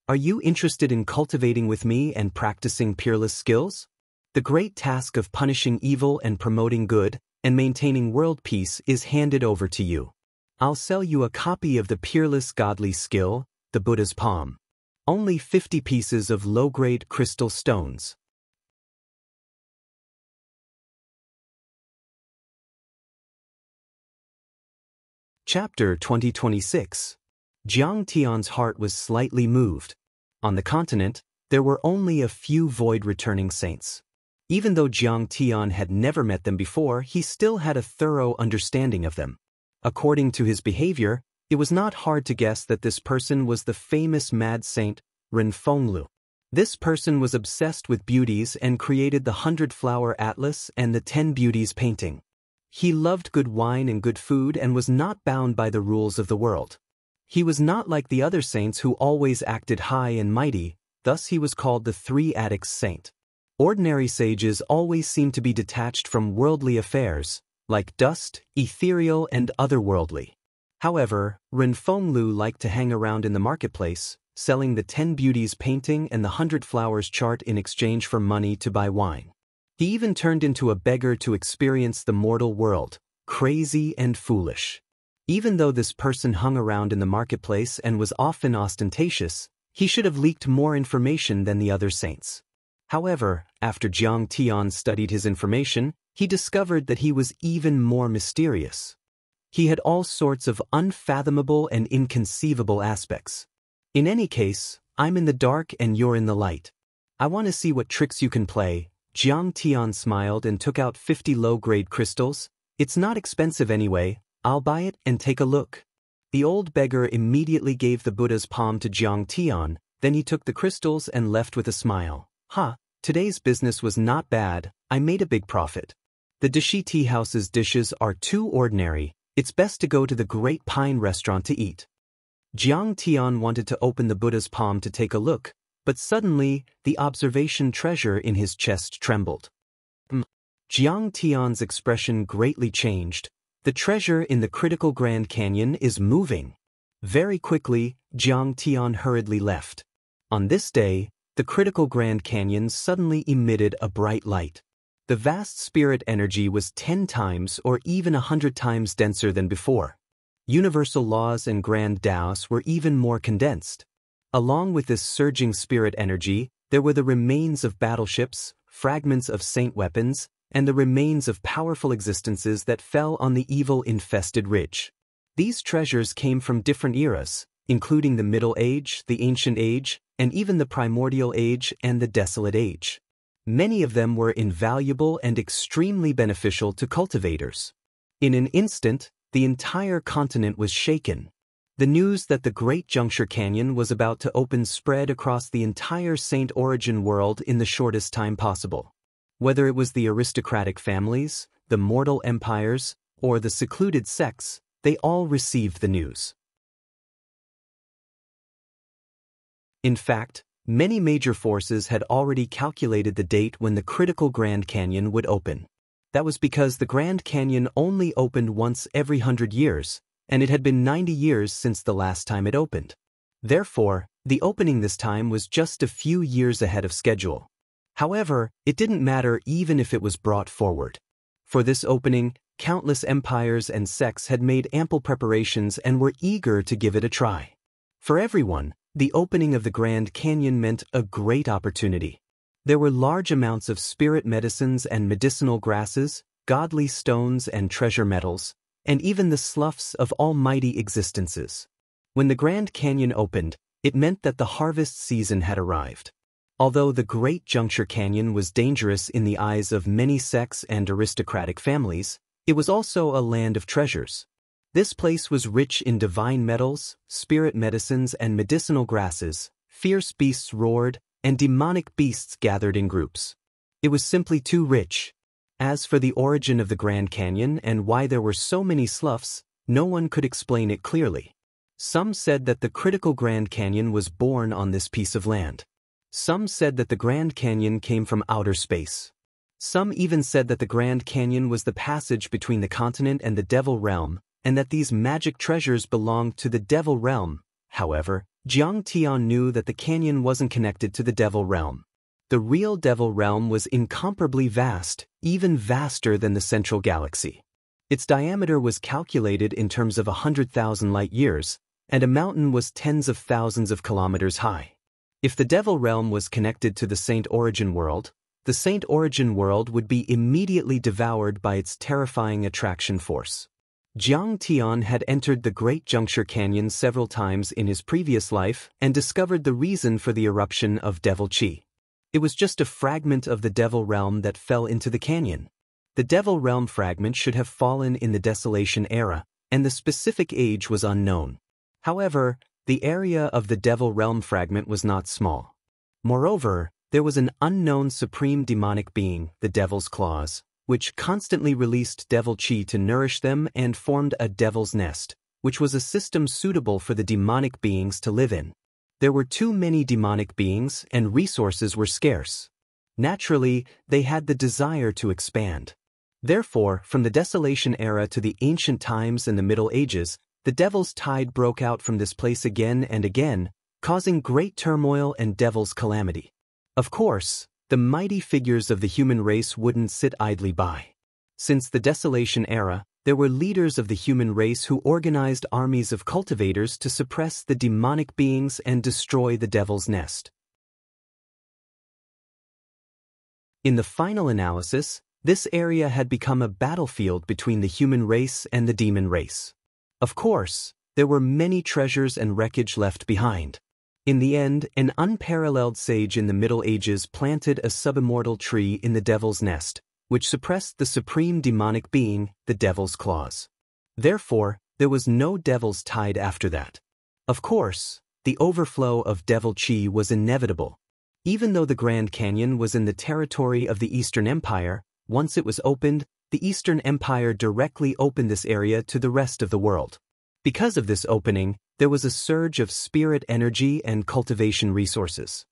Are you interested in cultivating with me and practicing peerless skills? The great task of punishing evil and promoting good, and maintaining world peace is handed over to you. I'll sell you a copy of the peerless godly skill, the Buddha's palm. Only 50 pieces of low-grade crystal stones." Chapter 2026. Jiang Tian's heart was slightly moved. On the continent, there were only a few void-returning saints. Even though Jiang Tian had never met them before, he still had a thorough understanding of them. According to his behavior, it was not hard to guess that this person was the famous mad saint, Renfenglu. This person was obsessed with beauties and created the 100-Flower Atlas and the 10 Beauties painting. He loved good wine and good food and was not bound by the rules of the world. He was not like the other saints who always acted high and mighty, thus he was called the Three Addicts Saint. Ordinary sages always seem to be detached from worldly affairs, like dust, ethereal and otherworldly. However, Renfenglu liked to hang around in the marketplace, selling the 10 Beauties painting and the 100 Flowers chart in exchange for money to buy wine. He even turned into a beggar to experience the mortal world, crazy and foolish. Even though this person hung around in the marketplace and was often ostentatious, he should have leaked more information than the other saints. However, after Jiang Tian studied his information, he discovered that he was even more mysterious. He had all sorts of unfathomable and inconceivable aspects. In any case, I'm in the dark and you're in the light. I want to see what tricks you can play. Jiang Tian smiled and took out 50 low-grade crystals. "It's not expensive anyway, I'll buy it and take a look." The old beggar immediately gave the Buddha's palm to Jiang Tian, then he took the crystals and left with a smile. Today's business was not bad, I made a big profit. The Dashi Tea House's dishes are too ordinary, it's best to go to the Great Pine restaurant to eat. Jiang Tian wanted to open the Buddha's palm to take a look, but suddenly, the observation treasure in his chest trembled. Jiang Tian's expression greatly changed. The treasure in the critical Grand Canyon is moving. Very quickly, Jiang Tian hurriedly left. On this day, the critical Grand Canyon suddenly emitted a bright light. The vast spirit energy was 10 times or even 100 times denser than before. Universal laws and grand Taos were even more condensed. Along with this surging spirit energy, there were the remains of battleships, fragments of saint weapons, and the remains of powerful existences that fell on the evil-infested ridge. These treasures came from different eras, including the Middle Age, the Ancient Age, and even the Primordial Age and the Desolate Age. Many of them were invaluable and extremely beneficial to cultivators. In an instant, the entire continent was shaken. The news that the Great Juncture Canyon was about to open spread across the entire Saint Origin world in the shortest time possible. Whether it was the aristocratic families, the mortal empires, or the secluded sects, they all received the news. In fact, many major forces had already calculated the date when the critical Grand Canyon would open. That was because the Grand Canyon only opened once every 100 years, and it had been 90 years since the last time it opened. Therefore, the opening this time was just a few years ahead of schedule. However, it didn't matter even if it was brought forward. For this opening, countless empires and sects had made ample preparations and were eager to give it a try. For everyone, the opening of the Grand Canyon meant a great opportunity. There were large amounts of spirit medicines and medicinal grasses, godly stones and treasure metals, and even the sloughs of almighty existences. When the Grand Canyon opened, it meant that the harvest season had arrived. Although the Great Juncture Canyon was dangerous in the eyes of many sects and aristocratic families, it was also a land of treasures. This place was rich in divine metals, spirit medicines and medicinal grasses. Fierce beasts roared, and demonic beasts gathered in groups. It was simply too rich. As for the origin of the Grand Canyon and why there were so many sloughs, no one could explain it clearly. Some said that the critical Grand Canyon was born on this piece of land. Some said that the Grand Canyon came from outer space. Some even said that the Grand Canyon was the passage between the continent and the Devil Realm, and that these magic treasures belonged to the Devil Realm. However, Jiang Tian knew that the canyon wasn't connected to the Devil Realm. The real Devil Realm was incomparably vast, even vaster than the central galaxy. Its diameter was calculated in terms of 100,000 light years, and a mountain was tens of thousands of kilometers high. If the Devil Realm was connected to the Saint Origin world, the Saint Origin world would be immediately devoured by its terrifying attraction force. Jiang Tian had entered the Great Juncture Canyon several times in his previous life and discovered the reason for the eruption of Devil Chi. It was just a fragment of the Devil Realm that fell into the canyon. The Devil Realm fragment should have fallen in the Desolation era, and the specific age was unknown. However, the area of the Devil Realm fragment was not small. Moreover, there was an unknown supreme demonic being, the Devil's Claws, which constantly released Devil Chi to nourish them and formed a Devil's Nest, which was a system suitable for the demonic beings to live in. There were too many demonic beings and resources were scarce. Naturally, they had the desire to expand. Therefore, from the Desolation era to the ancient times and the Middle Ages, the Devil's Tide broke out from this place again and again, causing great turmoil and Devil's calamity. Of course, the mighty figures of the human race wouldn't sit idly by. Since the Desolation era, there were leaders of the human race who organized armies of cultivators to suppress the demonic beings and destroy the Devil's Nest. In the final analysis, this area had become a battlefield between the human race and the demon race. Of course, there were many treasures and wreckage left behind. In the end, an unparalleled sage in the Middle Ages planted a subimmortal tree in the Devil's Nest, which suppressed the supreme demonic being, the Devil's Claws. Therefore, there was no Devil's Tide after that. Of course, the overflow of Devil Chi was inevitable. Even though the Grand Canyon was in the territory of the Eastern Empire, once it was opened, the Eastern Empire directly opened this area to the rest of the world. Because of this opening, there was a surge of spirit energy and cultivation resources.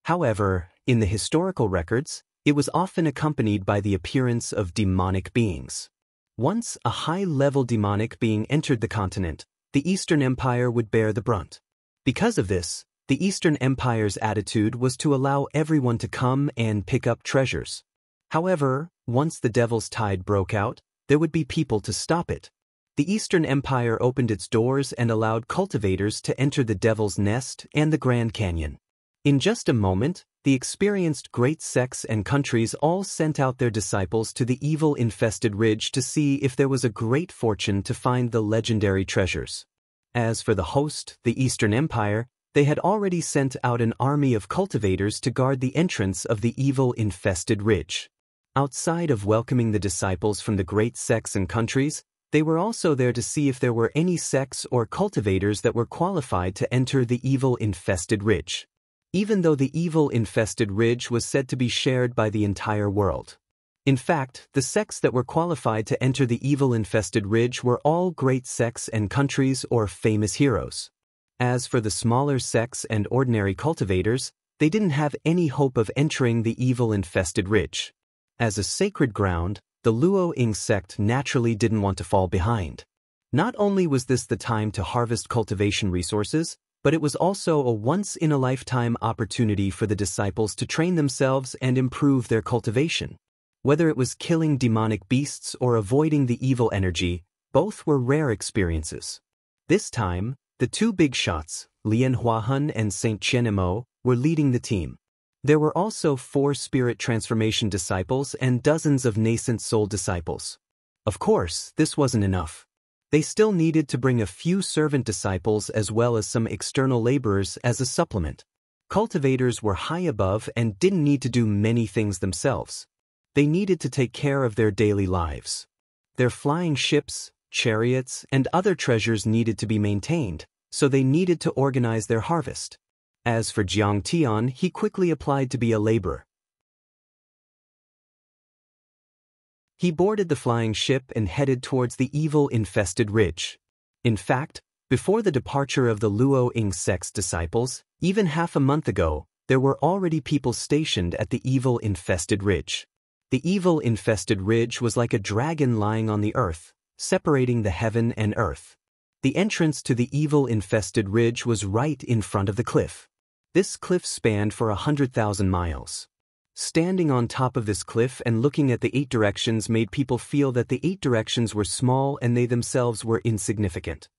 However, in the historical records, it was often accompanied by the appearance of demonic beings. Once a high-level demonic being entered the continent, the Eastern Empire would bear the brunt. Because of this, the Eastern Empire's attitude was to allow everyone to come and pick up treasures. However, once the Devil's Tide broke out, there would be people to stop it. The Eastern Empire opened its doors and allowed cultivators to enter the Devil's Nest and the Grand Canyon. In just a moment, the experienced great sects and countries all sent out their disciples to the evil-infested ridge to see if there was a great fortune to find the legendary treasures. As for the host, the Eastern Empire, They had already sent out an army of cultivators to guard the entrance of the evil-infested ridge. Outside of welcoming the disciples from the great sects and countries, they were also there to see if there were any sects or cultivators that were qualified to enter the evil-infested ridge. Even though the evil-infested ridge was said to be shared by the entire world. In fact, the sects that were qualified to enter the evil-infested ridge were all great sects and countries or famous heroes. As for the smaller sects and ordinary cultivators, they didn't have any hope of entering the evil-infested ridge. As a sacred ground, the Luo Ying sect naturally didn't want to fall behind. Not only was this the time to harvest cultivation resources, but it was also a once-in-a-lifetime opportunity for the disciples to train themselves and improve their cultivation. Whether it was killing demonic beasts or avoiding the evil energy, both were rare experiences. This time, the two big shots, Lian Huahun and Saint Qianemo, were leading the team. There were also 4 spirit transformation disciples and dozens of nascent soul disciples. Of course, this wasn't enough. They still needed to bring a few servant disciples as well as some external laborers as a supplement. Cultivators were high above and didn't need to do many things themselves. They needed to take care of their daily lives. Their flying ships, chariots, and other treasures needed to be maintained, so they needed to organize their harvest. As for Jiang Tian, he quickly applied to be a laborer. He boarded the flying ship and headed towards the evil-infested ridge. In fact, before the departure of the Luo Ying sect's disciples, even half a month ago, there were already people stationed at the evil-infested ridge. The evil-infested ridge was like a dragon lying on the earth, separating the heaven and earth. The entrance to the evil-infested ridge was right in front of the cliff. This cliff spanned for 100,000 miles. Standing on top of this cliff and looking at the 8 directions made people feel that the 8 directions were small and they themselves were insignificant.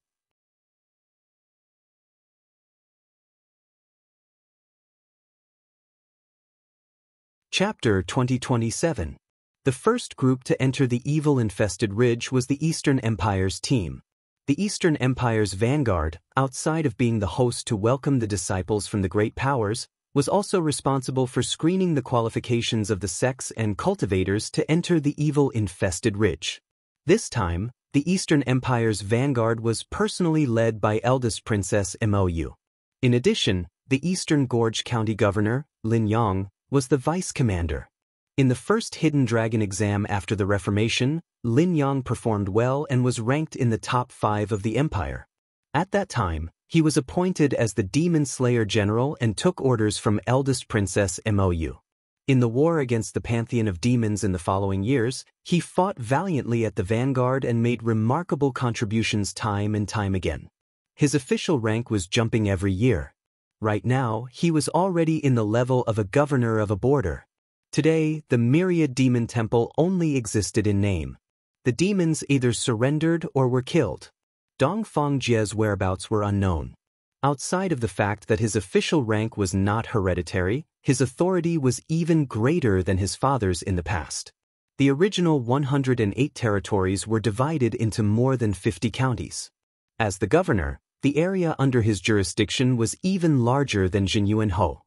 Chapter 2027. The first group to enter the evil-infested ridge was the Eastern Empire's team. The Eastern Empire's vanguard, outside of being the host to welcome the disciples from the great powers, was also responsible for screening the qualifications of the sects and cultivators to enter the evil-infested ridge. This time, the Eastern Empire's vanguard was personally led by eldest Princess Mou. In addition, the Eastern Gorge County Governor, Lin Yang, was the vice commander. In the first Hidden Dragon exam after the Reformation, Lin Yang performed well and was ranked in the top 5 of the empire. At that time, he was appointed as the Demon Slayer General and took orders from eldest Princess Mou. In the war against the Pantheon of Demons in the following years, he fought valiantly at the vanguard and made remarkable contributions time and time again. His official rank was jumping every year. Right now, he was already in the level of a governor of a border. Today, the Myriad Demon Temple only existed in name. The demons either surrendered or were killed. Dongfang Jie's whereabouts were unknown. Outside of the fact that his official rank was not hereditary, his authority was even greater than his father's in the past. The original 108 territories were divided into more than 50 counties. As the governor, the area under his jurisdiction was even larger than Jinyuanhou.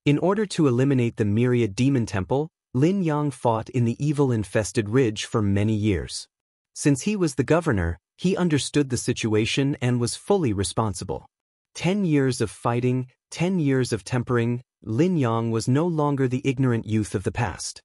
In order to eliminate the Myriad Demon Temple, Lin Yang fought in the evil-infested ridge for many years. Since he was the governor, he understood the situation and was fully responsible. 10 years of fighting, 10 years of tempering, Lin Yang was no longer the ignorant youth of the past.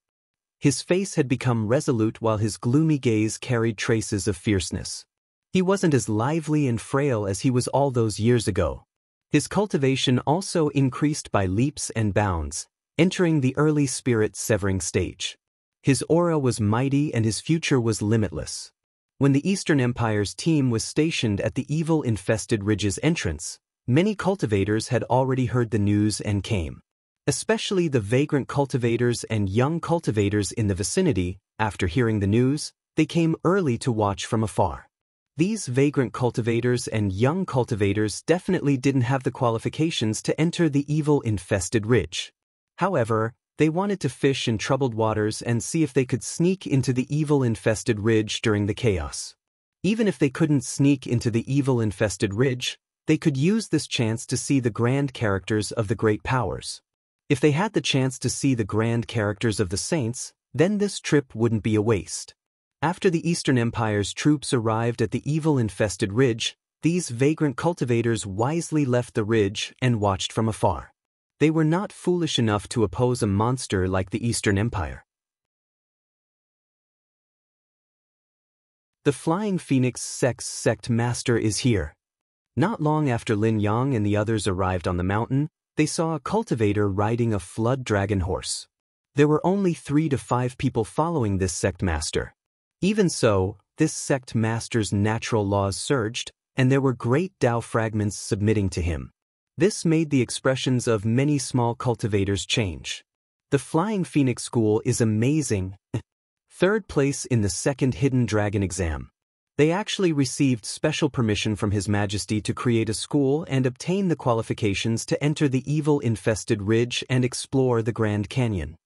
His face had become resolute while his gloomy gaze carried traces of fierceness. He wasn't as lively and frail as he was all those years ago. His cultivation also increased by leaps and bounds, entering the early spirit-severing stage. His aura was mighty and his future was limitless. When the Eastern Empire's team was stationed at the evil-infested ridge's entrance, many cultivators had already heard the news and came. Especially the vagrant cultivators and young cultivators in the vicinity, after hearing the news, they came early to watch from afar. These vagrant cultivators and young cultivators definitely didn't have the qualifications to enter the evil-infested ridge. However, they wanted to fish in troubled waters and see if they could sneak into the evil-infested ridge during the chaos. Even if they couldn't sneak into the evil-infested ridge, They could use this chance to see the grand characters of the great powers. If they had the chance to see the grand characters of the saints, then this trip wouldn't be a waste. After the Eastern Empire's troops arrived at the evil-infested ridge, these vagrant cultivators wisely left the ridge and watched from afar. They were not foolish enough to oppose a monster like the Eastern Empire. The Flying Phoenix sect master is here. Not long after Lin Yang and the others arrived on the mountain, they saw a cultivator riding a flood dragon horse. There were only 3 to 5 people following this sect master. Even so, this sect master's natural laws surged, and there were great Tao fragments submitting to him. This made the expressions of many small cultivators change. The Flying Phoenix School is amazing. 3rd place in the 2nd Hidden Dragon exam. They actually received special permission from His Majesty to create a school and obtain the qualifications to enter the evil-infested ridge and explore the Grand Canyon.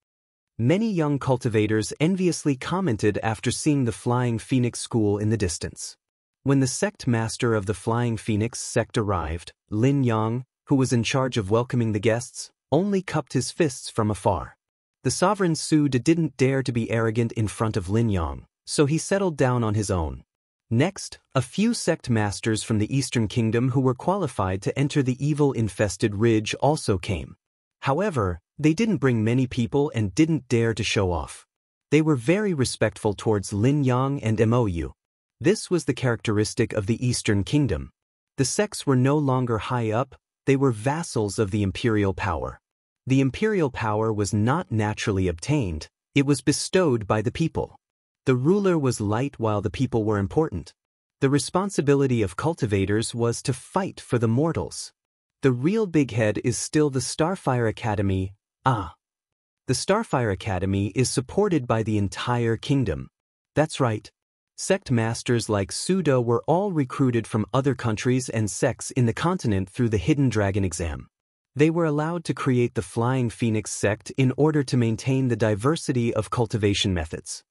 Many young cultivators enviously commented after seeing the Flying Phoenix School in the distance. When the sect master of the Flying Phoenix sect arrived, Lin Yang, who was in charge of welcoming the guests, only cupped his fists from afar. The sovereign Su De didn't dare to be arrogant in front of Lin Yang, so he settled down on his own. Next, a few sect masters from the Eastern Kingdom who were qualified to enter the evil-infested ridge also came. However, they didn't bring many people and didn't dare to show off. They were very respectful towards Lin Yang and Mou. This was the characteristic of the Eastern Kingdom. The sects were no longer high up, they were vassals of the imperial power. The imperial power was not naturally obtained, it was bestowed by the people. The ruler was light while the people were important. The responsibility of cultivators was to fight for the mortals. The real big head is still the Starfire Academy. The Starfire Academy is supported by the entire kingdom. That's right. Sect masters like Sudo were all recruited from other countries and sects in the continent through the Hidden Dragon exam. They were allowed to create the Flying Phoenix sect in order to maintain the diversity of cultivation methods.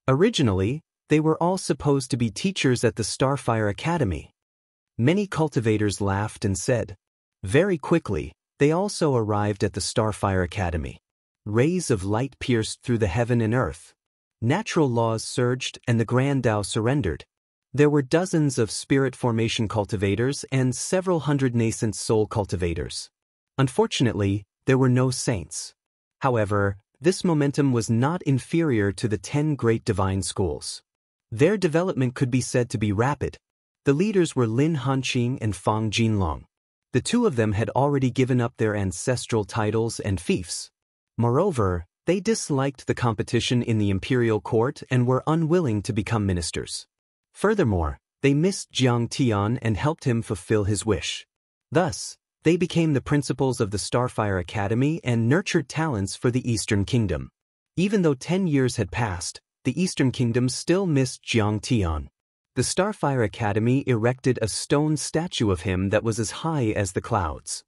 Originally, they were all supposed to be teachers at the Starfire Academy. Many cultivators laughed and said. Very quickly, they also arrived at the Starfire Academy. Rays of light pierced through the heaven and earth. Natural laws surged and the Grand Tao surrendered. There were dozens of spirit formation cultivators and several hundred nascent soul cultivators. Unfortunately, there were no saints. However, this momentum was not inferior to the 10 great divine schools. Their development could be said to be rapid. The leaders were Lin Hanqing and Fang Jinlong. The 2 of them had already given up their ancestral titles and fiefs. Moreover, they disliked the competition in the imperial court and were unwilling to become ministers. Furthermore, they missed Jiang Tian and helped him fulfill his wish. Thus, they became the principals of the Starfire Academy and nurtured talents for the Eastern Kingdom. Even though 10 years had passed, the Eastern Kingdom still missed Jiang Tian. The Starfire Academy erected a stone statue of him that was as high as the clouds.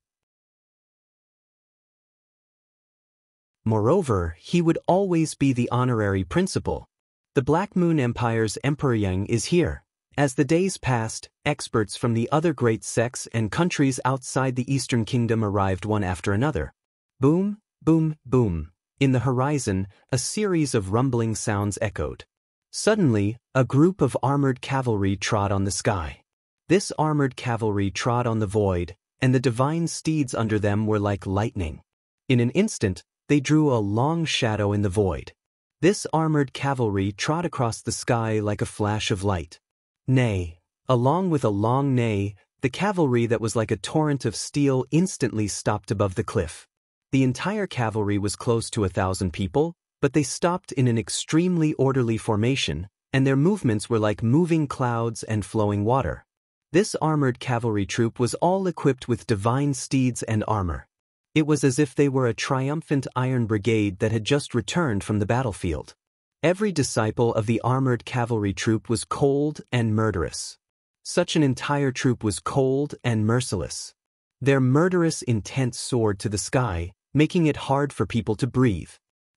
Moreover, he would always be the honorary principal. The Black Moon Empire's Emperor Yang is here. As the days passed, experts from the other great sects and countries outside the Eastern Kingdom arrived one after another. Boom, boom, boom. In the horizon, a series of rumbling sounds echoed. Suddenly, a group of armored cavalry trod on the sky. This armored cavalry trod on the void, and the divine steeds under them were like lightning. In an instant, they drew a long shadow in the void. This armored cavalry trod across the sky like a flash of light. Nay, along with a long neigh, the cavalry that was like a torrent of steel instantly stopped above the cliff. The entire cavalry was close to 1,000 people, but they stopped in an extremely orderly formation, and their movements were like moving clouds and flowing water. This armored cavalry troop was all equipped with divine steeds and armor. It was as if they were a triumphant iron brigade that had just returned from the battlefield. Every disciple of the armored cavalry troop was cold and murderous. Such an entire troop was cold and merciless. Their murderous intent soared to the sky, making it hard for people to breathe.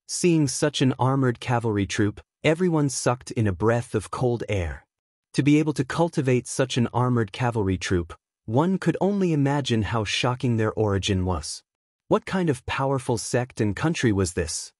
Seeing such an armored cavalry troop, everyone sucked in a breath of cold air. To be able to cultivate such an armored cavalry troop, One could only imagine how shocking their origin was. What kind of powerful sect and country was this?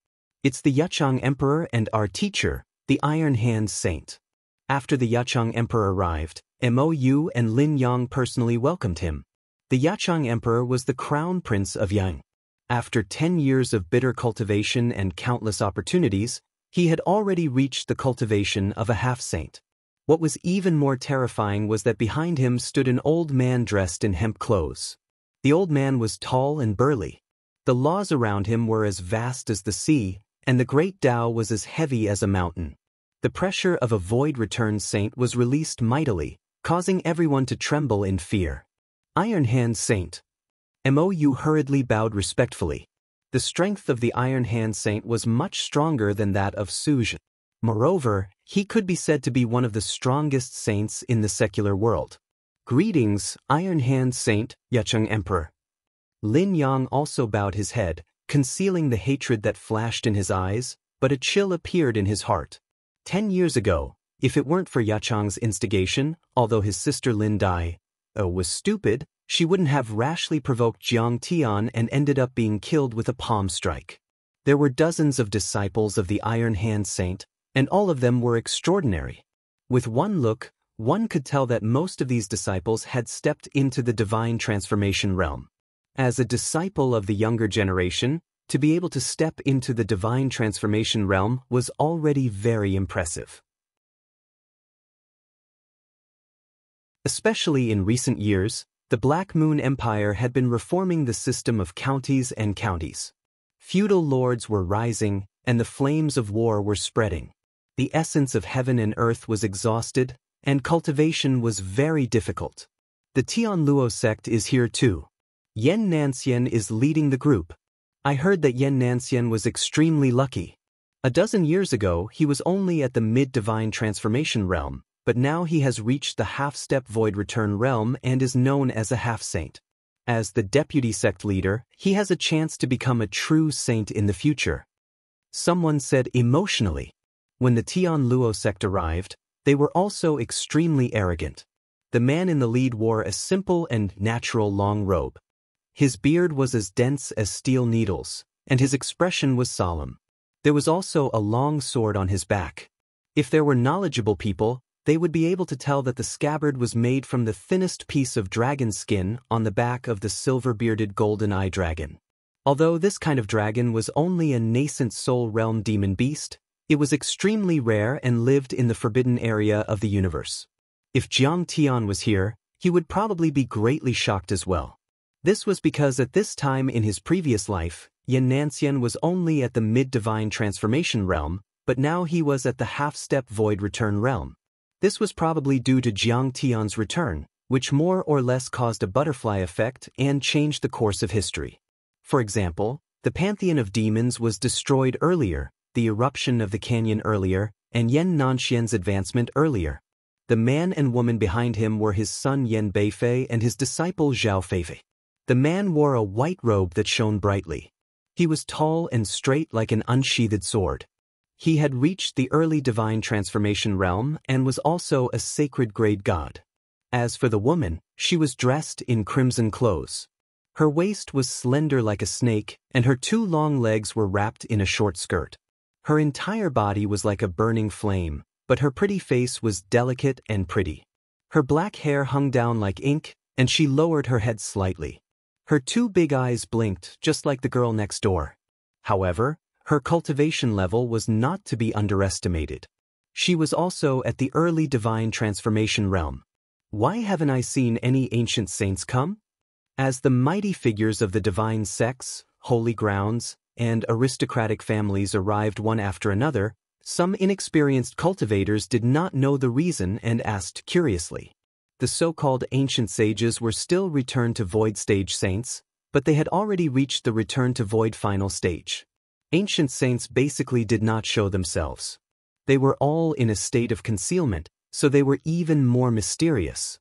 It's the Yachang Emperor and our teacher, the Iron Hand Saint. After the Yachang Emperor arrived, Mou and Lin Yang personally welcomed him. The Yachang Emperor was the crown prince of Yang. After 10 years of bitter cultivation and countless opportunities, he had already reached the cultivation of a half-saint. What was even more terrifying was that behind him stood an old man dressed in hemp clothes. The old man was tall and burly. The laws around him were as vast as the sea, and the great Tao was as heavy as a mountain. The pressure of a void-returned saint was released mightily, causing everyone to tremble in fear. Iron Hand Saint. Mou hurriedly bowed respectfully. The strength of the Iron Hand Saint was much stronger than that of Suzhi. Moreover, he could be said to be one of the strongest saints in the secular world. Greetings, Iron Hand Saint, Yacheng Emperor. Lin Yang also bowed his head, concealing the hatred that flashed in his eyes, but a chill appeared in his heart. 10 years ago, if it weren't for Yacheng's instigation, although his sister Lin Dai was stupid, she wouldn't have rashly provoked Jiang Tian and ended up being killed with a palm strike. There were dozens of disciples of the Iron Hand Saint, and all of them were extraordinary. With one look, one could tell that most of these disciples had stepped into the divine transformation realm. As a disciple of the younger generation, to be able to step into the divine transformation realm was already very impressive. Especially in recent years, the Black Moon Empire had been reforming the system of counties and counties. Feudal lords were rising, and the flames of war were spreading. The essence of heaven and earth was exhausted, and cultivation was very difficult. The Tianluo sect is here too. Yan Nanxian is leading the group. I heard that Yan Nanxian was extremely lucky. A dozen years ago, he was only at the mid-divine transformation realm, but now he has reached the half-step void return realm and is known as a half-saint. As the deputy sect leader, he has a chance to become a true saint in the future. Someone said emotionally. When the Tianluo sect arrived, they were also extremely arrogant. The man in the lead wore a simple and natural long robe. His beard was as dense as steel needles, and his expression was solemn. There was also a long sword on his back. If there were knowledgeable people, they would be able to tell that the scabbard was made from the thinnest piece of dragon skin on the back of the silver-bearded golden eye dragon. Although this kind of dragon was only a nascent soul realm demon beast, it was extremely rare and lived in the forbidden area of the universe. If Jiang Tian was here, he would probably be greatly shocked as well. This was because at this time in his previous life, Yan Nanxian was only at the mid-divine transformation realm, but now he was at the half-step void return realm. This was probably due to Jiang Tian's return, which more or less caused a butterfly effect and changed the course of history. For example, the pantheon of demons was destroyed earlier, the eruption of the canyon earlier, and Yan Nanxian's advancement earlier. The man and woman behind him were his son Yan Beifei and his disciple Zhao Feifei. The man wore a white robe that shone brightly. He was tall and straight like an unsheathed sword. He had reached the early divine transformation realm and was also a sacred grade god. As for the woman, she was dressed in crimson clothes. Her waist was slender like a snake, and her 2 long legs were wrapped in a short skirt. Her entire body was like a burning flame, but her pretty face was delicate and pretty. Her black hair hung down like ink, and she lowered her head slightly. Her 2 big eyes blinked just like the girl next door. However, her cultivation level was not to be underestimated. She was also at the early divine transformation realm. Why haven't I seen any ancient saints come? As the mighty figures of the divine sects, holy grounds, and aristocratic families arrived one after another, some inexperienced cultivators did not know the reason and asked curiously. The so-called ancient sages were still return to void stage saints, but they had already reached the return to void final stage. Ancient saints basically did not show themselves. They were all in a state of concealment, so they were even more mysterious.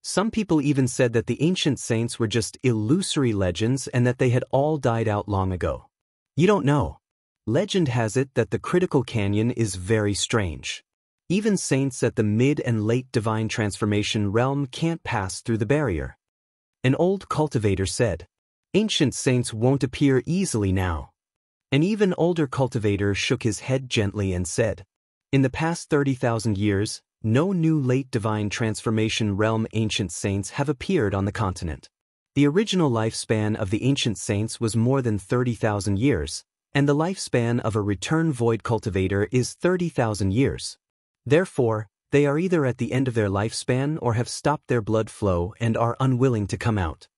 Some people even said that the ancient saints were just illusory legends and that they had all died out long ago. You don't know. Legend has it that the critical canyon is very strange. Even saints at the mid and late divine transformation realm can't pass through the barrier. An old cultivator said, "Ancient saints won't appear easily now." An even older cultivator shook his head gently and said, "In the past 30,000 years, no new late divine transformation realm ancient saints have appeared on the continent. The original lifespan of the ancient saints was more than 30,000 years, and the lifespan of a return void cultivator is 30,000 years. Therefore, they are either at the end of their lifespan or have stopped their blood flow and are unwilling to come out."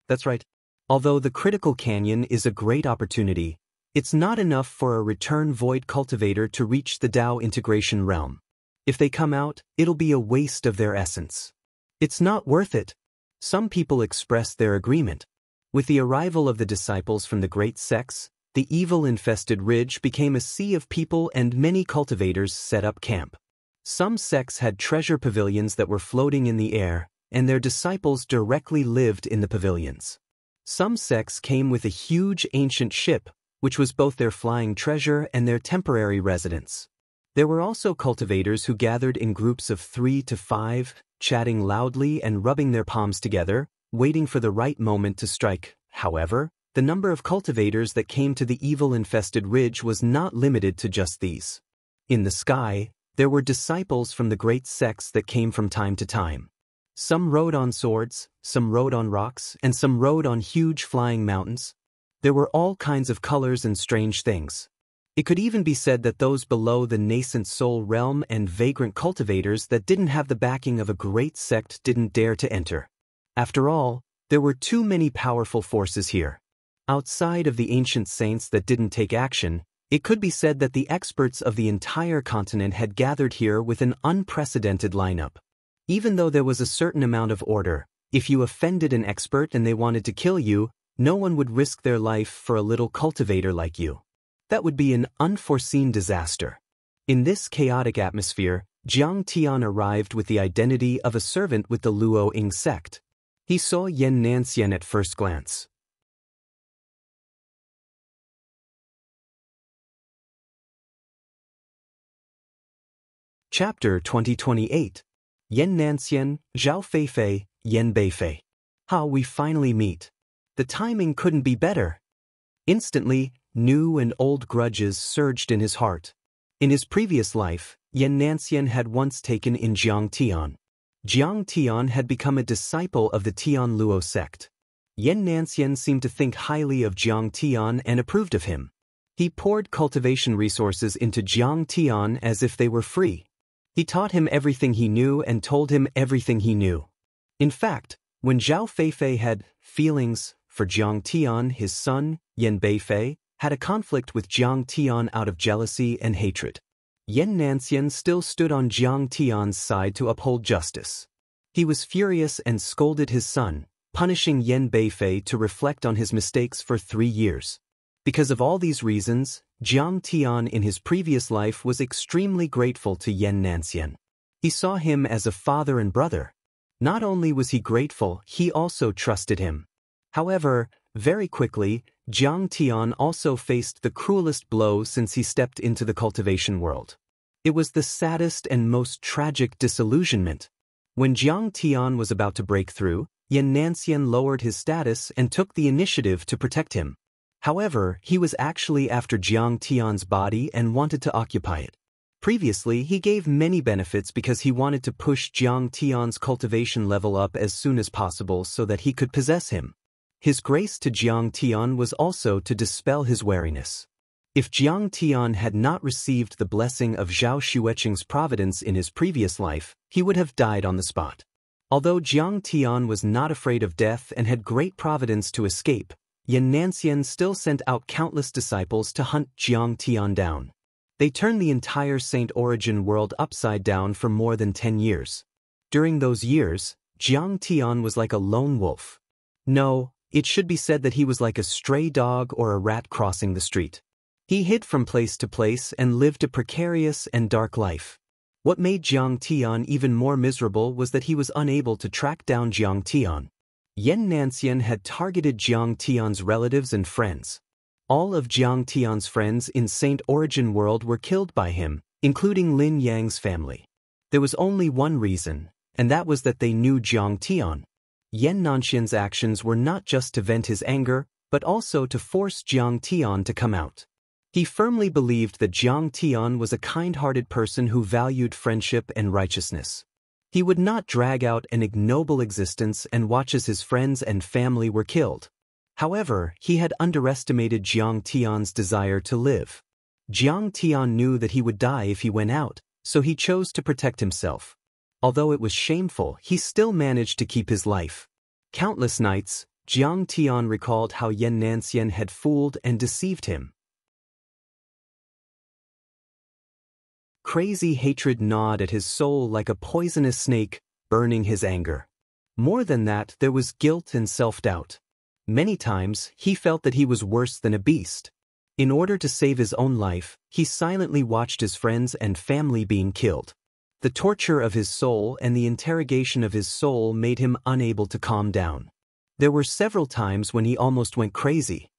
That's right. Although the critical canyon is a great opportunity, it's not enough for a return void cultivator to reach the Tao integration realm. If they come out, it'll be a waste of their essence. It's not worth it. Some people expressed their agreement. With the arrival of the disciples from the great sects, the evil-infested ridge became a sea of people and many cultivators set up camp. Some sects had treasure pavilions that were floating in the air, and their disciples directly lived in the pavilions. Some sects came with a huge ancient ship, which was both their flying treasure and their temporary residence. There were also cultivators who gathered in groups of 3 to 5, chatting loudly and rubbing their palms together, waiting for the right moment to strike. However, the number of cultivators that came to the evil-infested ridge was not limited to just these. In the sky, there were disciples from the great sects that came from time to time. Some rode on swords, some rode on rocks, and some rode on huge flying mountains. There were all kinds of colors and strange things. It could even be said that those below the nascent soul realm and vagrant cultivators that didn't have the backing of a great sect didn't dare to enter. After all, there were too many powerful forces here. Outside of the ancient saints that didn't take action, it could be said that the experts of the entire continent had gathered here with an unprecedented lineup. Even though there was a certain amount of order, if you offended an expert and they wanted to kill you, no one would risk their life for a little cultivator like you. That would be an unforeseen disaster. In this chaotic atmosphere, Jiang Tian arrived with the identity of a servant with the Luo Ying sect. He saw Xianxia at first glance. Chapter 2028. Xianxia, Zhao Feifei, Yan Beifei. How we finally meet. The timing couldn't be better. Instantly, new and old grudges surged in his heart. In his previous life, Xianxia had once taken in Jiang Tian. Jiang Tian had become a disciple of the Tian Luo sect. Xianxia seemed to think highly of Jiang Tian and approved of him. He poured cultivation resources into Jiang Tian as if they were free. He taught him everything he knew and told him everything he knew. In fact, when Zhao Feifei had feelings for Jiang Tian, his son, Yan Beifei, had a conflict with Jiang Tian out of jealousy and hatred. Xianxia still stood on Jiang Tian's side to uphold justice. He was furious and scolded his son, punishing Yan Beifei to reflect on his mistakes for 3 years. Because of all these reasons, Jiang Tian in his previous life was extremely grateful to Xianxia. He saw him as a father and brother. Not only was he grateful, he also trusted him. However, very quickly, Jiang Tian also faced the cruelest blow since he stepped into the cultivation world. It was the saddest and most tragic disillusionment. When Jiang Tian was about to break through, Xianxia lowered his status and took the initiative to protect him. However, he was actually after Jiang Tian's body and wanted to occupy it. Previously, he gave many benefits because he wanted to push Jiang Tian's cultivation level up as soon as possible so that he could possess him. His grace to Jiang Tian was also to dispel his wariness. If Jiang Tian had not received the blessing of Zhao Xueqing's providence in his previous life, he would have died on the spot. Although Jiang Tian was not afraid of death and had great providence to escape, Xianxia still sent out countless disciples to hunt Jiang Tian down. They turned the entire Saint Origin world upside down for more than 10 years. During those years, Jiang Tian was like a lone wolf. No, it should be said that he was like a stray dog or a rat crossing the street. He hid from place to place and lived a precarious and dark life. What made Jiang Tian even more miserable was that he was unable to track down Jiang Tian. Xianxia had targeted Jiang Tian's relatives and friends. All of Jiang Tian's friends in Saint Origin world were killed by him, including Lin Yang's family. There was only one reason, and that was that they knew Jiang Tian. Yan Nanxian's actions were not just to vent his anger, but also to force Jiang Tian to come out. He firmly believed that Jiang Tian was a kind-hearted person who valued friendship and righteousness. He would not drag out an ignoble existence and watch as his friends and family were killed. However, he had underestimated Jiang Tian's desire to live. Jiang Tian knew that he would die if he went out, so he chose to protect himself. Although it was shameful, he still managed to keep his life. Countless nights, Jiang Tian recalled how Yan Nanxian had fooled and deceived him. Crazy hatred gnawed at his soul like a poisonous snake, burning his anger. More than that, there was guilt and self-doubt. Many times, he felt that he was worse than a beast. In order to save his own life, he silently watched his friends and family being killed. The torture of his soul and the interrogation of his soul made him unable to calm down. There were several times when he almost went crazy.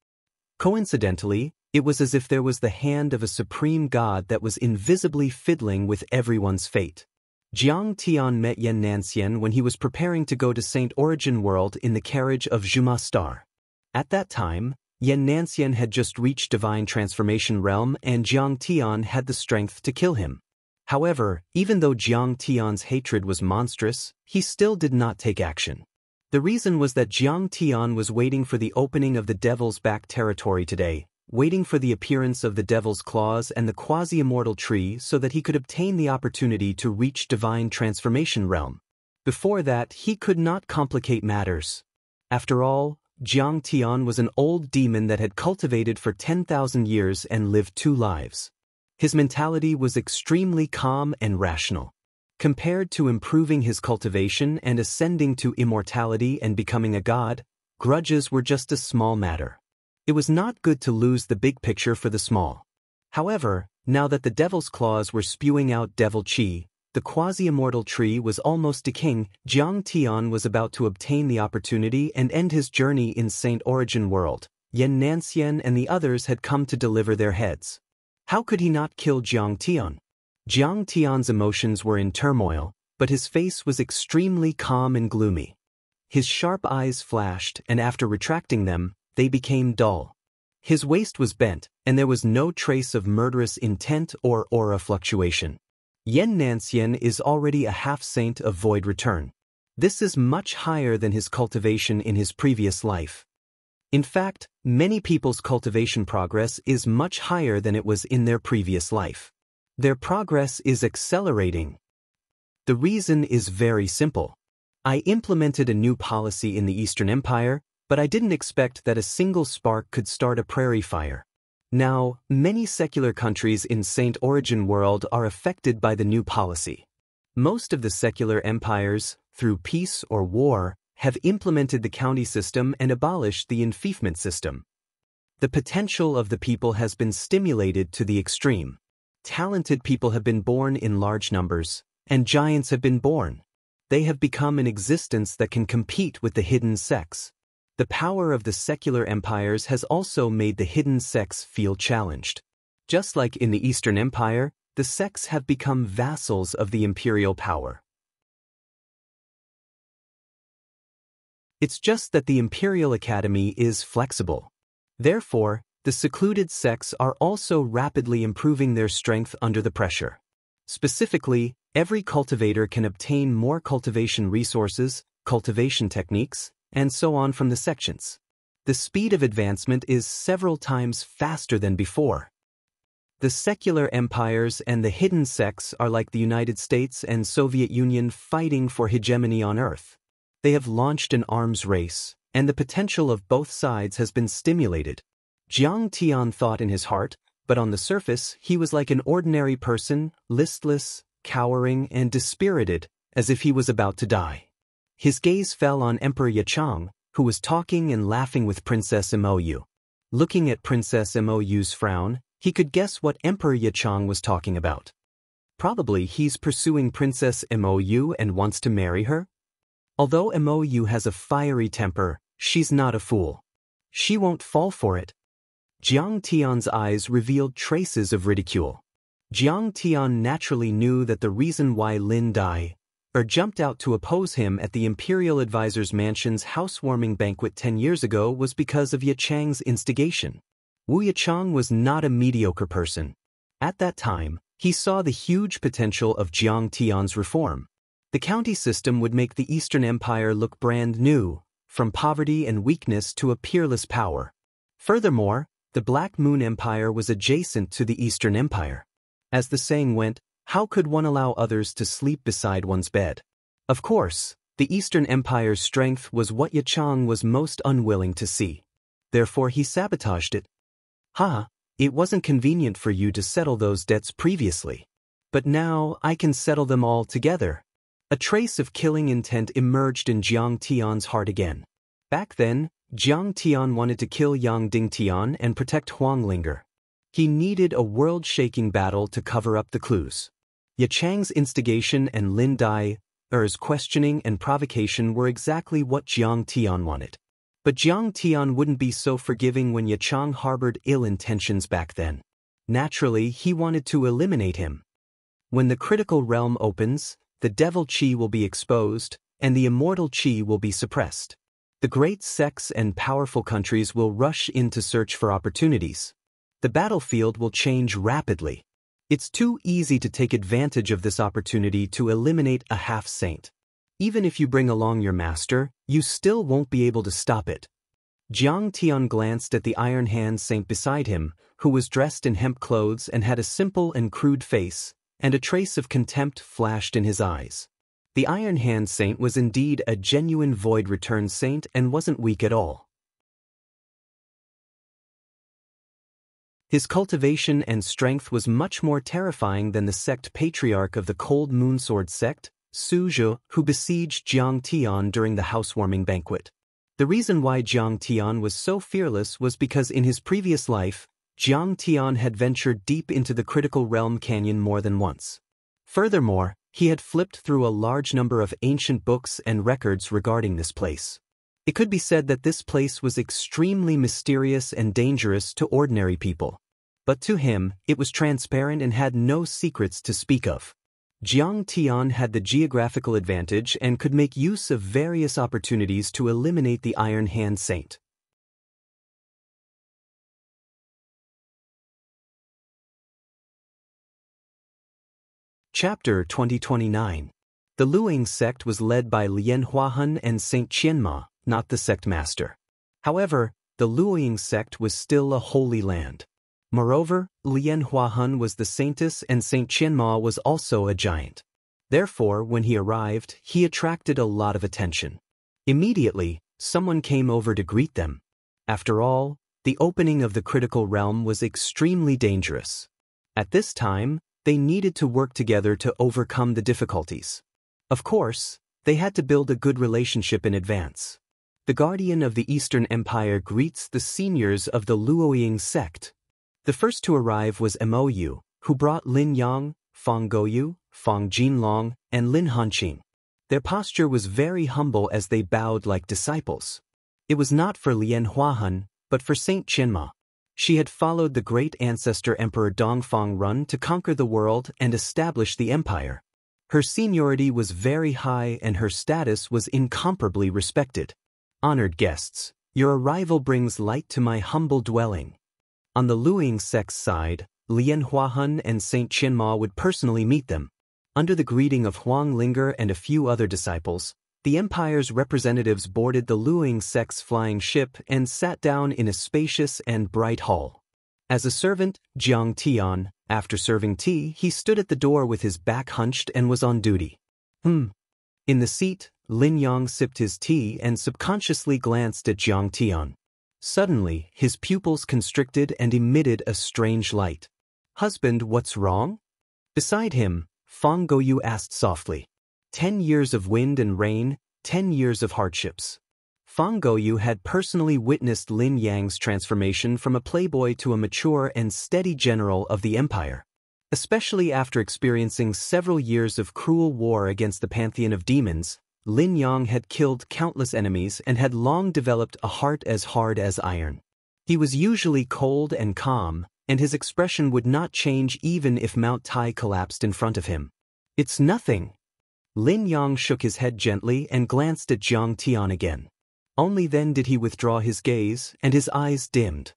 Coincidentally, it was as if there was the hand of a supreme god that was invisibly fiddling with everyone's fate. Jiang Tian met Yan Nanxian when he was preparing to go to Saint Origin World in the carriage of Zhuma Star. At that time, Yan Nanxian had just reached Divine Transformation Realm and Jiang Tian had the strength to kill him. However, even though Jiang Tian's hatred was monstrous, he still did not take action. The reason was that Jiang Tian was waiting for the opening of the Devil's Back territory today, waiting for the appearance of the Devil's Claws and the quasi-immortal tree so that he could obtain the opportunity to reach Divine Transformation Realm. Before that, he could not complicate matters. After all, Jiang Tian was an old demon that had cultivated for 10,000 years and lived 2 lives. His mentality was extremely calm and rational. Compared to improving his cultivation and ascending to immortality and becoming a god, grudges were just a small matter. It was not good to lose the big picture for the small. However, now that the Devil's Claws were spewing out devil chi, the quasi-immortal tree was almost decaying. Jiang Tian was about to obtain the opportunity and end his journey in Saint Origin World. Yan Nanxian and the others had come to deliver their heads. How could he not kill Jiang Tian? Jiang Tian's emotions were in turmoil, but his face was extremely calm and gloomy. His sharp eyes flashed, and after retracting them, they became dull. His waist was bent, and there was no trace of murderous intent or aura fluctuation. Yan Nanxian is already a half-saint of void return. This is much higher than his cultivation in his previous life. In fact, many people's cultivation progress is much higher than it was in their previous life. Their progress is accelerating. The reason is very simple. I implemented a new policy in the Eastern Empire, but I didn't expect that a single spark could start a prairie fire. Now, many secular countries in Saint Origin World are affected by the new policy. Most of the secular empires, through peace or war, have implemented the county system and abolished the enfeoffment system. The potential of the people has been stimulated to the extreme. Talented people have been born in large numbers, and giants have been born. They have become an existence that can compete with the hidden sects. The power of the secular empires has also made the hidden sects feel challenged. Just like in the Eastern Empire, the sects have become vassals of the imperial power. It's just that the Imperial Academy is flexible. Therefore, the secluded sects are also rapidly improving their strength under the pressure. Specifically, every cultivator can obtain more cultivation resources, cultivation techniques, and so on from the sections. The speed of advancement is several times faster than before. The secular empires and the hidden sects are like the United States and Soviet Union fighting for hegemony on Earth. They have launched an arms race, and the potential of both sides has been stimulated. Jiang Tian thought in his heart, but on the surface he was like an ordinary person, listless, cowering, and dispirited, as if he was about to die. His gaze fell on Emperor Yachang, who was talking and laughing with Princess Mou. Looking at Princess Mou's frown, he could guess what Emperor Yachang was talking about. Probably he's pursuing Princess Mou and wants to marry her? Although Mou has a fiery temper, she's not a fool. She won't fall for it. Jiang Tian's eyes revealed traces of ridicule. Jiang Tian naturally knew that the reason why Lin Dai jumped out to oppose him at the Imperial Advisor's mansion's housewarming banquet 10 years ago was because of Yichang's instigation. Wu Yichang was not a mediocre person. At that time, he saw the huge potential of Jiang Tian's reform. The county system would make the Eastern Empire look brand new, from poverty and weakness to a peerless power. Furthermore, the Black Moon Empire was adjacent to the Eastern Empire. As the saying went, how could one allow others to sleep beside one's bed? Of course, the Eastern Empire's strength was what Yichang was most unwilling to see. Therefore he sabotaged it. It wasn't convenient for you to settle those debts previously. But now I can settle them all together. A trace of killing intent emerged in Jiang Tian's heart again. Back then, Jiang Tian wanted to kill Yang Dingtian and protect Huang Linger. He needed a world-shaking battle to cover up the clues. Yichang's instigation and Lin Dai's questioning and provocation were exactly what Jiang Tian wanted. But Jiang Tian wouldn't be so forgiving when Yichang harbored ill intentions back then. Naturally, he wanted to eliminate him. When the critical realm opens, the devil chi will be exposed, and the immortal chi will be suppressed. The great sects and powerful countries will rush in to search for opportunities. The battlefield will change rapidly. It's too easy to take advantage of this opportunity to eliminate a half-saint. Even if you bring along your master, you still won't be able to stop it. Jiang Tian glanced at the Iron Hand Saint beside him, who was dressed in hemp clothes and had a simple and crude face, and a trace of contempt flashed in his eyes. The Iron Hand Saint was indeed a genuine Void Return Saint and wasn't weak at all. His cultivation and strength was much more terrifying than the sect patriarch of the Cold Moonsword sect, Su Zhe, who besieged Jiang Tian during the housewarming banquet. The reason why Jiang Tian was so fearless was because in his previous life, Jiang Tian had ventured deep into the Critical Realm Canyon more than once. Furthermore, he had flipped through a large number of ancient books and records regarding this place. It could be said that this place was extremely mysterious and dangerous to ordinary people. But to him, it was transparent and had no secrets to speak of. Jiang Tian had the geographical advantage and could make use of various opportunities to eliminate the Iron Hand Saint. Chapter 2029. The Luoying sect was led by Lian Huahan and Saint Qianma, not the sect master. However, the Luoying sect was still a holy land. Moreover, Lian Huahan was the saintess and Saint Qianma was also a giant. Therefore, when he arrived, he attracted a lot of attention. Immediately, someone came over to greet them. After all, the opening of the critical realm was extremely dangerous. At this time, they needed to work together to overcome the difficulties. Of course, they had to build a good relationship in advance. The guardian of the Eastern Empire greets the seniors of the Luoying sect. The first to arrive was Mou, who brought Lin Yang, Fang Gouyu, Fang Jinlong, and Lin Hanqing. Their posture was very humble as they bowed like disciples. It was not for Lian Huahan, but for Saint Qianma. She had followed the great ancestor Emperor Dongfang Run to conquer the world and establish the empire. Her seniority was very high and her status was incomparably respected. Honored guests, your arrival brings light to my humble dwelling. On the Luoying sect's side, Lian Huahan and Saint Qianma would personally meet them. Under the greeting of Huang Linger and a few other disciples, the empire's representatives boarded the Luoying sect's flying ship and sat down in a spacious and bright hall. As a servant, Jiang Tian, after serving tea, he stood at the door with his back hunched and was on duty. In the seat, Lin Yang sipped his tea and subconsciously glanced at Jiang Tian. Suddenly, his pupils constricted and emitted a strange light. Husband, what's wrong? Beside him, Fang Gouyu asked softly. 10 years of wind and rain, 10 years of hardships. Fang Gouyu had personally witnessed Lin Yang's transformation from a playboy to a mature and steady general of the empire. Especially after experiencing several years of cruel war against the pantheon of demons, Lin Yang had killed countless enemies and had long developed a heart as hard as iron. He was usually cold and calm, and his expression would not change even if Mount Tai collapsed in front of him. "It's nothing." Lin Yang shook his head gently and glanced at Jiang Tian again. Only then did he withdraw his gaze, and his eyes dimmed.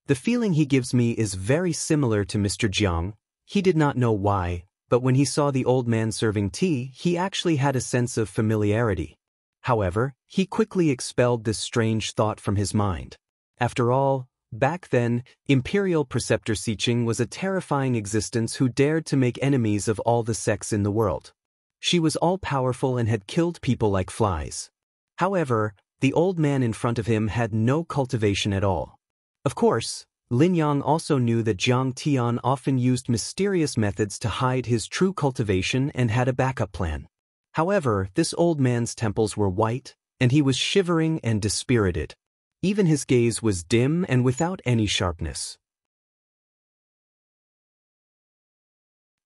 "The feeling he gives me is very similar to Mr. Jiang." He did not know why, but when he saw the old man serving tea, he actually had a sense of familiarity. However, he quickly expelled this strange thought from his mind. After all, back then, Imperial Preceptor Siqing was a terrifying existence who dared to make enemies of all the sects in the world. She was all-powerful and had killed people like flies. However, the old man in front of him had no cultivation at all. Of course, Lin Yang also knew that Jiang Tian often used mysterious methods to hide his true cultivation and had a backup plan. However, this old man's temples were white, and he was shivering and dispirited. Even his gaze was dim and without any sharpness.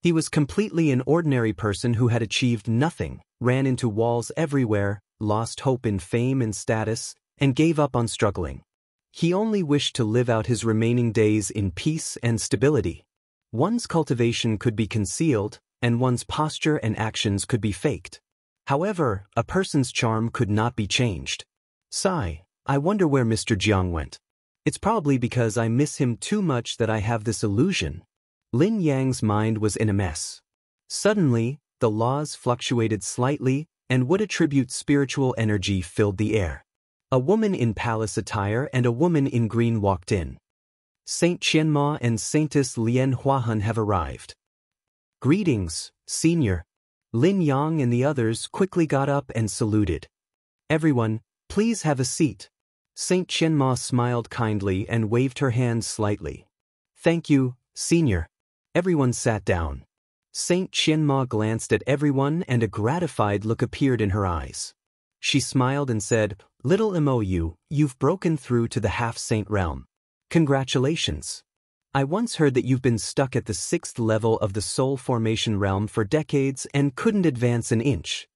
He was completely an ordinary person who had achieved nothing, ran into walls everywhere, lost hope in fame and status, and gave up on struggling. He only wished to live out his remaining days in peace and stability. One's cultivation could be concealed, and one's posture and actions could be faked. However, a person's charm could not be changed. Sigh, I wonder where Mr. Jiang went. It's probably because I miss him too much that I have this illusion. Lin Yang's mind was in a mess. Suddenly, the laws fluctuated slightly, and would attribute spiritual energy filled the air. A woman in palace attire and a woman in green walked in. Saint Qianma and Saintess Lian Huahun have arrived. Greetings, Senior. Lin Yang and the others quickly got up and saluted. Everyone, please have a seat. Saint Qianma smiled kindly and waved her hand slightly. Thank you, Senior. Everyone sat down. Saint Qianma glanced at everyone and a gratified look appeared in her eyes. She smiled and said, Little Mou, you've broken through to the half-saint realm. Congratulations. I once heard that you've been stuck at the 6th level of the soul formation realm for decades and couldn't advance an inch.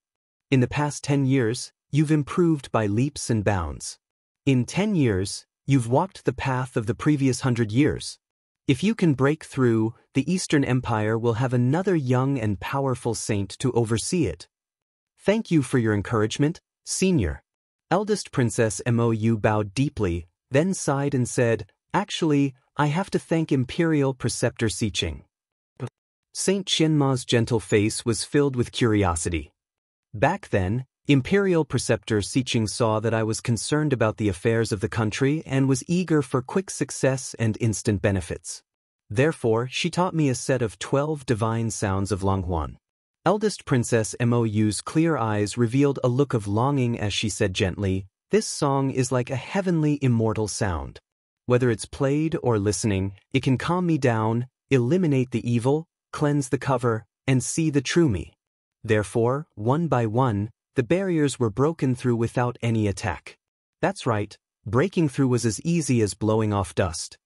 In the past 10 years, you've improved by leaps and bounds. In 10 years, you've walked the path of the previous 100 years. If you can break through, the Eastern Empire will have another young and powerful saint to oversee it. Thank you for your encouragement, Senior. Eldest Princess Mou bowed deeply, then sighed and said, Actually, I have to thank Imperial Preceptor Siqing. Saint Qianma's gentle face was filled with curiosity. Back then, Imperial Preceptor Siqing saw that I was concerned about the affairs of the country and was eager for quick success and instant benefits. Therefore, she taught me a set of 12 divine sounds of Longhuan. Eldest Princess Mou's clear eyes revealed a look of longing as she said gently, This song is like a heavenly immortal sound. Whether it's played or listening, it can calm me down, eliminate the evil, cleanse the cover, and see the true me. Therefore, one by one, the barriers were broken through without any attack. That's right, breaking through was as easy as blowing off dust.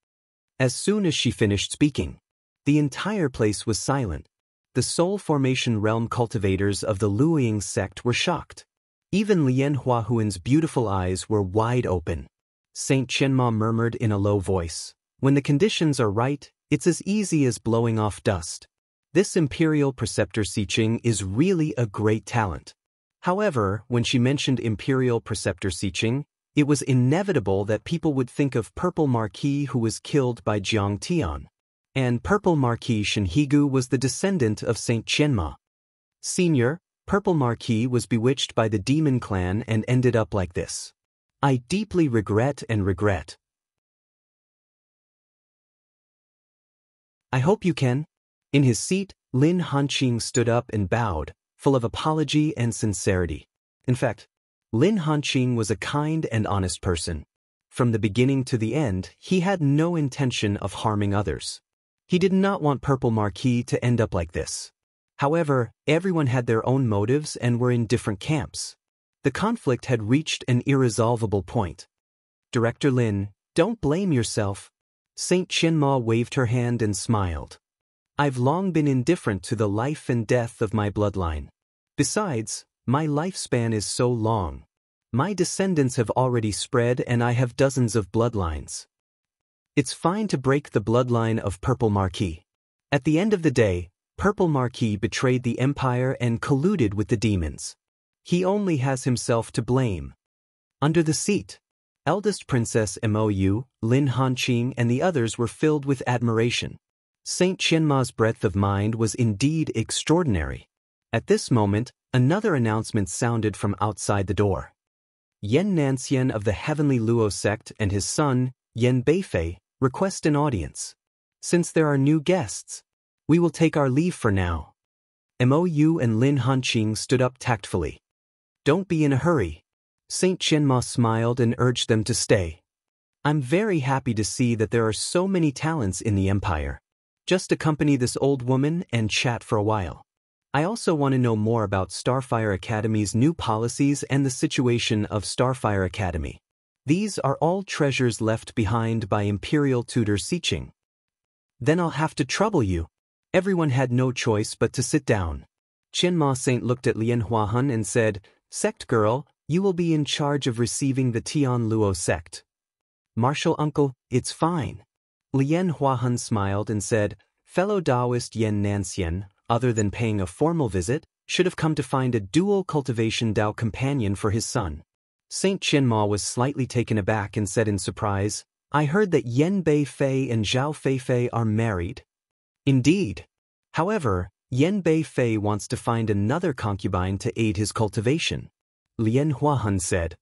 As soon as she finished speaking, the entire place was silent. The soul formation realm cultivators of the Luoying sect were shocked. Even Lian Huahun's beautiful eyes were wide open. Saint Qianma murmured in a low voice, When the conditions are right, it's as easy as blowing off dust. This Imperial Preceptor Siqing is really a great talent. However, when she mentioned Imperial Preceptor Siqing, it was inevitable that people would think of Purple Marquis who was killed by Jiang Tian. And Purple Marquis Shenhigu was the descendant of Saint Qianma. Senior, Purple Marquis was bewitched by the demon clan and ended up like this. I deeply regret and regret. I hope you can. In his seat, Lin Hanqing stood up and bowed, full of apology and sincerity. In fact, Lin Hanqing was a kind and honest person. From the beginning to the end, he had no intention of harming others. He did not want Purple Marquis to end up like this. However, everyone had their own motives and were in different camps. The conflict had reached an irresolvable point. Director Lin, don't blame yourself. Saint Qianma waved her hand and smiled. I've long been indifferent to the life and death of my bloodline. Besides, my lifespan is so long. My descendants have already spread and I have dozens of bloodlines. It's fine to break the bloodline of Purple Marquis. At the end of the day, Purple Marquis betrayed the Empire and colluded with the demons. He only has himself to blame. Under the seat, eldest Princess Mou, Lin Hanqing and the others were filled with admiration. Saint Qianma's breadth of mind was indeed extraordinary. At this moment, another announcement sounded from outside the door. Yan Nanxian of the Heavenly Luo sect and his son, Yan Beifei, request an audience. Since there are new guests, we will take our leave for now. Mou and Lin Hanqing stood up tactfully. Don't be in a hurry. Saint Qianma smiled and urged them to stay. I'm very happy to see that there are so many talents in the Empire. Just accompany this old woman and chat for a while. I also want to know more about Starfire Academy's new policies and the situation of Starfire Academy. These are all treasures left behind by Imperial Tutor Siqing. Then I'll have to trouble you. Everyone had no choice but to sit down. Qianma Saint looked at Lian Huahan and said, Sect girl, you will be in charge of receiving the Tian Luo sect. Martial uncle, it's fine. Lian Huahan smiled and said, fellow Taoist Yan Nanxian, other than paying a formal visit, should have come to find a dual cultivation Tao companion for his son. Saint Qianma was slightly taken aback and said in surprise, I heard that Yan Beifei and Zhao Feifei are married. Indeed. However, Yan Beifei wants to find another concubine to aid his cultivation. Lian Huahan said,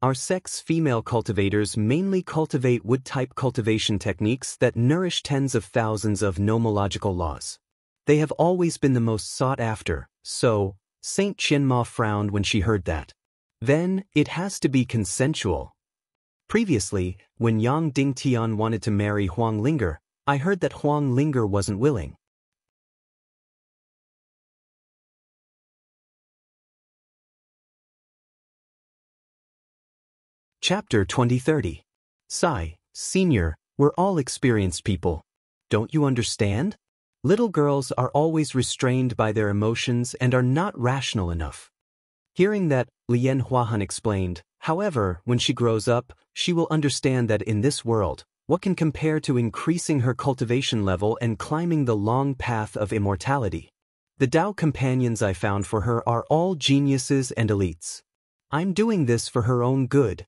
our sect's female cultivators mainly cultivate wood-type cultivation techniques that nourish tens of thousands of nomological laws. They have always been the most sought after, so, Saint Qianma frowned when she heard that. Then, it has to be consensual. Previously, when Yang Dingtian wanted to marry Huang Linger, I heard that Huang Linger wasn't willing. Chapter 2030. Sigh, Senior, we're all experienced people. Don't you understand? Little girls are always restrained by their emotions and are not rational enough. Hearing that, Lian Huahan explained, however, when she grows up, she will understand that in this world, what can compare to increasing her cultivation level and climbing the long path of immortality? The Tao companions I found for her are all geniuses and elites. I'm doing this for her own good.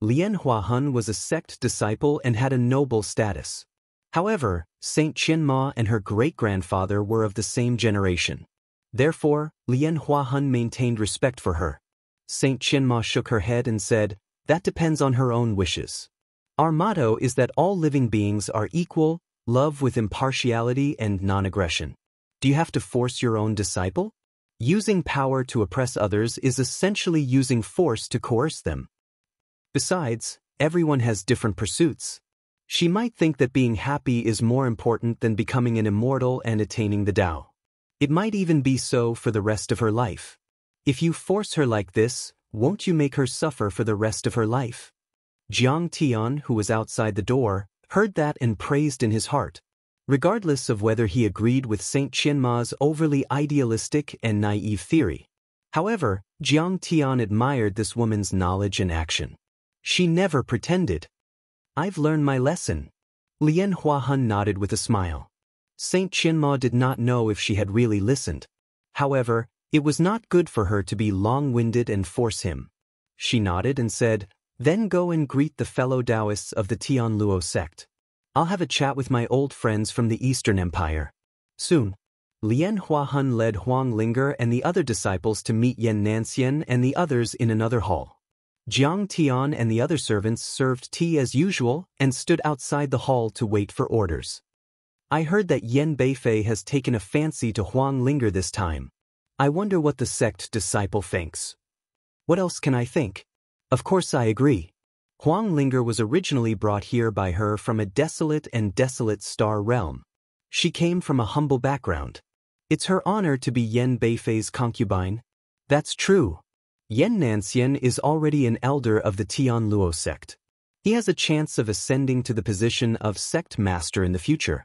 Lian Huahan was a sect disciple and had a noble status. However, Saint Qianma and her great-grandfather were of the same generation. Therefore, Lian Huahan maintained respect for her. Saint Qianma shook her head and said, that depends on her own wishes. Our motto is that all living beings are equal, love with impartiality and non-aggression. Do you have to force your own disciple? Using power to oppress others is essentially using force to coerce them. Besides, everyone has different pursuits. She might think that being happy is more important than becoming an immortal and attaining the Tao. It might even be so for the rest of her life. If you force her like this, won't you make her suffer for the rest of her life? Jiang Tian, who was outside the door, heard that and praised in his heart. Regardless of whether he agreed with Saint Qianma's overly idealistic and naive theory. However, Jiang Tian admired this woman's knowledge and action. She never pretended. I've learned my lesson. Lian Huahan nodded with a smile. Saint Qianma did not know if she had really listened. However, it was not good for her to be long-winded and force him. She nodded and said, then go and greet the fellow Taoists of the Tian Luo sect. I'll have a chat with my old friends from the Eastern Empire. Soon, Lian Huahan led Huang Linger and the other disciples to meet Yan Nanxian and the others in another hall. Jiang Tian and the other servants served tea as usual and stood outside the hall to wait for orders. I heard that Yan Beifei has taken a fancy to Huang Linger this time. I wonder what the sect disciple thinks. What else can I think? Of course I agree. Huang Linger was originally brought here by her from a desolate star realm. She came from a humble background. It's her honor to be Yan Beifei's concubine. That's true. Yan Nanxian is already an elder of the Tian Luo sect. He has a chance of ascending to the position of sect master in the future.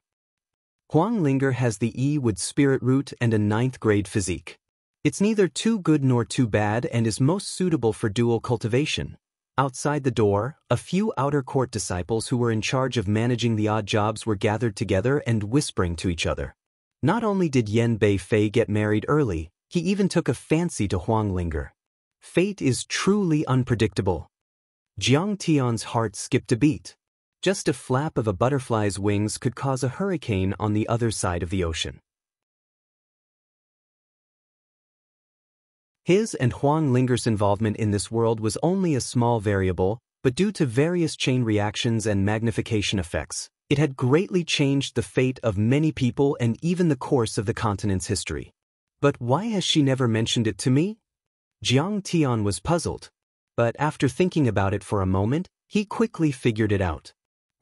Huang Linger has the E-wood spirit root and a 9th grade physique. It's neither too good nor too bad and is most suitable for dual cultivation. Outside the door, a few outer court disciples who were in charge of managing the odd jobs were gathered together and whispering to each other. Not only did Yan Beifei get married early, he even took a fancy to Wang Lin. Fate is truly unpredictable. Jiang Tian's heart skipped a beat. Just a flap of a butterfly's wings could cause a hurricane on the other side of the ocean. His and Wang Linger's involvement in this world was only a small variable, but due to various chain reactions and magnification effects, it had greatly changed the fate of many people and even the course of the continent's history. But why has she never mentioned it to me? Jiang Tian was puzzled. But after thinking about it for a moment, he quickly figured it out.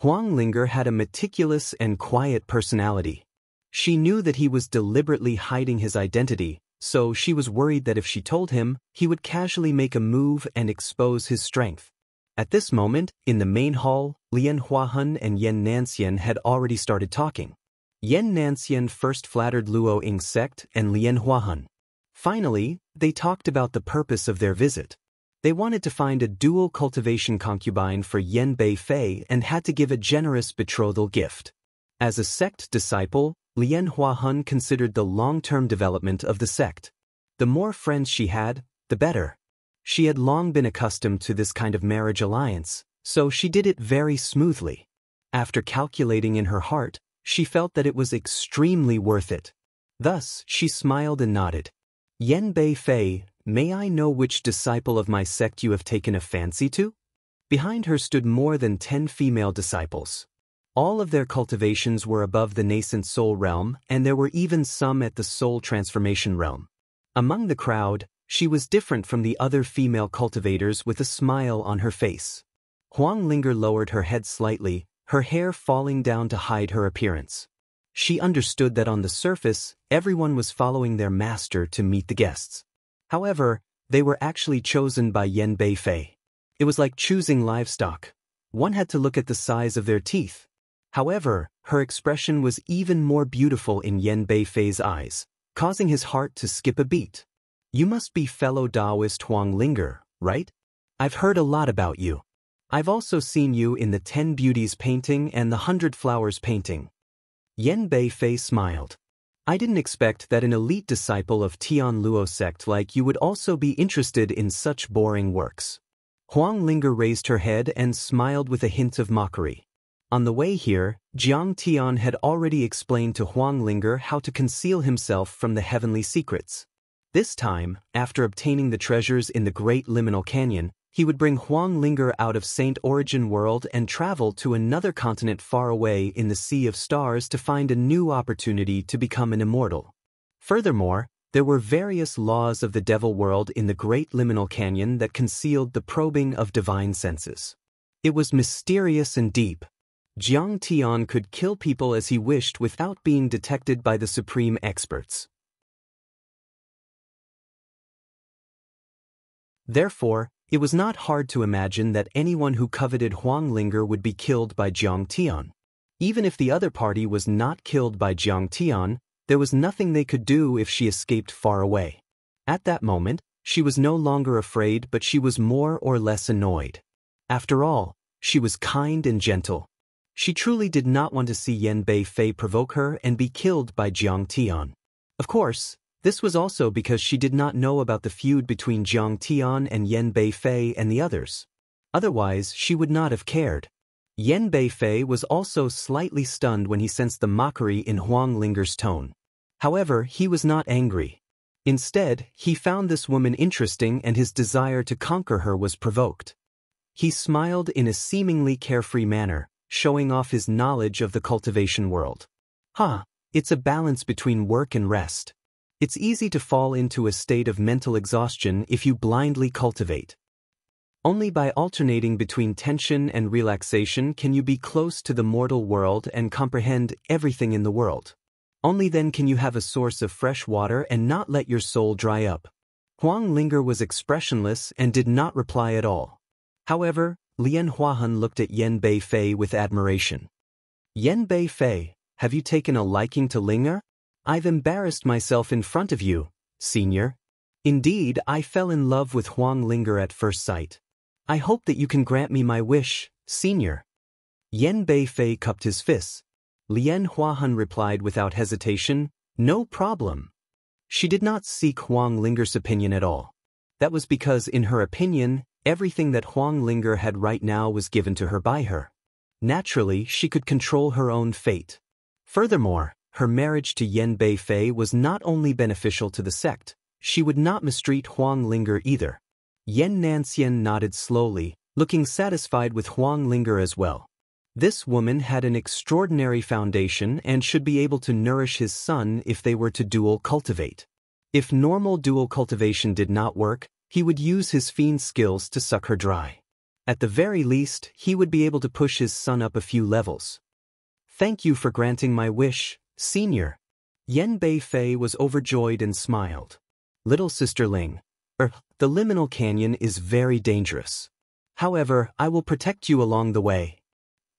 Wang Linger had a meticulous and quiet personality. She knew that he was deliberately hiding his identity, so she was worried that if she told him, he would casually make a move and expose his strength. At this moment, in the main hall, Lian Huahun and Yan Nanxian had already started talking. Yan Nanxian first flattered Luo Ying's sect and Lian Huahun. Finally, they talked about the purpose of their visit. They wanted to find a dual cultivation concubine for Yan Beifei and had to give a generous betrothal gift. As a sect disciple, Lian Huahun considered the long-term development of the sect. The more friends she had, the better. She had long been accustomed to this kind of marriage alliance, so she did it very smoothly. After calculating in her heart, she felt that it was extremely worth it. Thus, she smiled and nodded. Yan Beifei, may I know which disciple of my sect you have taken a fancy to? Behind her stood more than 10 female disciples. All of their cultivations were above the nascent soul realm, and there were even some at the soul transformation realm. Among the crowd, she was different from the other female cultivators with a smile on her face. Wang Linger lowered her head slightly, her hair falling down to hide her appearance. She understood that on the surface, everyone was following their master to meet the guests. However, they were actually chosen by Yan Beifei. It was like choosing livestock. One had to look at the size of their teeth. However, her expression was even more beautiful in Yan Beifei's eyes, causing his heart to skip a beat. You must be fellow Taoist Wang Linger, right? I've heard a lot about you. I've also seen you in the 10 Beauties painting and the 100 Flowers painting. Yan Beifei smiled. I didn't expect that an elite disciple of Tian Luo sect like you would also be interested in such boring works. Wang Linger raised her head and smiled with a hint of mockery. On the way here, Jiang Tian had already explained to Wang Linger how to conceal himself from the heavenly secrets. This time, after obtaining the treasures in the Great Liminal Canyon, he would bring Wang Linger out of Saint Origin World and travel to another continent far away in the Sea of Stars to find a new opportunity to become an immortal. Furthermore, there were various laws of the Devil World in the Great Liminal Canyon that concealed the probing of divine senses. It was mysterious and deep. Jiang Tian could kill people as he wished without being detected by the supreme experts. Therefore, it was not hard to imagine that anyone who coveted Wang Linger would be killed by Jiang Tian. Even if the other party was not killed by Jiang Tian, there was nothing they could do if she escaped far away. At that moment, she was no longer afraid, but she was more or less annoyed. After all, she was kind and gentle. She truly did not want to see Yan Beifei provoke her and be killed by Jiang Tian. Of course, this was also because she did not know about the feud between Jiang Tian and Yan Beifei and the others. Otherwise, she would not have cared. Yan Beifei was also slightly stunned when he sensed the mockery in Wang Linger's tone. However, he was not angry. Instead, he found this woman interesting and his desire to conquer her was provoked. He smiled in a seemingly carefree manner, showing off his knowledge of the cultivation world. It's a balance between work and rest. It's easy to fall into a state of mental exhaustion if you blindly cultivate. Only by alternating between tension and relaxation can you be close to the mortal world and comprehend everything in the world. Only then can you have a source of fresh water and not let your soul dry up. Wang Linger was expressionless and did not reply at all. However, Lian Huahun looked at Yan Beifei with admiration. Yan Beifei, have you taken a liking to Linger? I've embarrassed myself in front of you, senior. Indeed, I fell in love with Wang Linger at first sight. I hope that you can grant me my wish, senior. Yan Beifei cupped his fists. Lian Huahan replied without hesitation, no problem. She did not seek Huang Linger's opinion at all. That was because, in her opinion, everything that Huang Linger had right now was given to her by her. Naturally, she could control her own fate. Furthermore, her marriage to Yan Beifei was not only beneficial to the sect, she would not mistreat Huang Linger either. Yan Nanxian nodded slowly, looking satisfied with Huang Linger as well. This woman had an extraordinary foundation and should be able to nourish his son if they were to dual cultivate. If normal dual cultivation did not work, he would use his fiend skills to suck her dry. At the very least, he would be able to push his son up a few levels. Thank you for granting my wish, senior. Yan Beifei was overjoyed and smiled. Little sister Ling, the liminal canyon is very dangerous. However, I will protect you along the way.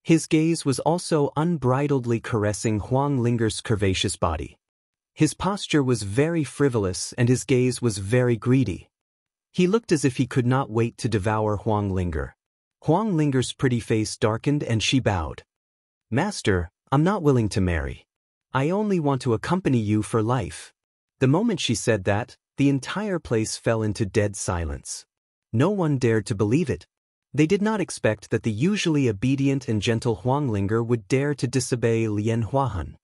His gaze was also unbridledly caressing Huang Linger's curvaceous body. His posture was very frivolous and his gaze was very greedy. He looked as if he could not wait to devour Huang Linger. Huang Linger's pretty face darkened and she bowed. Master, I'm not willing to marry. I only want to accompany you for life. The moment she said that, the entire place fell into dead silence. No one dared to believe it. They did not expect that the usually obedient and gentle Huang Linger would dare to disobey Lian Huahan.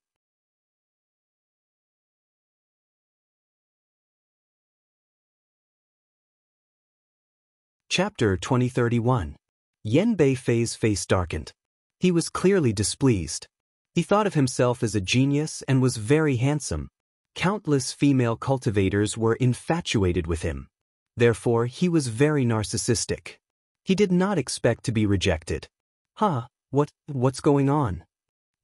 Chapter 2031. Yan Beifei's face darkened. He was clearly displeased. He thought of himself as a genius and was very handsome. Countless female cultivators were infatuated with him. Therefore, he was very narcissistic. He did not expect to be rejected. What's going on?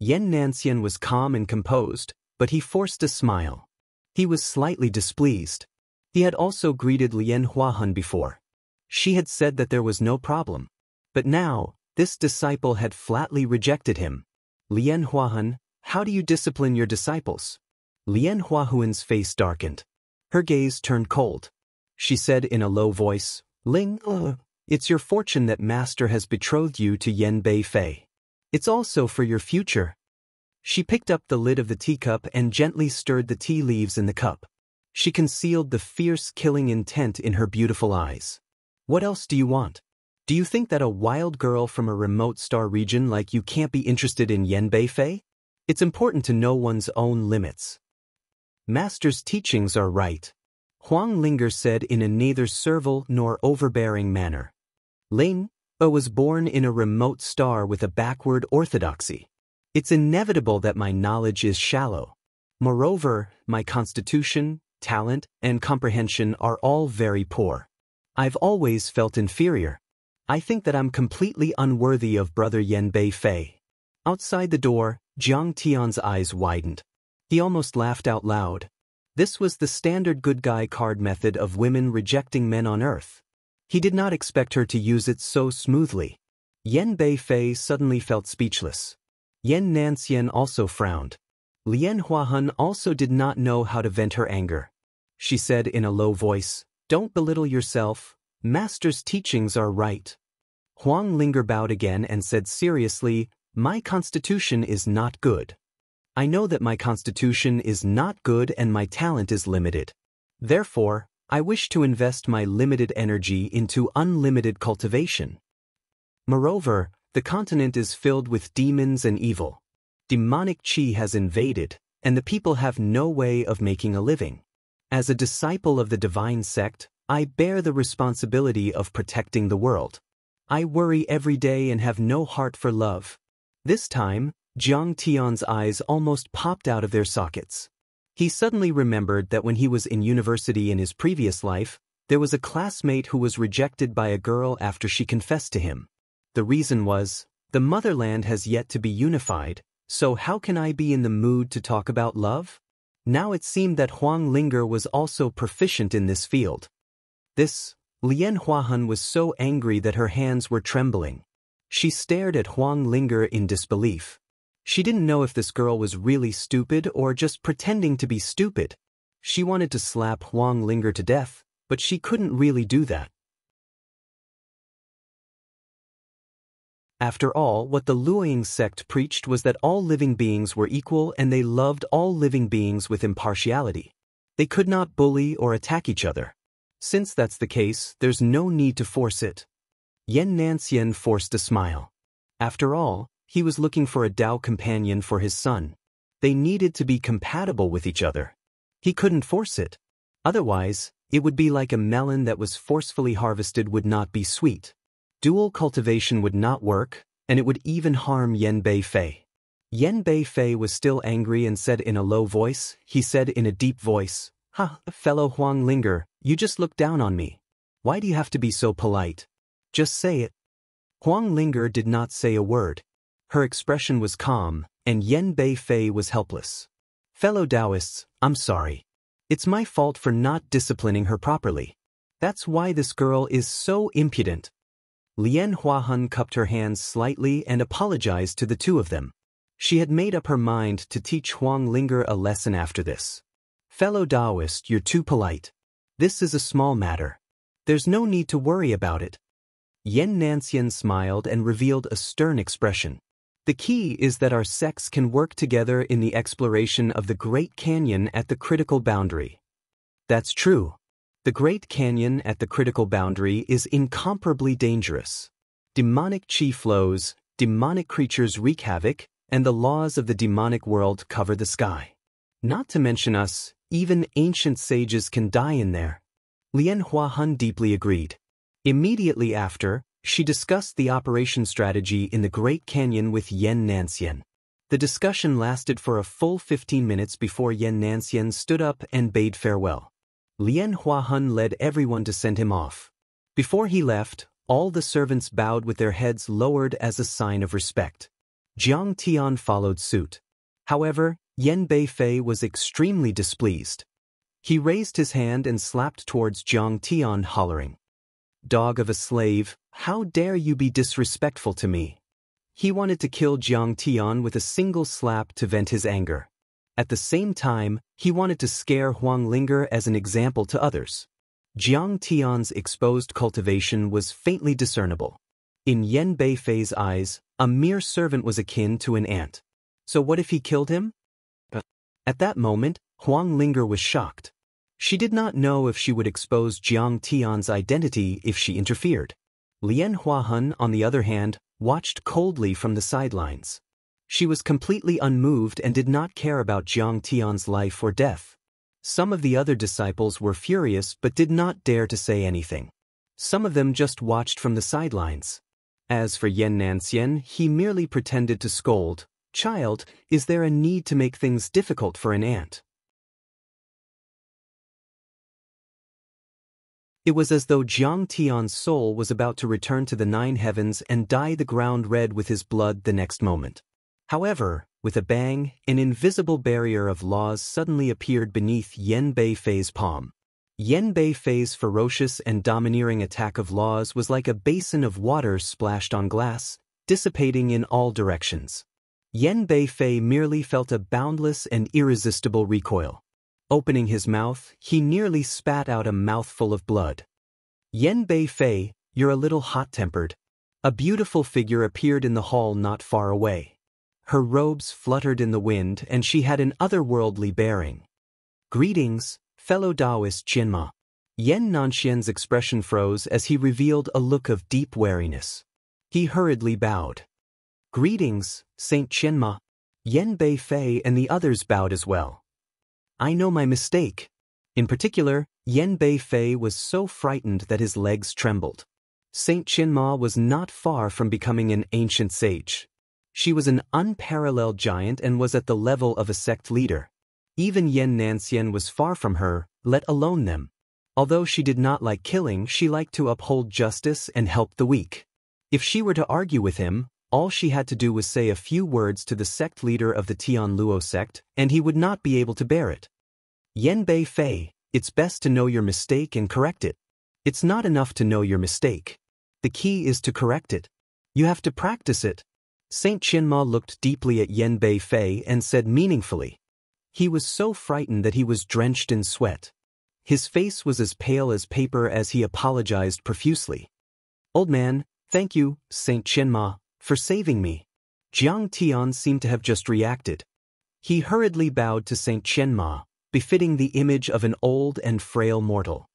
Yan Nanxian was calm and composed, but he forced a smile. He was slightly displeased. He had also greeted Lian Huahan before. She had said that there was no problem. But now, this disciple had flatly rejected him. Lian Huahan, how do you discipline your disciples? Lian Huahan's face darkened. Her gaze turned cold. She said in a low voice, Ling, it's your fortune that Master has betrothed you to Yan Beifei. It's also for your future. She picked up the lid of the teacup and gently stirred the tea leaves in the cup. She concealed the fierce killing intent in her beautiful eyes. What else do you want? Do you think that a wild girl from a remote star region like you can't be interested in Yan Beifei? It's important to know one's own limits. Master's teachings are right. Huang Linger said in a neither servile nor overbearing manner. Ling was born in a remote star with a backward orthodoxy. It's inevitable that my knowledge is shallow. Moreover, my constitution, talent, and comprehension are all very poor. I've always felt inferior. I think that I'm completely unworthy of Brother Yan Beifei. Outside the door, Jiang Tian's eyes widened. He almost laughed out loud. This was the standard good guy card method of women rejecting men on Earth. He did not expect her to use it so smoothly. Yan Beifei suddenly felt speechless. Yan Nanxian also frowned. Lian Huahan also did not know how to vent her anger. She said in a low voice, Don't belittle yourself. Master's teachings are right. Huang Linger bowed again and said seriously, My constitution is not good. I know that my constitution is not good and my talent is limited. Therefore, I wish to invest my limited energy into unlimited cultivation. Moreover, the continent is filled with demons and evil. Demonic chi has invaded, and the people have no way of making a living. As a disciple of the divine sect, I bear the responsibility of protecting the world. I worry every day and have no heart for love. This time, Jiang Tian's eyes almost popped out of their sockets. He suddenly remembered that when he was in university in his previous life, there was a classmate who was rejected by a girl after she confessed to him. The reason was, the motherland has yet to be unified, so how can I be in the mood to talk about love? Now it seemed that Huang Linger was also proficient in this field. Lian Huahan was so angry that her hands were trembling. She stared at Huang Linger in disbelief. She didn't know if this girl was really stupid or just pretending to be stupid. She wanted to slap Huang Linger to death, but she couldn't really do that. After all, what the Luoying sect preached was that all living beings were equal and they loved all living beings with impartiality. They could not bully or attack each other. Since that's the case, there's no need to force it. Xianxia forced a smile. After all, he was looking for a Tao companion for his son. They needed to be compatible with each other. He couldn't force it. Otherwise, it would be like a melon that was forcefully harvested would not be sweet. Dual cultivation would not work, and it would even harm Yan Beifei. Yan Beifei was still angry and said in a low voice, he said in a deep voice, "Ha, fellow Wang Lin, you just look down on me. Why do you have to be so polite? Just say it." Wang Lin did not say a word. Her expression was calm, and Yan Beifei was helpless. "Fellow Taoists, I'm sorry. It's my fault for not disciplining her properly. That's why this girl is so impudent." Lian Huahun cupped her hands slightly and apologized to the two of them. She had made up her mind to teach Huang Lin a lesson after this. "Fellow Taoist, you're too polite. This is a small matter. There's no need to worry about it." Xianxia smiled and revealed a stern expression. "The key is that our sects can work together in the exploration of the Great Canyon at the critical boundary." That's true. The Great Canyon at the critical boundary is incomparably dangerous. Demonic chi flows, demonic creatures wreak havoc, and the laws of the demonic world cover the sky. Not to mention us, even ancient sages can die in there. Lian Huahun deeply agreed. Immediately after, she discussed the operation strategy in the Great Canyon with Xianxia. The discussion lasted for a full 15 minutes before Xianxia stood up and bade farewell. Lian Huahun led everyone to send him off. Before he left, all the servants bowed with their heads lowered as a sign of respect. Jiang Tian followed suit. However, Yan Beifei was extremely displeased. He raised his hand and slapped towards Jiang Tian, hollering, "Dog of a slave, how dare you be disrespectful to me?" He wanted to kill Jiang Tian with a single slap to vent his anger. At the same time, he wanted to scare Huang Lin as an example to others. Jiang Tian's exposed cultivation was faintly discernible. In Yan Beifei's eyes, a mere servant was akin to an ant. So what if he killed him? At that moment, Huang Lin was shocked. She did not know if she would expose Jiang Tian's identity if she interfered. Lian Huahun, on the other hand, watched coldly from the sidelines. She was completely unmoved and did not care about Jiang Tian's life or death. Some of the other disciples were furious but did not dare to say anything. Some of them just watched from the sidelines. As for Xianxia, he merely pretended to scold, "Child, is there a need to make things difficult for an ant?" It was as though Jiang Tian's soul was about to return to the 9 heavens and dye the ground red with his blood the next moment. However, with a bang, an invisible barrier of laws suddenly appeared beneath Yan Beifei's palm. Yan Beifei's ferocious and domineering attack of laws was like a basin of water splashed on glass, dissipating in all directions. Yan Beifei merely felt a boundless and irresistible recoil. Opening his mouth, he nearly spat out a mouthful of blood. "Yan Beifei, you're a little hot-tempered." A beautiful figure appeared in the hall not far away. Her robes fluttered in the wind and she had an otherworldly bearing. "Greetings, fellow Taoist Qianma." Xianxia's expression froze as he revealed a look of deep wariness. He hurriedly bowed. "Greetings, Saint Qianma." Yan Beifei and the others bowed as well. "I know my mistake." In particular, Yan Beifei was so frightened that his legs trembled. Saint Qianma was not far from becoming an ancient sage. She was an unparalleled giant and was at the level of a sect leader. Even Xianxia was far from her, let alone them. Although she did not like killing, she liked to uphold justice and help the weak. If she were to argue with him, all she had to do was say a few words to the sect leader of the Tianluo sect, and he would not be able to bear it. "Yan Beifei, it's best to know your mistake and correct it. It's not enough to know your mistake. The key is to correct it. You have to practice it." Saint Qianma looked deeply at Yan Beifei and said meaningfully. He was so frightened that he was drenched in sweat. His face was as pale as paper as he apologized profusely. "Old man, thank you, Saint Qianma, for saving me." Jiang Tian seemed to have just reacted. He hurriedly bowed to Saint Qianma, befitting the image of an old and frail mortal.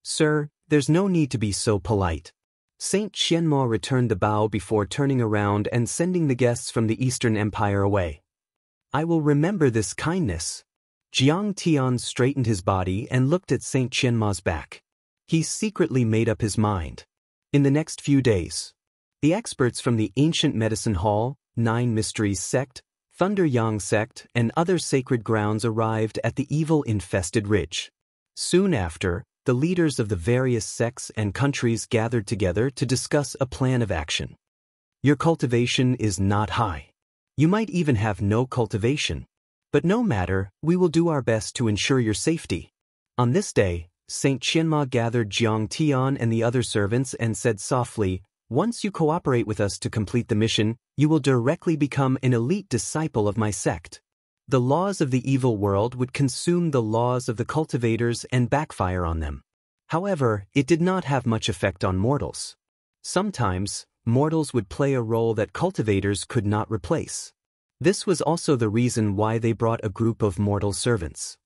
"Sir, there's no need to be so polite." Saint Qianma returned the bow before turning around and sending the guests from the Eastern Empire away. "I will remember this kindness." Jiang Tian straightened his body and looked at Saint Qianma's back. He secretly made up his mind. In the next few days, the experts from the Ancient Medicine Hall, Nine Mysteries Sect, Thunder Yang Sect, and other sacred grounds arrived at the evil-infested ridge. Soon after, the leaders of the various sects and countries gathered together to discuss a plan of action. Your cultivation is not high. You might even have no cultivation. But no matter, we will do our best to ensure your safety. On this day, Saint Qianma gathered Jiang Tian and the other servants and said softly, "Once you cooperate with us to complete the mission, you will directly become an elite disciple of my sect." The laws of the evil world would consume the laws of the cultivators and backfire on them. However, it did not have much effect on mortals. Sometimes, mortals would play a role that cultivators could not replace. This was also the reason why they brought a group of mortal servants.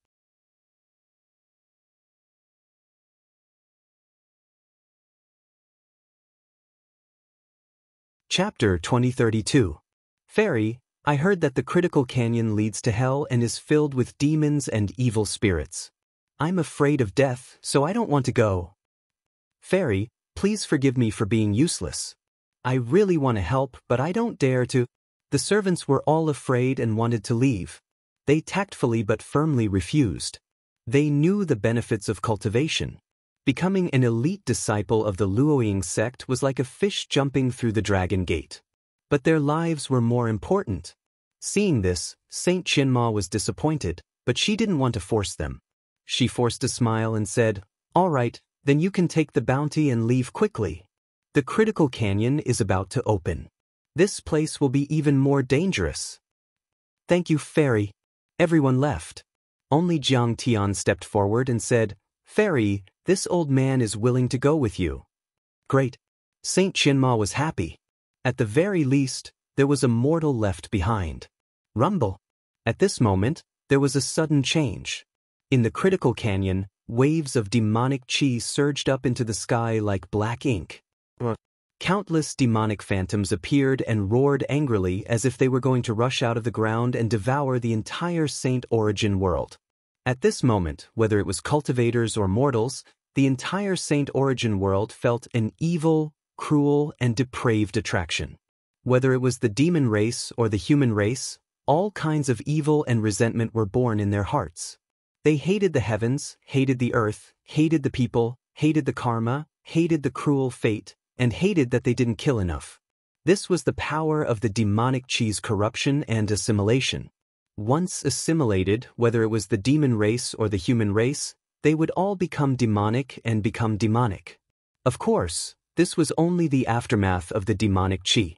Chapter 2032. Fairy, I heard that the critical canyon leads to hell and is filled with demons and evil spirits. I'm afraid of death, so I don't want to go. Fairy, please forgive me for being useless. I really want to help, but I don't dare to. The servants were all afraid and wanted to leave. They tactfully but firmly refused. They knew the benefits of cultivation. Becoming an elite disciple of the Luoying sect was like a fish jumping through the dragon gate. But their lives were more important. Seeing this, Saint Qianma was disappointed, but she didn't want to force them. She forced a smile and said, "All right, then you can take the bounty and leave quickly. The critical canyon is about to open. This place will be even more dangerous." "Thank you, Fairy." Everyone left. Only Jiang Tian stepped forward and said, "Fairy, this old man is willing to go with you." Great. Saint Qianma was happy. At the very least, there was a mortal left behind. Rumble. At this moment, there was a sudden change. In the critical canyon, waves of demonic chi surged up into the sky like black ink. Countless demonic phantoms appeared and roared angrily as if they were going to rush out of the ground and devour the entire Saint Origin world. At this moment, whether it was cultivators or mortals, the entire Saint Origin world felt an evil, cruel, and depraved attraction. Whether it was the demon race or the human race, all kinds of evil and resentment were born in their hearts. They hated the heavens, hated the earth, hated the people, hated the karma, hated the cruel fate, and hated that they didn't kill enough. This was the power of the demonic chi's corruption and assimilation. Once assimilated, whether it was the demon race or the human race, they would all become demonic and become demonic. Of course, this was only the aftermath of the demonic chi.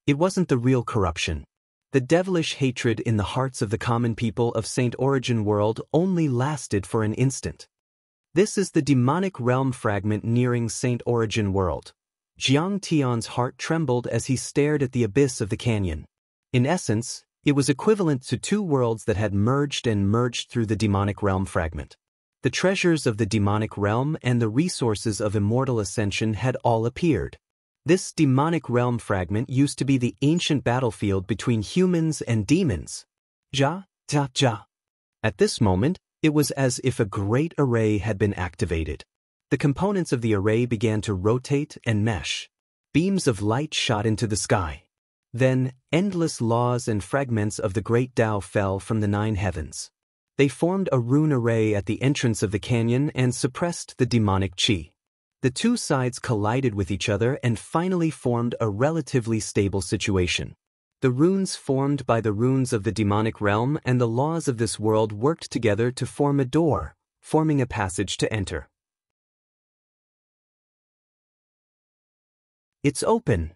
It wasn't the real corruption. The devilish hatred in the hearts of the common people of Saint Origin world only lasted for an instant. This is the demonic realm fragment nearing Saint Origin world. Jiang Tian's heart trembled as he stared at the abyss of the canyon. In essence, it was equivalent to two worlds that had merged and merged through the demonic realm fragment. The treasures of the demonic realm and the resources of immortal ascension had all appeared. This demonic realm fragment used to be the ancient battlefield between humans and demons. Ja, ja, ja. At this moment, it was as if a great array had been activated. The components of the array began to rotate and mesh. Beams of light shot into the sky. Then, endless laws and fragments of the great Tao fell from the 9 heavens. They formed a rune array at the entrance of the canyon and suppressed the demonic chi. The two sides collided with each other and finally formed a relatively stable situation. The runes formed by the runes of the demonic realm and the laws of this world worked together to form a door, forming a passage to enter. It's open.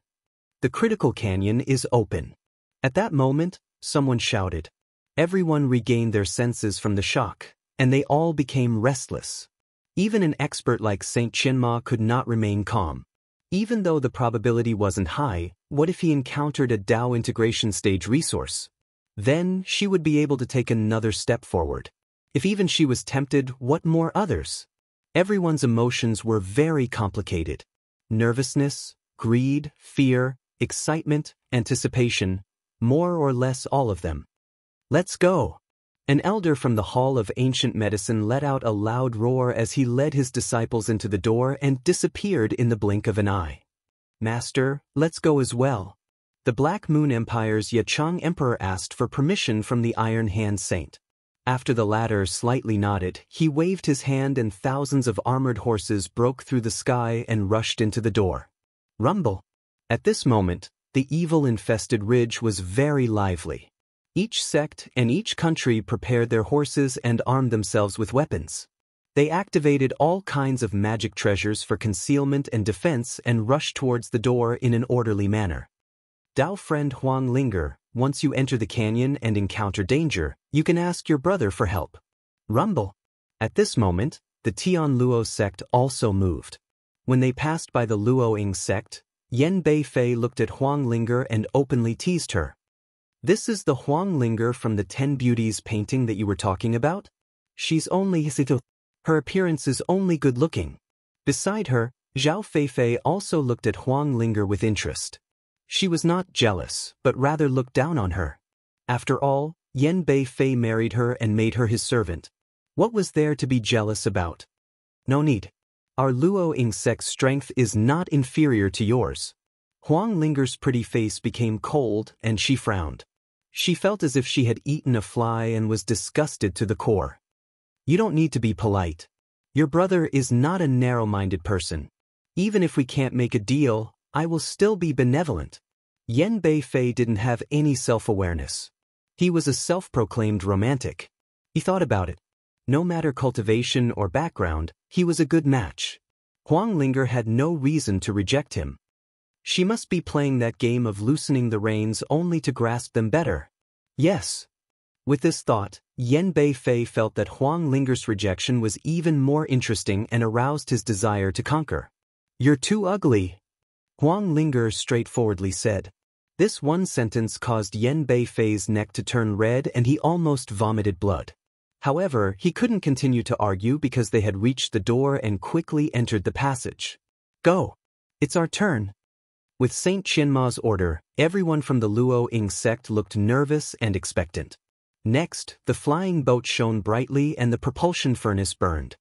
The critical canyon is open. At that moment, someone shouted. Everyone regained their senses from the shock, and they all became restless. Even an expert like Saint Qianma could not remain calm. Even though the probability wasn't high, what if he encountered a Dao integration stage resource? Then she would be able to take another step forward. If even she was tempted, what more others? Everyone's emotions were very complicated. Nervousness, greed, fear, excitement, anticipation, more or less all of them. Let's go. An elder from the Hall of Ancient Medicine let out a loud roar as he led his disciples into the door and disappeared in the blink of an eye. Master, let's go as well. The Black Moon Empire's Yachang Emperor asked for permission from the Iron Hand Saint. After the latter slightly nodded, he waved his hand and thousands of armored horses broke through the sky and rushed into the door. Rumble. At this moment, the evil-infested ridge was very lively. Each sect and each country prepared their horses and armed themselves with weapons. They activated all kinds of magic treasures for concealment and defense and rushed towards the door in an orderly manner. Dao friend Huang Linger, once you enter the canyon and encounter danger, you can ask your brother for help. Rumble. At this moment, the Tian Luo sect also moved. When they passed by the Luoying sect, Yan Beifei looked at Huang Linger and openly teased her. This is the Huang Linger from the 10 Beauties painting that you were talking about? She's only her appearance is only good-looking. Beside her, Zhao Feifei also looked at Huang Linger with interest. She was not jealous, but rather looked down on her. After all, Yan Beifei married her and made her his servant. What was there to be jealous about? No need. Our Luoying sect's strength is not inferior to yours. Huang Linger's pretty face became cold and she frowned. She felt as if she had eaten a fly and was disgusted to the core. You don't need to be polite. Your brother is not a narrow-minded person. Even if we can't make a deal, I will still be benevolent. Yan Beifei didn't have any self-awareness. He was a self-proclaimed romantic. He thought about it. No matter cultivation or background, he was a good match. Huang Linger had no reason to reject him. She must be playing that game of loosening the reins only to grasp them better. Yes. With this thought, Yan Beifei felt that Huang Linger's rejection was even more interesting and aroused his desire to conquer. You're too ugly, Huang Linger straightforwardly said. This one sentence caused Yan Beifei's neck to turn red and he almost vomited blood. However, he couldn't continue to argue because they had reached the door and quickly entered the passage. Go. It's our turn. With Saint Qianma's order, everyone from the Luoying sect looked nervous and expectant. Next, the flying boat shone brightly and the propulsion furnace burned.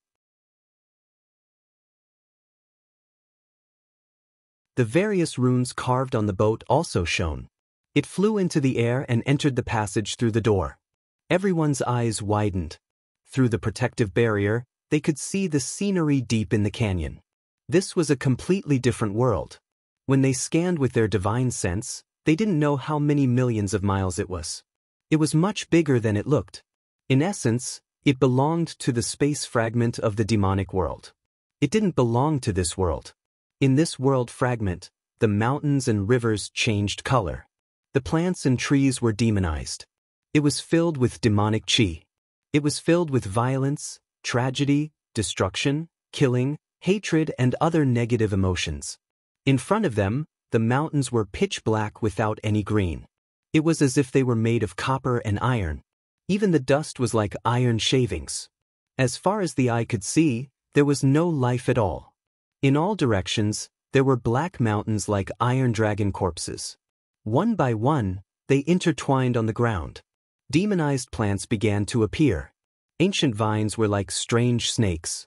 The various runes carved on the boat also shone. It flew into the air and entered the passage through the door. Everyone's eyes widened. Through the protective barrier, they could see the scenery deep in the canyon. This was a completely different world. When they scanned with their divine sense, they didn't know how many millions of miles it was. It was much bigger than it looked. In essence, it belonged to the space fragment of the demonic world. It didn't belong to this world. In this world fragment, the mountains and rivers changed color. The plants and trees were demonized. It was filled with demonic qi. It was filled with violence, tragedy, destruction, killing, hatred, and other negative emotions. In front of them, the mountains were pitch black without any green. It was as if they were made of copper and iron. Even the dust was like iron shavings. As far as the eye could see, there was no life at all. In all directions, there were black mountains like iron dragon corpses. One by one, they intertwined on the ground. Demonized plants began to appear. Ancient vines were like strange snakes.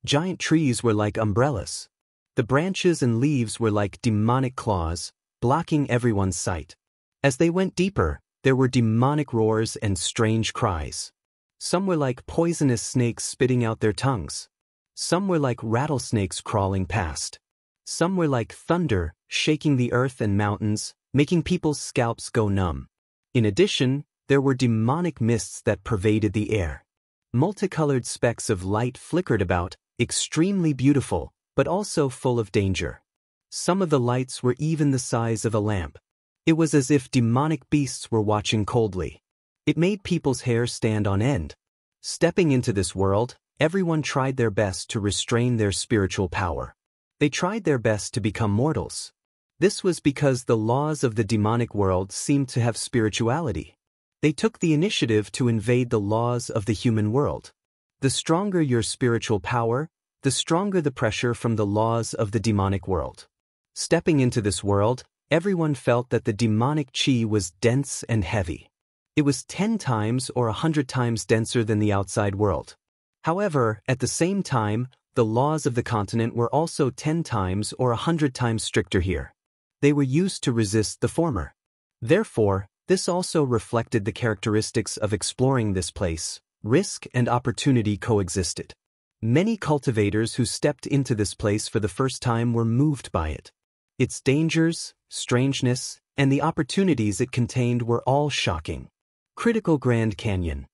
Giant trees were like umbrellas. The branches and leaves were like demonic claws, blocking everyone's sight. As they went deeper, there were demonic roars and strange cries. Some were like poisonous snakes spitting out their tongues. Some were like rattlesnakes crawling past. Some were like thunder, shaking the earth and mountains, making people's scalps go numb. In addition, there were demonic mists that pervaded the air. Multicolored specks of light flickered about, extremely beautiful, but also full of danger. Some of the lights were even the size of a lamp. It was as if demonic beasts were watching coldly. It made people's hair stand on end. Stepping into this world, everyone tried their best to restrain their spiritual power. They tried their best to become mortals. This was because the laws of the demonic world seemed to have spirituality. They took the initiative to invade the laws of the human world. The stronger your spiritual power, the stronger the pressure from the laws of the demonic world. Stepping into this world, everyone felt that the demonic chi was dense and heavy. It was 10 times or 100 times denser than the outside world. However, at the same time, the laws of the continent were also 10 times or 100 times stricter here. They were used to resist the former. Therefore, this also reflected the characteristics of exploring this place. Risk and opportunity coexisted. Many cultivators who stepped into this place for the first time were moved by it. Its dangers, strangeness, and the opportunities it contained were all shocking. Critical Grand Canyon.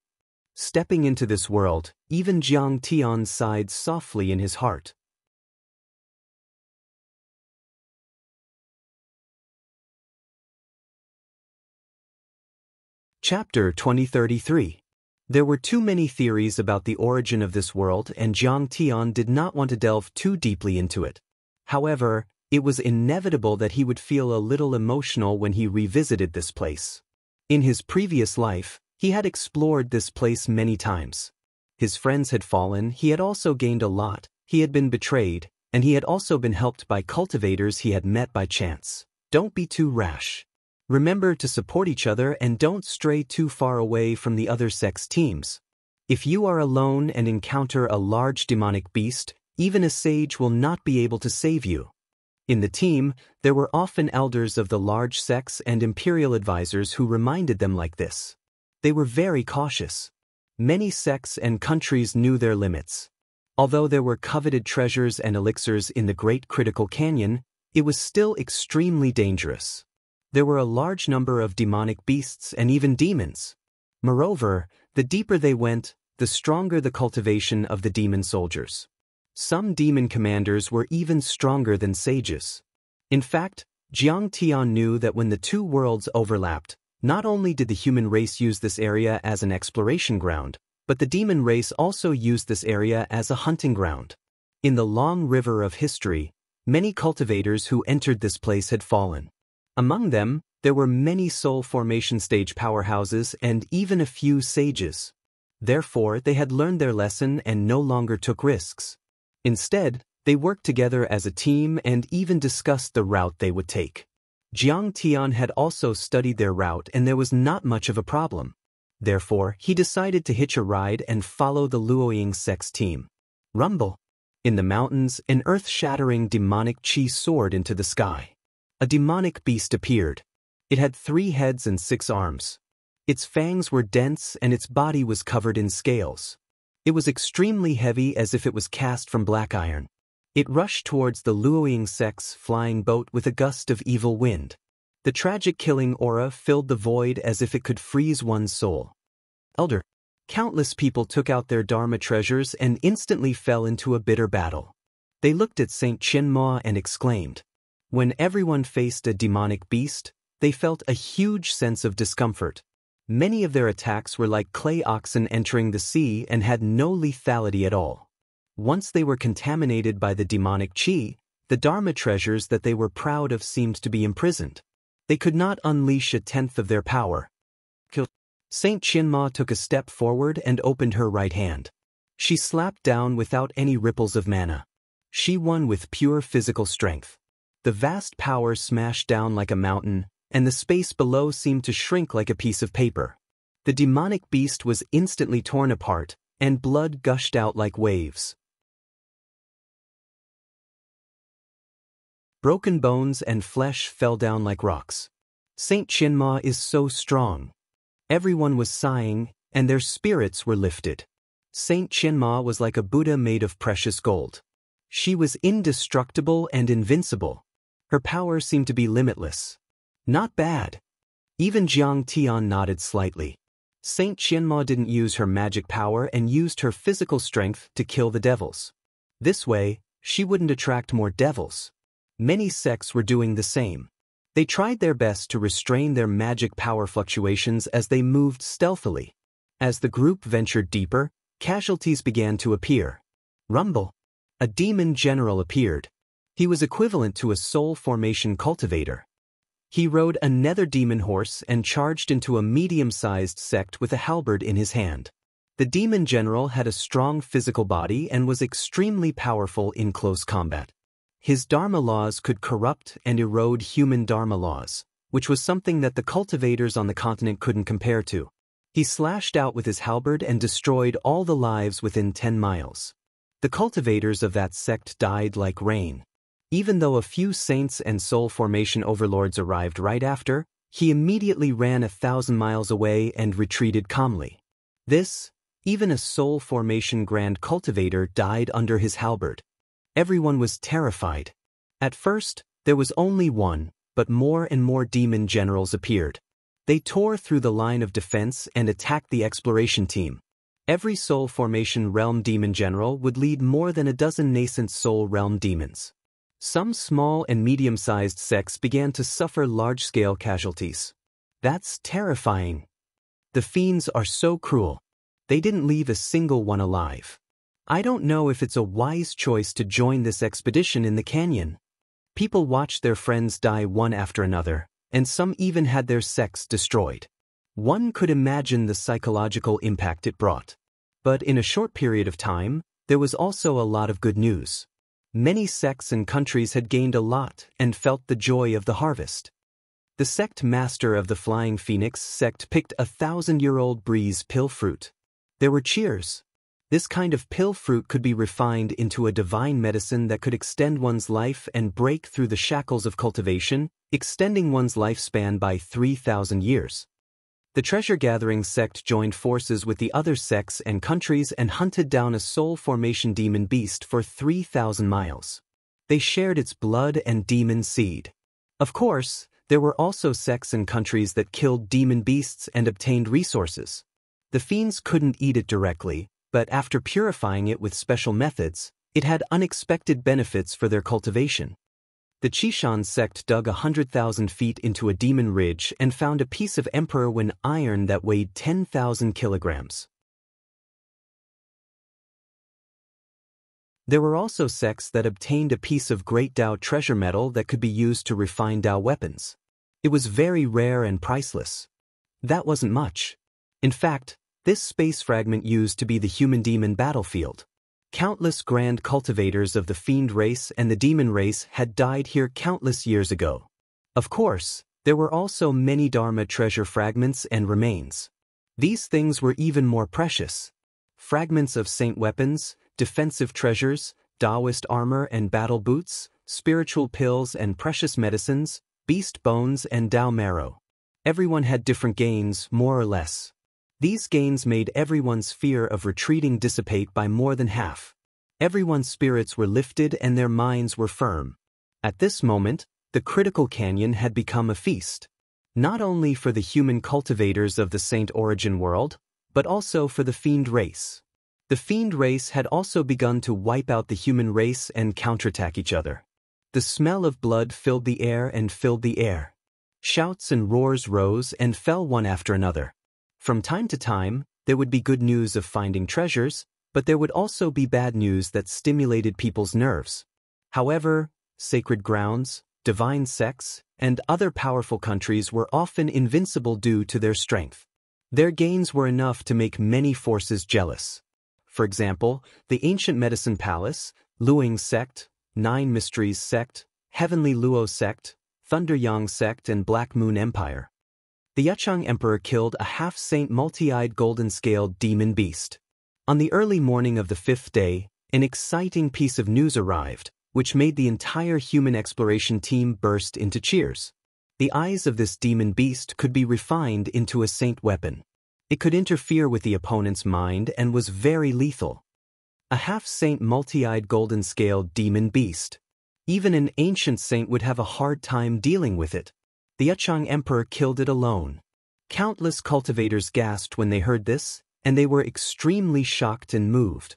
Stepping into this world, even Jiang Tian sighed softly in his heart. Chapter 2033. There were too many theories about the origin of this world, and Jiang Tian did not want to delve too deeply into it. However, it was inevitable that he would feel a little emotional when he revisited this place. In his previous life, he had explored this place many times. His friends had fallen, he had also gained a lot, he had been betrayed, and he had also been helped by cultivators he had met by chance. Don't be too rash. Remember to support each other and don't stray too far away from the other sex teams. If you are alone and encounter a large demonic beast, even a sage will not be able to save you. In the team, there were often elders of the large sects and imperial advisors who reminded them like this. They were very cautious. Many sects and countries knew their limits. Although there were coveted treasures and elixirs in the Great Critical Canyon, it was still extremely dangerous. There were a large number of demonic beasts and even demons. Moreover, the deeper they went, the stronger the cultivation of the demon soldiers. Some demon commanders were even stronger than sages. In fact, Jiang Tian knew that when the two worlds overlapped, not only did the human race use this area as an exploration ground, but the demon race also used this area as a hunting ground. In the long river of history, many cultivators who entered this place had fallen. Among them, there were many soul formation stage powerhouses and even a few sages. Therefore, they had learned their lesson and no longer took risks. Instead, they worked together as a team and even discussed the route they would take. Jiang Tian had also studied their route and there was not much of a problem. Therefore, he decided to hitch a ride and follow the Luoying sex team. Rumble. In the mountains, an earth-shattering demonic chi soared into the sky. A demonic beast appeared. It had 3 heads and 6 arms. Its fangs were dense and its body was covered in scales. It was extremely heavy as if it was cast from black iron. It rushed towards the Luoying sect's flying boat with a gust of evil wind. The tragic killing aura filled the void as if it could freeze one's soul. Elder. Countless people took out their Dharma treasures and instantly fell into a bitter battle. They looked at Saint Qianma and exclaimed. When everyone faced a demonic beast, they felt a huge sense of discomfort. Many of their attacks were like clay oxen entering the sea and had no lethality at all. Once they were contaminated by the demonic chi, the Dharma treasures that they were proud of seemed to be imprisoned. They could not unleash 1/10 of their power. Saint Qianma took a step forward and opened her right hand. She slapped down without any ripples of mana. She won with pure physical strength. The vast power smashed down like a mountain, and the space below seemed to shrink like a piece of paper. The demonic beast was instantly torn apart, and blood gushed out like waves. Broken bones and flesh fell down like rocks. Saint Qianma is so strong. Everyone was sighing, and their spirits were lifted. Saint Qianma was like a Buddha made of precious gold. She was indestructible and invincible. Her power seemed to be limitless. Not bad. Even Jiang Tian nodded slightly. Saint Qianma didn't use her magic power and used her physical strength to kill the devils. This way, she wouldn't attract more devils. Many sects were doing the same. They tried their best to restrain their magic power fluctuations as they moved stealthily. As the group ventured deeper, casualties began to appear. Rumble. A demon general appeared. He was equivalent to a soul formation cultivator. He rode a nether demon horse and charged into a medium-sized sect with a halberd in his hand. The demon general had a strong physical body and was extremely powerful in close combat. His dharma laws could corrupt and erode human dharma laws, which was something that the cultivators on the continent couldn't compare to. He slashed out with his halberd and destroyed all the lives within 10 miles. The cultivators of that sect died like rain. Even though a few saints and soul formation overlords arrived right after, he immediately ran 1,000 miles away and retreated calmly. Even a soul formation grand cultivator died under his halberd. Everyone was terrified. At first, there was only one, but more and more demon generals appeared. They tore through the line of defense and attacked the exploration team. Every soul formation realm demon general would lead more than a dozen nascent soul realm demons. Some small and medium-sized sects began to suffer large-scale casualties. That's terrifying. The fiends are so cruel. They didn't leave a single one alive. I don't know if it's a wise choice to join this expedition in the canyon. People watched their friends die one after another, and some even had their sects destroyed. One could imagine the psychological impact it brought. But in a short period of time, there was also a lot of good news. Many sects and countries had gained a lot and felt the joy of the harvest. The sect master of the Flying Phoenix sect picked 1,000-year-old breeze pill fruit. There were cheers. This kind of pill fruit could be refined into a divine medicine that could extend one's life and break through the shackles of cultivation, extending one's lifespan by 3,000 years. The treasure-gathering sect joined forces with the other sects and countries and hunted down a soul formation demon beast for 3,000 miles. They shared its blood and demon seed. Of course, there were also sects and countries that killed demon beasts and obtained resources. The fiends couldn't eat it directly, but after purifying it with special methods, it had unexpected benefits for their cultivation. The Qishan sect dug 100,000 feet into a demon ridge and found a piece of Emperor Wen iron that weighed 10,000 kilograms. There were also sects that obtained a piece of Great Dao treasure metal that could be used to refine Dao weapons. It was very rare and priceless. That wasn't much. In fact, this space fragment used to be the human-demon battlefield. Countless grand cultivators of the fiend race and the demon race had died here countless years ago. Of course, there were also many Dharma treasure fragments and remains. These things were even more precious. Fragments of saint weapons, defensive treasures, Taoist armor and battle boots, spiritual pills and precious medicines, beast bones and Dao marrow. Everyone had different gains, more or less. These gains made everyone's fear of retreating dissipate by more than half. Everyone's spirits were lifted and their minds were firm. At this moment, the critical canyon had become a feast. Not only for the human cultivators of the Saint Origin world, but also for the fiend race. The fiend race had also begun to wipe out the human race and counterattack each other. The smell of blood filled the air and filled the air. Shouts and roars rose and fell one after another. From time to time, there would be good news of finding treasures, but there would also be bad news that stimulated people's nerves. However, sacred grounds, divine sects, and other powerful countries were often invincible due to their strength. Their gains were enough to make many forces jealous. For example, the Ancient Medicine Palace, Luoying Sect, Nine Mysteries Sect, Heavenly Luo Sect, Thunderyang Sect and Black Moon Empire. The Yuchang Emperor killed a half-saint multi-eyed golden-scaled demon beast. On the early morning of the 5th day, an exciting piece of news arrived, which made the entire human exploration team burst into cheers. The eyes of this demon beast could be refined into a saint weapon. It could interfere with the opponent's mind and was very lethal. A half-saint multi-eyed golden-scaled demon beast. Even an ancient saint would have a hard time dealing with it. The Yuchang Emperor killed it alone. Countless cultivators gasped when they heard this, and they were extremely shocked and moved.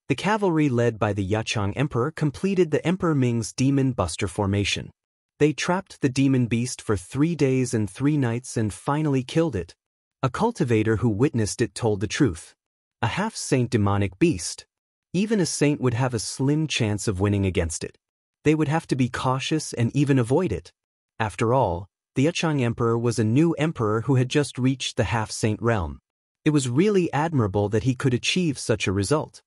The cavalry led by the Yuchang Emperor completed the Emperor Ming's Demon Buster formation. They trapped the demon beast for 3 days and 3 nights and finally killed it. A cultivator who witnessed it told the truth. A half-saint demonic beast. Even a saint would have a slim chance of winning against it. They would have to be cautious and even avoid it. After all, the Wuxia Emperor was a new emperor who had just reached the half-saint realm. It was really admirable that he could achieve such a result.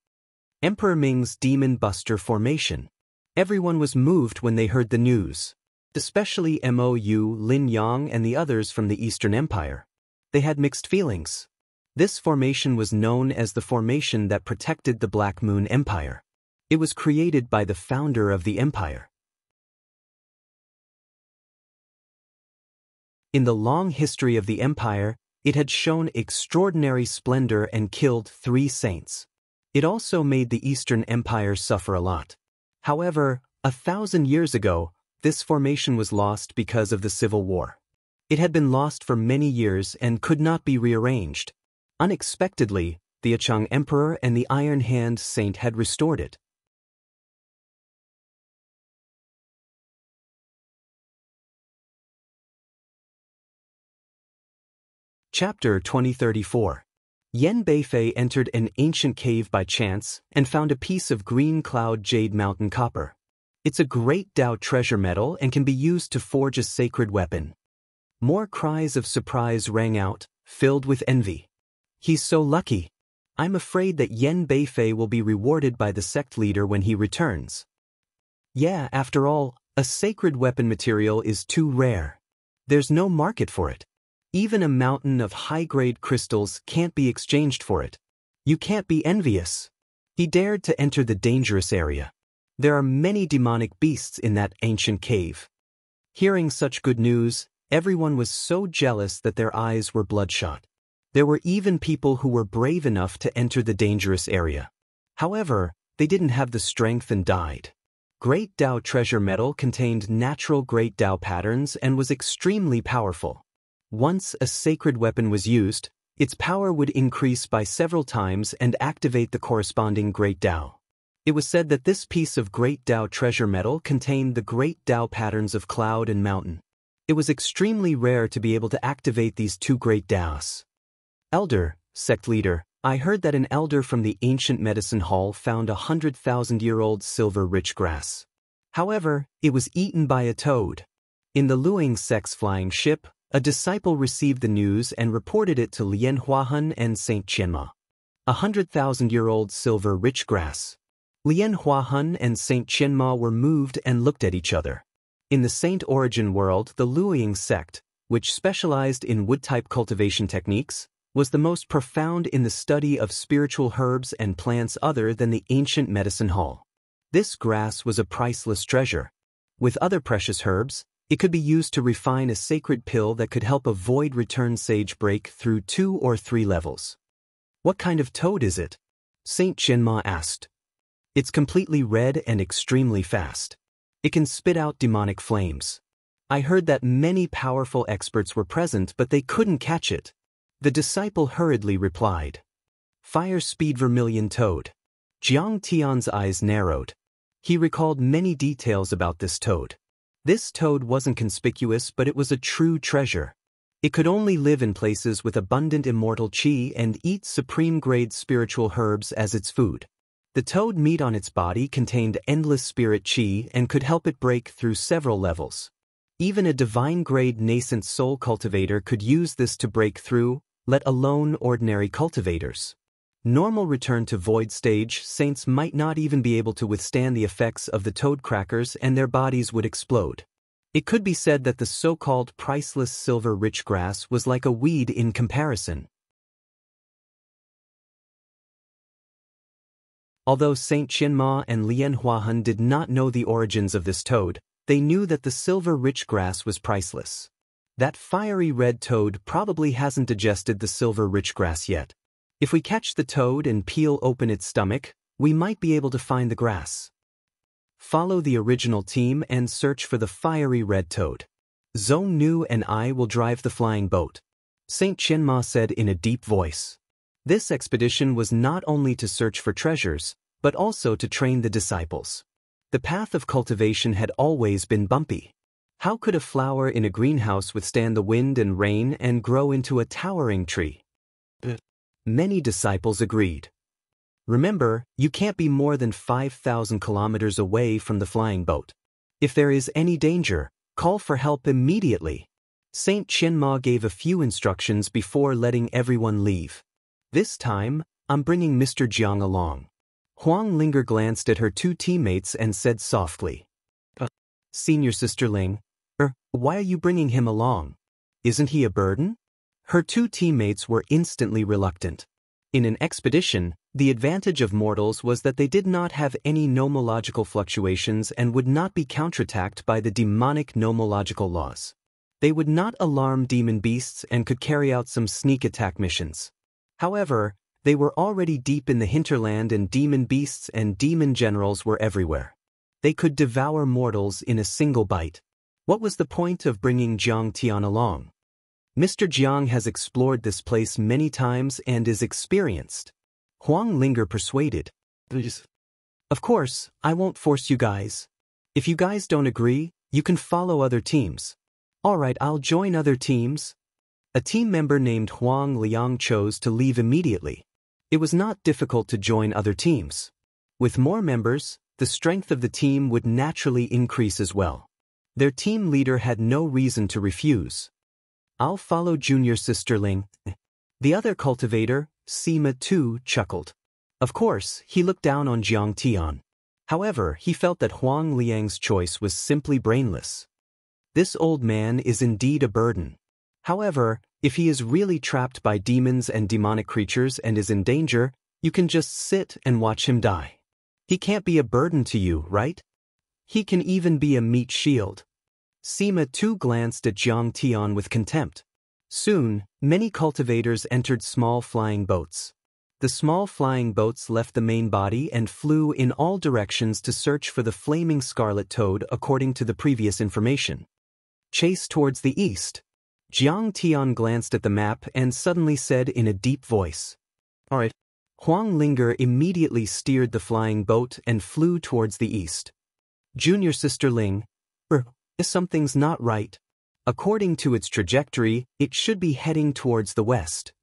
Emperor Ming's Demon Buster formation. Everyone was moved when they heard the news, especially Mou Lin Yang and the others from the Eastern Empire. They had mixed feelings. This formation was known as the formation that protected the Black Moon Empire. It was created by the founder of the empire. In the long history of the empire, it had shown extraordinary splendor and killed 3 saints. It also made the Eastern Empire suffer a lot. However, 1,000 years ago, this formation was lost because of the civil war. It had been lost for many years and could not be rearranged. Unexpectedly, the Wuxia Emperor and the Iron Hand Saint had restored it. Chapter 2034. Yan Beifei entered an ancient cave by chance and found a piece of green cloud jade mountain copper. It's a great Dao treasure metal and can be used to forge a sacred weapon. More cries of surprise rang out, filled with envy. He's so lucky. I'm afraid that Yan Beifei will be rewarded by the sect leader when he returns. Yeah, after all, a sacred weapon material is too rare. There's no market for it. Even a mountain of high-grade crystals can't be exchanged for it. You can't be envious. He dared to enter the dangerous area. There are many demonic beasts in that ancient cave. Hearing such good news, everyone was so jealous that their eyes were bloodshot. There were even people who were brave enough to enter the dangerous area. However, they didn't have the strength and died. Great Dao treasure metal contained natural Great Dao patterns and was extremely powerful. Once a sacred weapon was used, its power would increase by several times and activate the corresponding Great Dao. It was said that this piece of Great Dao treasure metal contained the Great Dao patterns of cloud and mountain. It was extremely rare to be able to activate these 2 Great Daos. Elder, sect leader, I heard that an elder from the ancient medicine hall found 100,000-year-old silver rich grass. However, it was eaten by a toad. In the Luing sect's flying ship, a disciple received the news and reported it to Lian Huahun and Saint Qianma. 100,000-year-old silver rich grass. Lian Huahun and Saint Qianma were moved and looked at each other. In the Saint origin world, the Luing sect, which specialized in wood-type cultivation techniques, was the most profound in the study of spiritual herbs and plants other than the ancient medicine hall. This grass was a priceless treasure. With other precious herbs, it could be used to refine a sacred pill that could help a void return sage break through 2 or 3 levels. What kind of toad is it? Saint Qianma asked. It's completely red and extremely fast. It can spit out demonic flames. I heard that many powerful experts were present, but they couldn't catch it. The disciple hurriedly replied. Fire speed vermilion toad. Jiang Tian's eyes narrowed. He recalled many details about this toad. This toad wasn't conspicuous, but it was a true treasure. It could only live in places with abundant immortal qi and eat supreme-grade spiritual herbs as its food. The toad meat on its body contained endless spirit qi and could help it break through several levels. Even a divine-grade nascent soul cultivator could use this to break through, let alone ordinary cultivators. Normal return to void stage saints might not even be able to withstand the effects of the toad crackers and their bodies would explode. It could be said that the so-called priceless silver rich grass was like a weed in comparison. Although Saint Qianma and Lian Huahun did not know the origins of this toad, they knew that the silver rich grass was priceless. That fiery red toad probably hasn't digested the silver rich grass yet. If we catch the toad and peel open its stomach, we might be able to find the grass. Follow the original team and search for the fiery red toad. Zhong Nu and I will drive the flying boat, Saint Qianma said in a deep voice. This expedition was not only to search for treasures, but also to train the disciples. The path of cultivation had always been bumpy. How could a flower in a greenhouse withstand the wind and rain and grow into a towering tree? Many disciples agreed. Remember, you can't be more than 5,000 kilometers away from the flying boat. If there is any danger, call for help immediately. Saint Qianma gave a few instructions before letting everyone leave. This time, I'm bringing Mr. Jiang along. Huang Linger glanced at her two teammates and said softly, Senior Sister Ling, why are you bringing him along? Isn't he a burden? Her two teammates were instantly reluctant. In an expedition, the advantage of mortals was that they did not have any nomological fluctuations and would not be counterattacked by the demonic nomological laws. They would not alarm demon beasts and could carry out some sneak attack missions. However, they were already deep in the hinterland and demon beasts and demon generals were everywhere. They could devour mortals in a single bite. What was the point of bringing Jiang Tian along? Mr. Jiang has explored this place many times and is experienced. Huang Linger persuaded. Of course, I won't force you guys. If you guys don't agree, you can follow other teams. Alright, I'll join other teams. A team member named Huang Liang chose to leave immediately. It was not difficult to join other teams. With more members, the strength of the team would naturally increase as well. Their team leader had no reason to refuse. I'll follow Junior Sister Ling. The other cultivator, Sima too, chuckled. Of course, he looked down on Jiang Tian. However, he felt that Huang Liang's choice was simply brainless. This old man is indeed a burden. However, if he is really trapped by demons and demonic creatures and is in danger, you can just sit and watch him die. He can't be a burden to you, right? He can even be a meat shield. Sima too glanced at Jiang Tian with contempt. Soon, many cultivators entered small flying boats. The small flying boats left the main body and flew in all directions to search for the flaming scarlet toad according to the previous information. Chase towards the east. Jiang Tian glanced at the map and suddenly said in a deep voice, Alright. Huang Linger immediately steered the flying boat and flew towards the east. Junior Sister Ling, something's not right. According to its trajectory, it should be heading towards the west.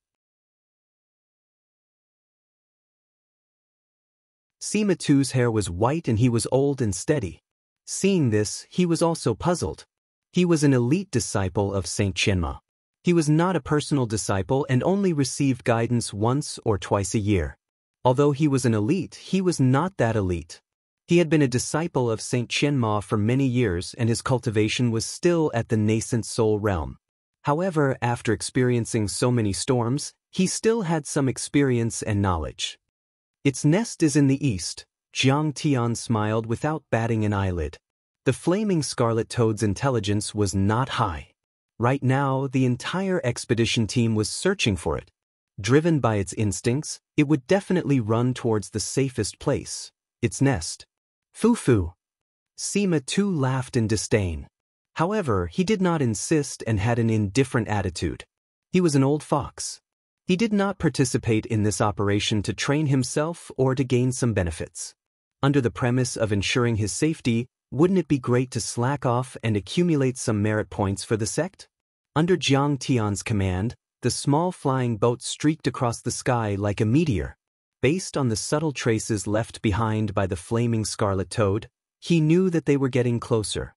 Sima Tu's hair was white and he was old and steady. Seeing this, he was also puzzled. He was an elite disciple of Saint Qianma. He was not a personal disciple and only received guidance once or twice a year. Although he was an elite, he was not that elite. He had been a disciple of Saint Qianma for many years and his cultivation was still at the nascent soul realm. However, after experiencing so many storms, he still had some experience and knowledge. Its nest is in the east. Jiang Tian smiled without batting an eyelid. The flaming scarlet toad's intelligence was not high. Right now, the entire expedition team was searching for it. Driven by its instincts, it would definitely run towards the safest place, its nest. Foo-foo. Sima too laughed in disdain. However, he did not insist and had an indifferent attitude. He was an old fox. He did not participate in this operation to train himself or to gain some benefits. Under the premise of ensuring his safety, wouldn't it be great to slack off and accumulate some merit points for the sect? Under Jiang Tian's command, the small flying boat streaked across the sky like a meteor. Based on the subtle traces left behind by the flaming scarlet toad, he knew that they were getting closer.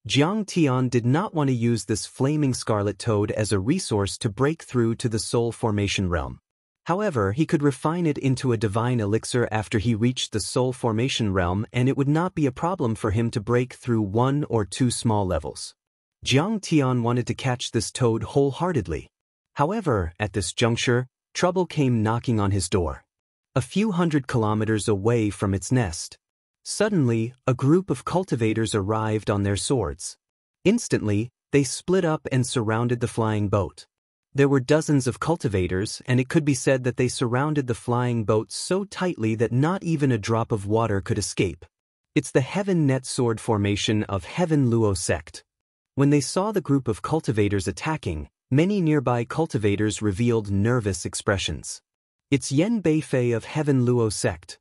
Jiang Tian did not want to use this flaming scarlet toad as a resource to break through to the soul formation realm. However, he could refine it into a divine elixir after he reached the soul formation realm and it would not be a problem for him to break through 1 or 2 small levels. Jiang Tian wanted to catch this toad wholeheartedly. However, at this juncture, trouble came knocking on his door. A few hundred kilometers away from its nest. Suddenly, a group of cultivators arrived on their swords. Instantly, they split up and surrounded the flying boat. There were dozens of cultivators, and it could be said that they surrounded the flying boat so tightly that not even a drop of water could escape. It's the Heaven Net Sword formation of Heaven Luo sect. When they saw the group of cultivators attacking, many nearby cultivators revealed nervous expressions. It's Yen Beifei of Heaven Luo sect.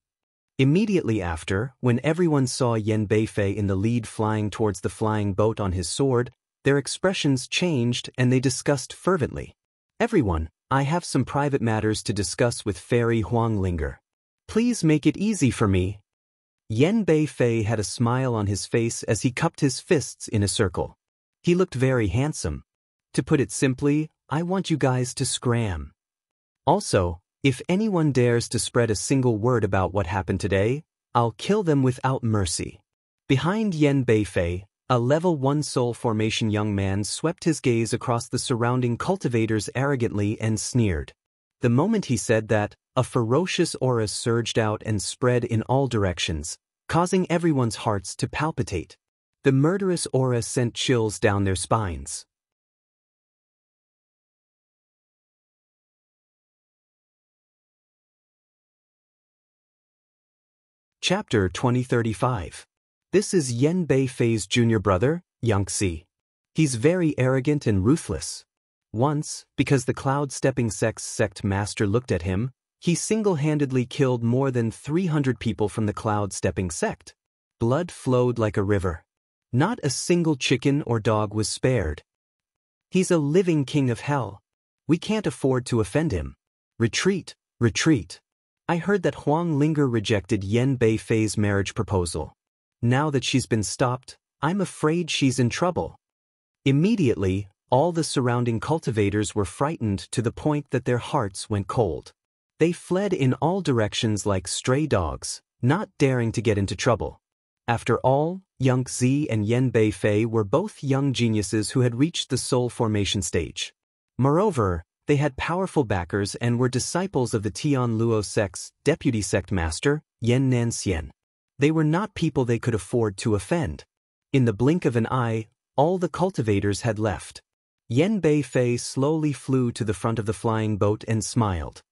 Immediately after, when everyone saw Yen Beifei in the lead flying towards the flying boat on his sword, their expressions changed and they discussed fervently. Everyone, I have some private matters to discuss with Fairy Huang Linger. Please make it easy for me. Yan Beifei had a smile on his face as he cupped his fists in a circle. He looked very handsome. To put it simply, I want you guys to scram. Also, if anyone dares to spread a single word about what happened today, I'll kill them without mercy. Behind Yan Beifei, a level 1 soul formation young man swept his gaze across the surrounding cultivators arrogantly and sneered. The moment he said that, a ferocious aura surged out and spread in all directions, causing everyone's hearts to palpitate. The murderous aura sent chills down their spines. Chapter 2035. This is Yan Beifei's junior brother, Xianxia. He's very arrogant and ruthless. Once, because the cloud-stepping sect master looked at him, he single-handedly killed more than 300 people from the cloud-stepping sect. Blood flowed like a river. Not a single chicken or dog was spared. He's a living king of hell. We can't afford to offend him. Retreat, retreat. I heard that Wang Lin rejected Yan Beifei's marriage proposal. Now that she's been stopped, I'm afraid she's in trouble. Immediately, all the surrounding cultivators were frightened to the point that their hearts went cold. They fled in all directions like stray dogs, not daring to get into trouble. After all, Xianxia and Yan Beifei were both young geniuses who had reached the soul formation stage. Moreover, they had powerful backers and were disciples of the Tian Luo sect's deputy sect master, Yan Nanxian. They were not people they could afford to offend. In the blink of an eye, all the cultivators had left. Yan Beifei slowly flew to the front of the flying boat and smiled.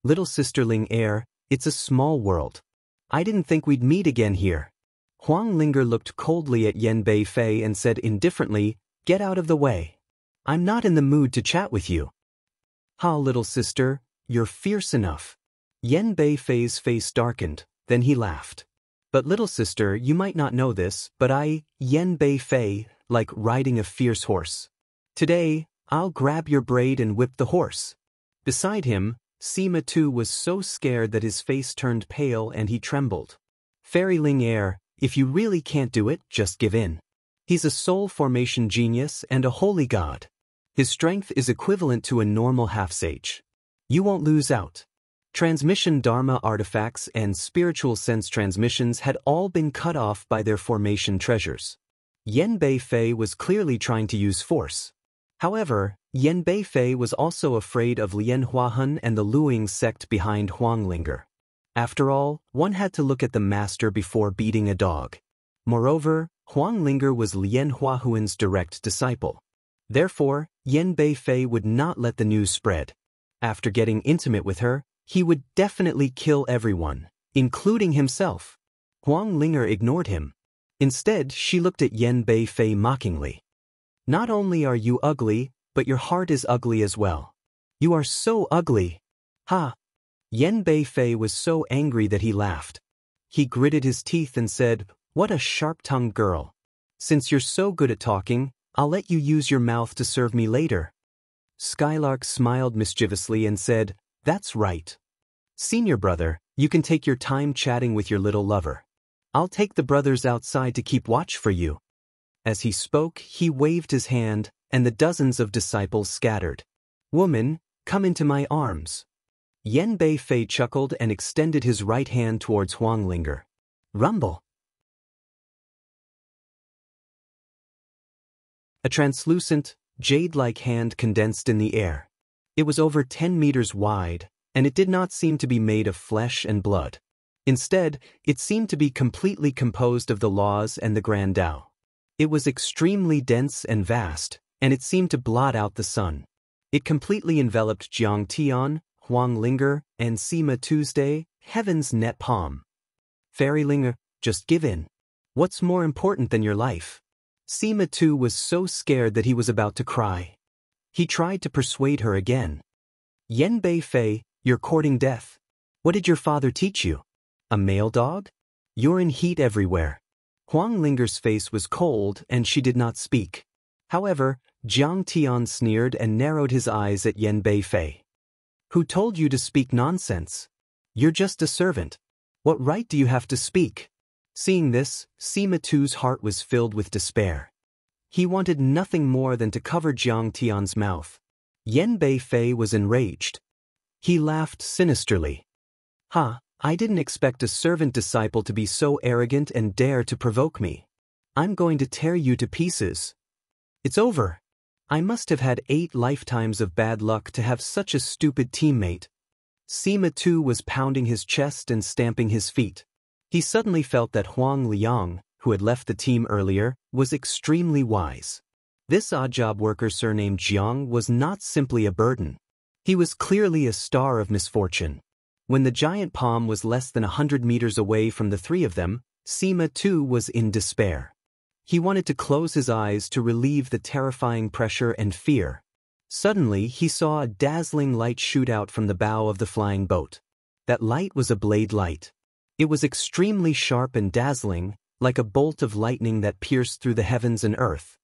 Little sister Ling Er, it's a small world. I didn't think we'd meet again here. Wang Lin looked coldly at Yan Beifei and said indifferently, "Get out of the way. I'm not in the mood to chat with you." "Ha, little sister, you're fierce enough." Yan Beifei's face darkened, then he laughed. "But little sister, you might not know this, but I, Yan Beifei, like riding a fierce horse. Today, I'll grab your braid and whip the horse." Beside him, Sima too was so scared that his face turned pale and he trembled. "Fairy Ling Er, if you really can't do it, just give in. He's a soul formation genius and a holy god. His strength is equivalent to a normal half-sage. You won't lose out." Transmission Dharma artifacts and spiritual sense transmissions had all been cut off by their formation treasures. Yan Beifei was clearly trying to use force. However, Yan Beifei was also afraid of Lian Huahun and the Luing sect behind Wang Lin. After all, one had to look at the master before beating a dog. Moreover, Wang Lin was Lian Huahun's direct disciple. Therefore, Yan Beifei would not let the news spread. After getting intimate with her, he would definitely kill everyone, including himself. Wang Lin ignored him. Instead, she looked at Yan Beifei mockingly. "Not only are you ugly, but your heart is ugly as well. You are so ugly." "Ha!" Yan Beifei was so angry that he laughed. He gritted his teeth and said, "What a sharp-tongued girl. Since you're so good at talking, I'll let you use your mouth to serve me later." Skylark smiled mischievously and said, "That's right. Senior brother, you can take your time chatting with your little lover. I'll take the brothers outside to keep watch for you." As he spoke, he waved his hand, and the dozens of disciples scattered. "Woman, come into my arms." Yan Beifei chuckled and extended his right hand towards Wang Lin. Rumble. A translucent, jade-like hand condensed in the air. It was over 10 meters wide, and it did not seem to be made of flesh and blood. Instead, it seemed to be completely composed of the laws and the Grand Tao. It was extremely dense and vast, and it seemed to blot out the sun. It completely enveloped Jiang Tian, Wang Lin, and Sima Tuesday, heaven's net palm. "Fairy Ling, just give in. What's more important than your life?" Sima Tu was so scared that he was about to cry. He tried to persuade her again. "Yan Beifei, you're courting death. What did your father teach you? A male dog? You're in heat everywhere." Wang Linger's face was cold and she did not speak. However, Jiang Tian sneered and narrowed his eyes at Yan Beifei. "Who told you to speak nonsense? You're just a servant. What right do you have to speak?" Seeing this, Sima Tu's heart was filled with despair. He wanted nothing more than to cover Jiang Tian's mouth. Yan Beifei was enraged. He laughed sinisterly. "Ha, I didn't expect a servant disciple to be so arrogant and dare to provoke me. I'm going to tear you to pieces. It's over. I must have had 8 lifetimes of bad luck to have such a stupid teammate." Sima Tu was pounding his chest and stamping his feet. He suddenly felt that Huang Liang, who had left the team earlier, was extremely wise. This odd job worker surnamed Jiang was not simply a burden. He was clearly a star of misfortune. When the giant palm was less than 100 meters away from the 3 of them, Sima Tu was in despair. He wanted to close his eyes to relieve the terrifying pressure and fear. Suddenly, he saw a dazzling light shoot out from the bow of the flying boat. That light was a blade light. It was extremely sharp and dazzling, like a bolt of lightning that pierced through the heavens and earth.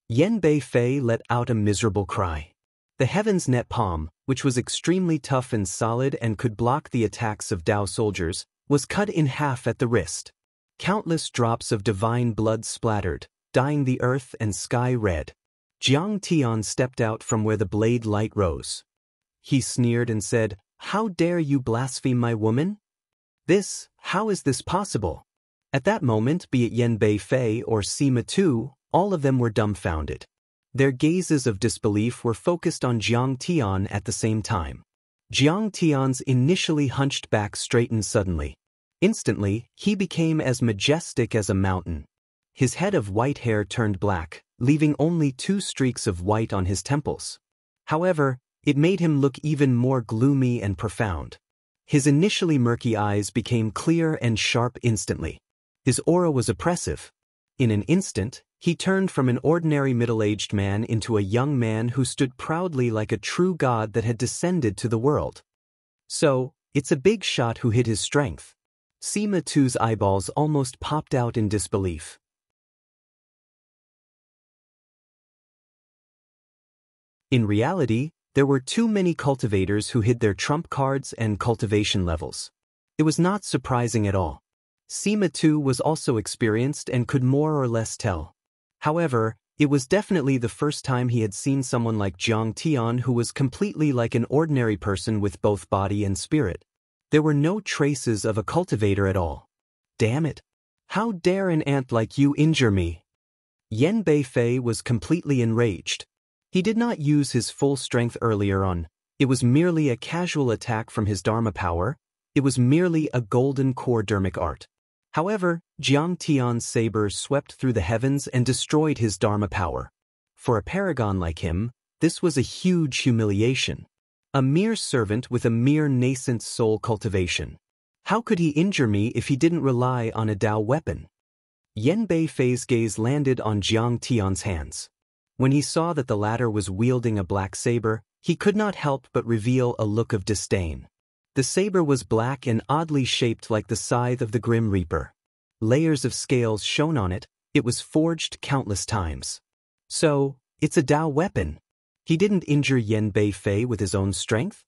Yan Beifei let out a miserable cry. The heaven's net palm, which was extremely tough and solid and could block the attacks of Dao soldiers, was cut in half at the wrist. Countless drops of divine blood splattered, dyeing the earth and sky red. Jiang Tian stepped out from where the blade light rose. He sneered and said, "How dare you blaspheme my woman? How is this possible?" At that moment, be it Yan Beifei or Sima Tu, all of them were dumbfounded. Their gazes of disbelief were focused on Jiang Tian at the same time. Jiang Tian's initially hunched back straightened suddenly. Instantly, he became as majestic as a mountain. His head of white hair turned black, leaving only 2 streaks of white on his temples. However, it made him look even more gloomy and profound. His initially murky eyes became clear and sharp instantly. His aura was oppressive. In an instant, he turned from an ordinary middle-aged man into a young man who stood proudly like a true god that had descended to the world. So, it's a big shot who hid his strength. Sima Tu's eyeballs almost popped out in disbelief. In reality, there were too many cultivators who hid their trump cards and cultivation levels. It was not surprising at all. Sima Tu was also experienced and could more or less tell. However, it was definitely the first time he had seen someone like Jiang Tian who was completely like an ordinary person with both body and spirit. There were no traces of a cultivator at all. Damn it! How dare an ant like you injure me? Yan Beifei was completely enraged. He did not use his full strength earlier on. It was merely a casual attack from his Dharma power. It was merely a golden core dermic art. However, Jiang Tian's saber swept through the heavens and destroyed his Dharma power. For a paragon like him, this was a huge humiliation. A mere servant with a mere nascent soul cultivation. How could he injure me if he didn't rely on a Dao weapon? Yan Beifei's gaze landed on Jiang Tian's hands. When he saw that the latter was wielding a black saber, he could not help but reveal a look of disdain. The saber was black and oddly shaped like the scythe of the Grim Reaper. Layers of scales shone on it. It was forged countless times. So, it's a Dao weapon. He didn't injure Yan Beifei with his own strength?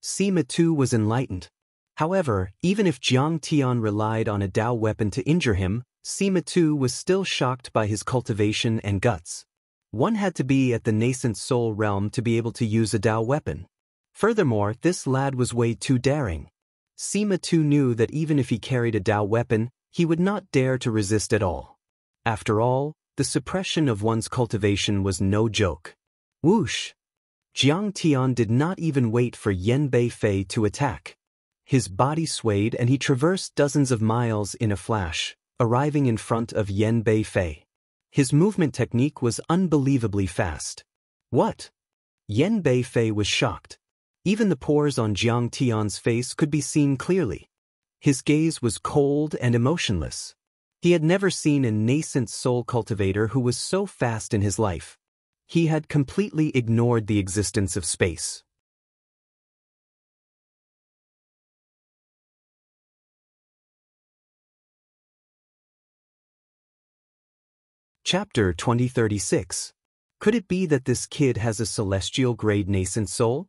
Sima Tu was enlightened. However, even if Jiang Tian relied on a Dao weapon to injure him, Sima Tu was still shocked by his cultivation and guts. One had to be at the nascent soul realm to be able to use a Dao weapon. Furthermore, this lad was way too daring. Sima Tu knew that even if he carried a Dao weapon, he would not dare to resist at all. After all, the suppression of one's cultivation was no joke. Whoosh! Jiang Tian did not even wait for Yan Beifei to attack. His body swayed and he traversed dozens of miles in a flash, arriving in front of Yan Beifei. His movement technique was unbelievably fast. What? Yan Beifei was shocked. Even the pores on Jiang Tian's face could be seen clearly. His gaze was cold and emotionless. He had never seen a nascent soul cultivator who was so fast in his life. He had completely ignored the existence of space. Chapter 2036. Could it be that this kid has a celestial-grade nascent soul?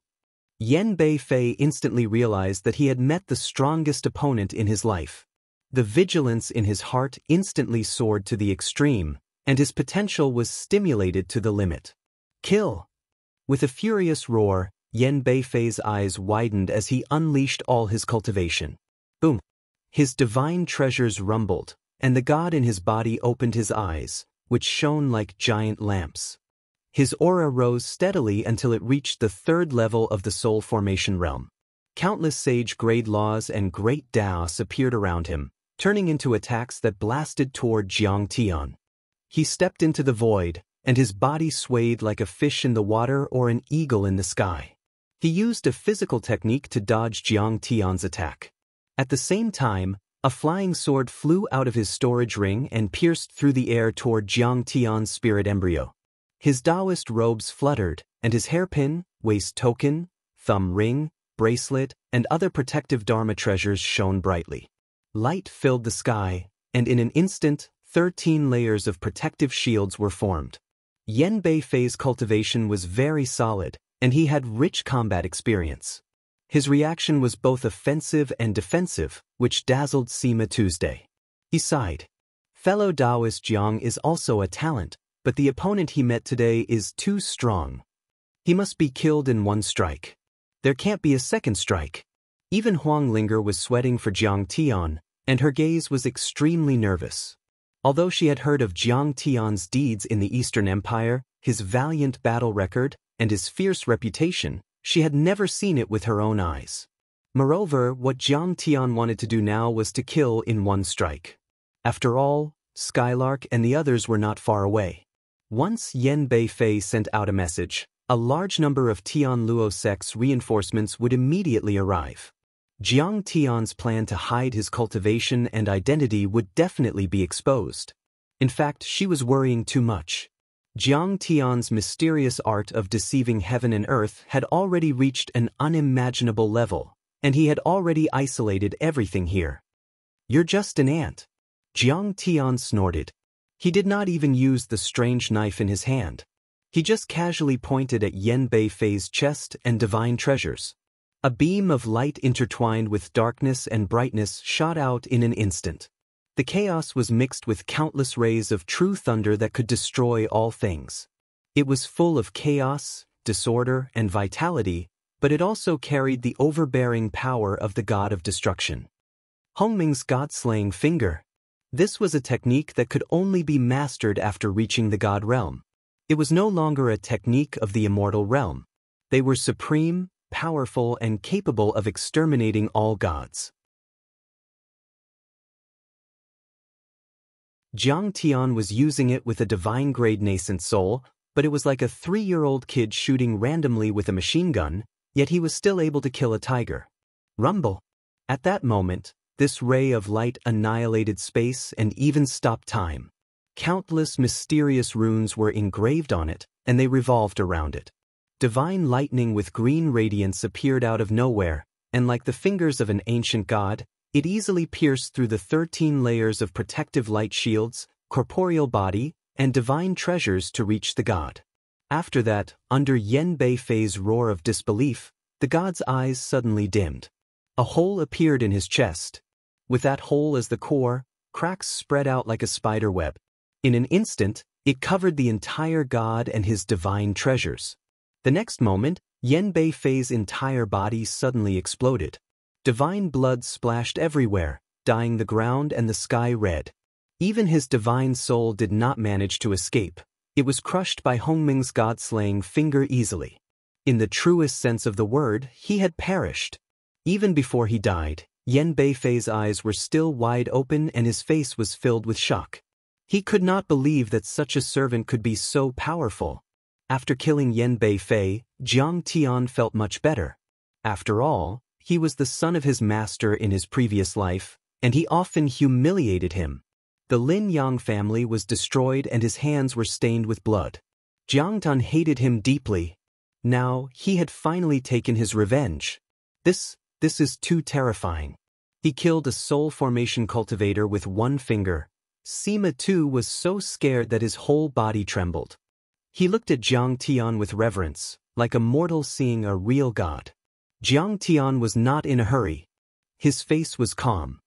Yan Beifei instantly realized that he had met the strongest opponent in his life. The vigilance in his heart instantly soared to the extreme, and his potential was stimulated to the limit. Kill! With a furious roar, Yan Beifei's eyes widened as he unleashed all his cultivation. Boom! His divine treasures rumbled, and the god in his body opened his eyes, which shone like giant lamps. His aura rose steadily until it reached the third level of the soul formation realm. Countless sage-grade laws and great Daos appeared around him, turning into attacks that blasted toward Jiang Tian. He stepped into the void, and his body swayed like a fish in the water or an eagle in the sky. He used a physical technique to dodge Jiang Tian's attack. At the same time, a flying sword flew out of his storage ring and pierced through the air toward Jiang Tian's spirit embryo. His Taoist robes fluttered, and his hairpin, waist token, thumb ring, bracelet, and other protective Dharma treasures shone brightly. Light filled the sky, and in an instant, 13 layers of protective shields were formed. Yan Beifei's cultivation was very solid, and he had rich combat experience. His reaction was both offensive and defensive, which dazzled Sima Tuesday. He sighed. Fellow Taoist Jiang is also a talent, but the opponent he met today is too strong. He must be killed in one strike. There can't be a second strike. Even Huang Linger was sweating for Jiang Tian, and her gaze was extremely nervous. Although she had heard of Jiang Tian's deeds in the Eastern Empire, his valiant battle record, and his fierce reputation, she had never seen it with her own eyes. Moreover, what Jiang Tian wanted to do now was to kill in one strike. After all, Skylark and the others were not far away. Once Yan Beifei sent out a message, a large number of Tian Luo sect's reinforcements would immediately arrive. Jiang Tian's plan to hide his cultivation and identity would definitely be exposed. In fact, she was worrying too much. Jiang Tian's mysterious art of deceiving heaven and earth had already reached an unimaginable level, and he had already isolated everything here. "You're just an ant." Jiang Tian snorted. He did not even use the strange knife in his hand. He just casually pointed at Yan Beifei's chest and divine treasures. A beam of light intertwined with darkness and brightness shot out in an instant. The chaos was mixed with countless rays of true thunder that could destroy all things. It was full of chaos, disorder, and vitality, but it also carried the overbearing power of the god of destruction. Hongming's god-slaying finger. This was a technique that could only be mastered after reaching the god realm. It was no longer a technique of the immortal realm. They were supreme, powerful, and capable of exterminating all gods. Jiang Tian was using it with a divine-grade nascent soul, but it was like a 3-year-old kid shooting randomly with a machine gun, yet he was still able to kill a tiger. Rumble! At that moment, this ray of light annihilated space and even stopped time. Countless mysterious runes were engraved on it, and they revolved around it. Divine lightning with green radiance appeared out of nowhere, and like the fingers of an ancient god, it easily pierced through the 13 layers of protective light shields, corporeal body, and divine treasures to reach the god. After that, under Yan Beifei's roar of disbelief, the god's eyes suddenly dimmed. A hole appeared in his chest. With that hole as the core, cracks spread out like a spider web. In an instant, it covered the entire god and his divine treasures. The next moment, Yan Beifei's entire body suddenly exploded. Divine blood splashed everywhere, dyeing the ground and the sky red. Even his divine soul did not manage to escape. It was crushed by Hongming's god-slaying finger easily. In the truest sense of the word, he had perished. Even before he died, Yan Beifei's eyes were still wide open and his face was filled with shock. He could not believe that such a servant could be so powerful. After killing Yan Beifei, Jiang Tian felt much better. After all, he was the son of his master in his previous life, and he often humiliated him. The Lin Yang family was destroyed and his hands were stained with blood. Jiang Tian hated him deeply. Now, he had finally taken his revenge. This is too terrifying. He killed a soul formation cultivator with one finger. Sima too was so scared that his whole body trembled. He looked at Jiang Tian with reverence, like a mortal seeing a real god. Jiang Tian was not in a hurry. His face was calm.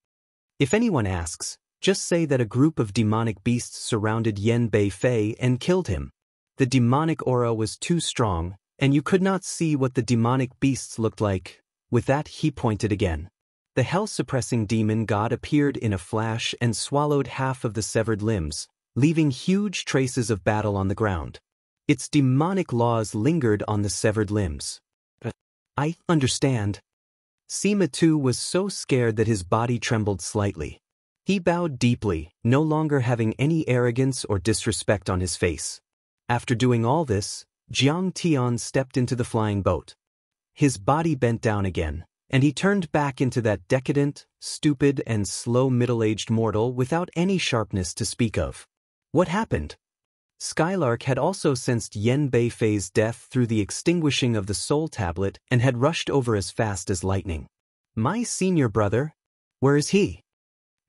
If anyone asks, just say that a group of demonic beasts surrounded Yan Beifei and killed him. The demonic aura was too strong, and you could not see what the demonic beasts looked like. With that, he pointed again. The hell-suppressing demon god appeared in a flash and swallowed half of the severed limbs, leaving huge traces of battle on the ground. Its demonic laws lingered on the severed limbs. I understand. Sima too was so scared that his body trembled slightly. He bowed deeply, no longer having any arrogance or disrespect on his face. After doing all this, Jiang Tian stepped into the flying boat. His body bent down again, and he turned back into that decadent, stupid, and slow middle-aged mortal without any sharpness to speak of. What happened? Skylark had also sensed Yan Beifei's death through the extinguishing of the soul tablet and had rushed over as fast as lightning. My senior brother? Where is he?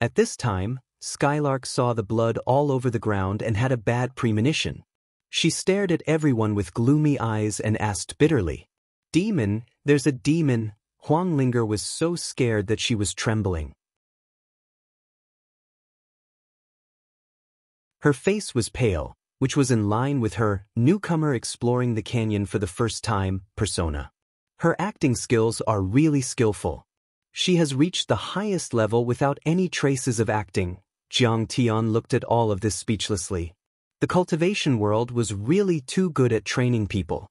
At this time, Skylark saw the blood all over the ground and had a bad premonition. She stared at everyone with gloomy eyes and asked bitterly, "Demon, there's a demon." Huang Linger was so scared that she was trembling. Her face was pale, which was in line with her newcomer exploring the canyon for the first time persona. Her acting skills are really skillful. She has reached the highest level without any traces of acting. Jiang Tian looked at all of this speechlessly. The cultivation world was really too good at training people.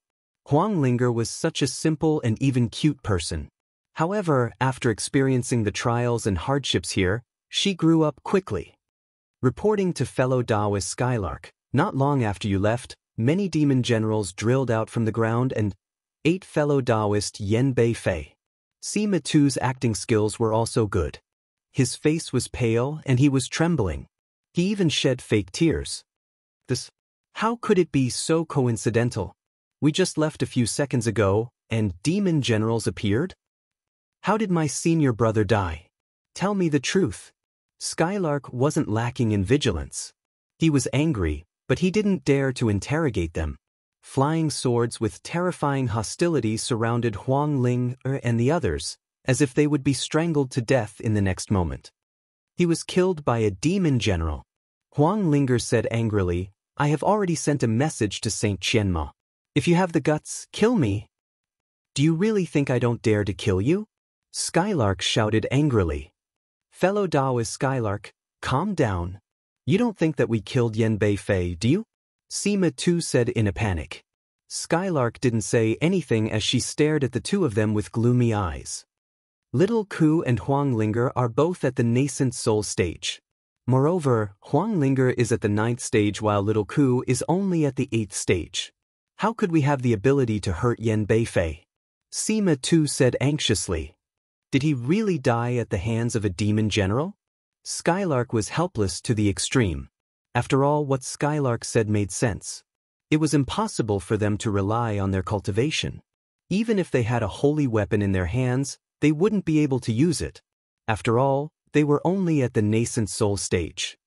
Huang Linger was such a simple and even cute person. However, after experiencing the trials and hardships here, she grew up quickly. Reporting to fellow Taoist Skylark, not long after you left, many demon generals drilled out from the ground and ate fellow Taoist Yan Beifei. Sima Tu's acting skills were also good. His face was pale and he was trembling. He even shed fake tears. How could it be so coincidental? We just left a few seconds ago, and demon generals appeared? How did my senior brother die? Tell me the truth. Skylark wasn't lacking in vigilance. He was angry, but he didn't dare to interrogate them. Flying swords with terrifying hostility surrounded Huang Ling and the others, as if they would be strangled to death in the next moment. He was killed by a demon general. Huang Linger said angrily, "I have already sent a message to Saint Qianma. If you have the guts, kill me." "Do you really think I don't dare to kill you?" Skylark shouted angrily. Fellow Taoist Skylark, calm down. You don't think that we killed Yan Beifei, do you? Sima Tu said in a panic. Skylark didn't say anything as she stared at the two of them with gloomy eyes. Little Ku and Huang Linger are both at the nascent soul stage. Moreover, Huang Linger is at the 9th stage while Little Ku is only at the 8th stage. How could we have the ability to hurt Yan Beifei? Sima Tu said anxiously. Did he really die at the hands of a demon general? Skylark was helpless to the extreme. After all, what Skylark said made sense. It was impossible for them to rely on their cultivation. Even if they had a holy weapon in their hands, they wouldn't be able to use it. After all, they were only at the nascent soul stage.